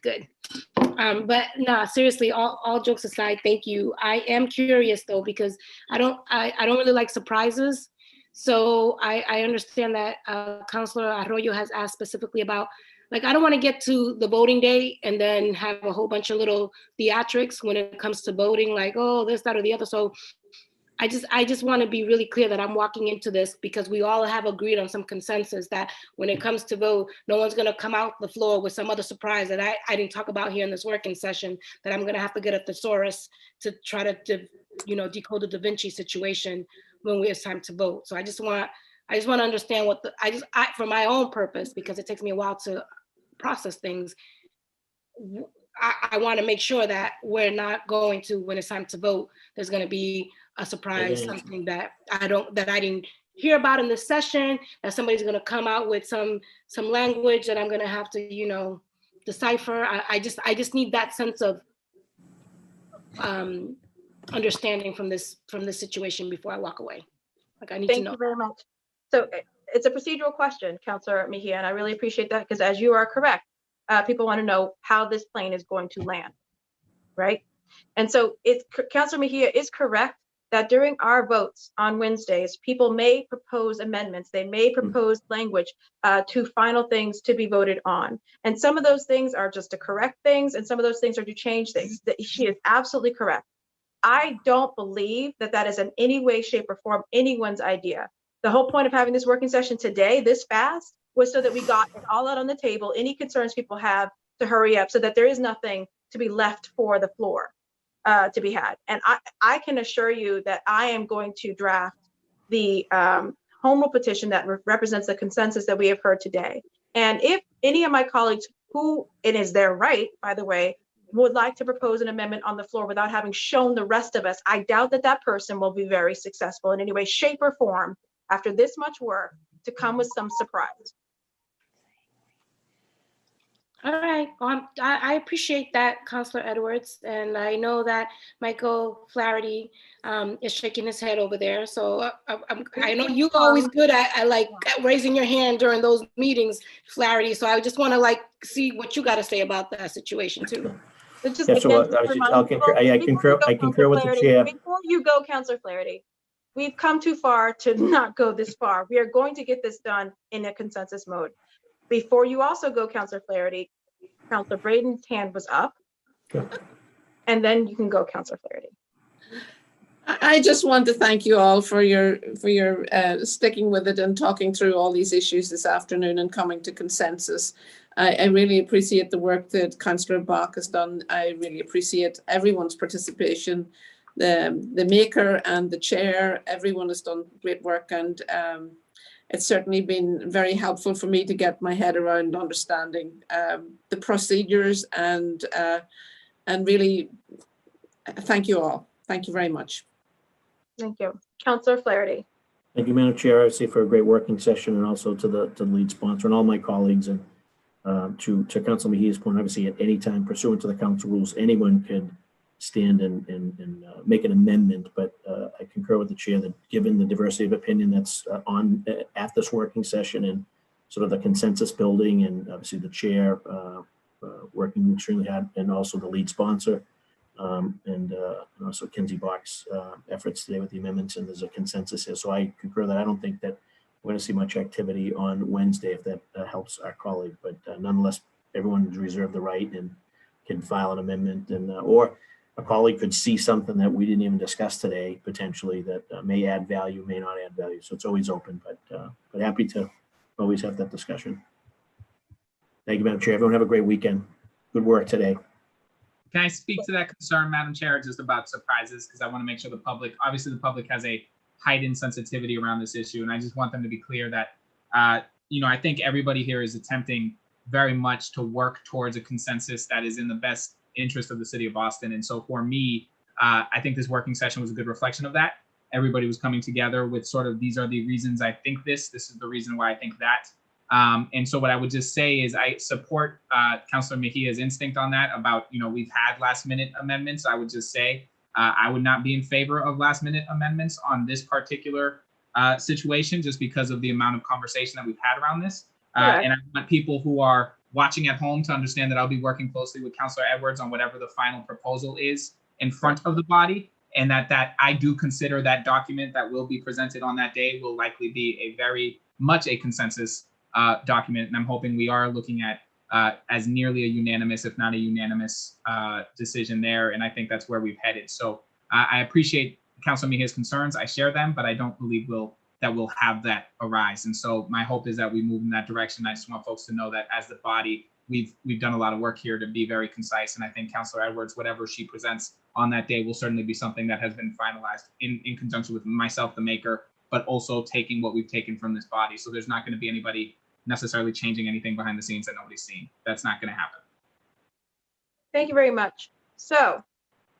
good. But no, seriously, all jokes aside, thank you. I am curious though, because I don't really like surprises. So I understand that Councilor Arroyo has asked specifically about, like, I don't want to get to the voting day and then have a whole bunch of little theatrics when it comes to voting, like, oh, this, that, or the other. So I just want to be really clear that I'm walking into this because we all have agreed on some consensus that when it comes to vote, no one's going to come out the floor with some other surprise that I didn't talk about here in this working session, that I'm going to have to get a thesaurus to try to decode the Da Vinci situation when it's time to vote. So I just want to understand what for my own purpose, because it takes me a while to process things. I want to make sure that we're not going to, when it's time to vote, there's going to be a surprise, something that I didn't hear about in this session, that somebody's going to come out with some language that I'm going to have to, decipher. I just need that sense of understanding from this situation before I walk away. Like, I need to know. Thank you very much. So it's a procedural question, Councilor Mejia, and I really appreciate that, because as you are correct, people want to know how this plane is going to land, right? And so Councilor Mejia is correct that during our votes on Wednesdays, people may propose amendments. They may propose language to final things to be voted on. And some of those things are just to correct things, and some of those things are to change things. She is absolutely correct. I don't believe that is in any way, shape, or form anyone's idea. The whole point of having this working session today, this fast, was so that we got it all out on the table, any concerns people have, to hurry up so that there is nothing to be left for the floor to be had. And I can assure you that I am going to draft the home rule petition that represents the consensus that we have heard today. And if any of my colleagues, who it is their right, by the way, would like to propose an amendment on the floor without having shown the rest of us, I doubt that person will be very successful in any way, shape, or form after this much work to come with some surprise. All right, I appreciate that, Councilor Edwards, and I know that Michael Flaherty is shaking his head over there. So I know you're always good at raising your hand during those meetings, Flaherty. So I just want to see what you got to say about that situation too. I concur with the chair. Before you go, Councilor Flaherty, we've come too far to not go this far. We are going to get this done in a consensus mode. Before you also go, Councilor Flaherty, Councilor Braden's hand was up. Okay. And then you can go, Councilor Flaherty. I just want to thank you all for your sticking with it and talking through all these issues this afternoon and coming to consensus. I really appreciate the work that Councillor Bach has done. I really appreciate everyone's participation. The maker and the chair, everyone has done great work, and it's certainly been very helpful for me to get my head around understanding the procedures, and really thank you all. Thank you very much. Thank you. Councillor Flaherty. Thank you, Madam Chair, obviously, for a great working session, and also to the lead sponsor and all my colleagues, and to Councilor Mejia's point, obviously at any time pursuant to the council rules, anyone could stand and make an amendment, but I concur with the chair that given the diversity of opinion that's at this working session and sort of the consensus building, and obviously the chair working extremely hard, and also the lead sponsor, and also Kinsey Bach's efforts today with the amendments, and there's a consensus here. So I concur that I don't think that we're going to see much activity on Wednesday, if that helps our colleague. But nonetheless, everyone's reserved the right and can file an amendment, and or a colleague could see something that we didn't even discuss today, potentially, that may add value, may not add value. So it's always open, but happy to always have that discussion. Thank you, Madam Chair. Everyone have a great weekend. Good work today. Can I speak to that concern, Madam Chair, just about surprises? Because I want to make sure the public, obviously the public has a heightened sensitivity around this issue. And I just want them to be clear that, I think everybody here is attempting very much to work towards a consensus that is in the best interest of the city of Boston. And so for me, I think this working session was a good reflection of that. Everybody was coming together with sort of, these are the reasons I think this is the reason why I think that. And so what I would just say is I support Councilor Mejia's instinct on that about, we've had last minute amendments. I would just say I would not be in favor of last minute amendments on this particular situation, just because of the amount of conversation that we've had around this. And I want people who are watching at home to understand that I'll be working closely with Councilor Edwards on whatever the final proposal is in front of the body, and that I do consider that document that will be presented on that day will likely be a very much a consensus document. And I'm hoping we are looking at as nearly a unanimous, if not a unanimous decision there. And I think that's where we've headed. So I appreciate Councilor Mejia's concerns. I share them, but I don't believe we'll have that arise. And so my hope is that we move in that direction. I just want folks to know that as the body, we've done a lot of work here to be very concise. And I think Councilor Edwards, whatever she presents on that day, will certainly be something that has been finalized in conjunction with myself, the maker, but also taking what we've taken from this body. So there's not going to be anybody necessarily changing anything behind the scenes that nobody's seen. That's not going to happen. Thank you very much. So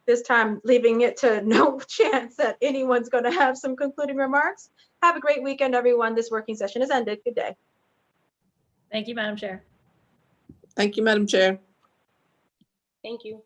this time, leaving it to no chance that anyone's going to have some concluding remarks. Have a great weekend, everyone. This working session is ended. Good day. Thank you, Madam Chair. Thank you, Madam Chair. Thank you.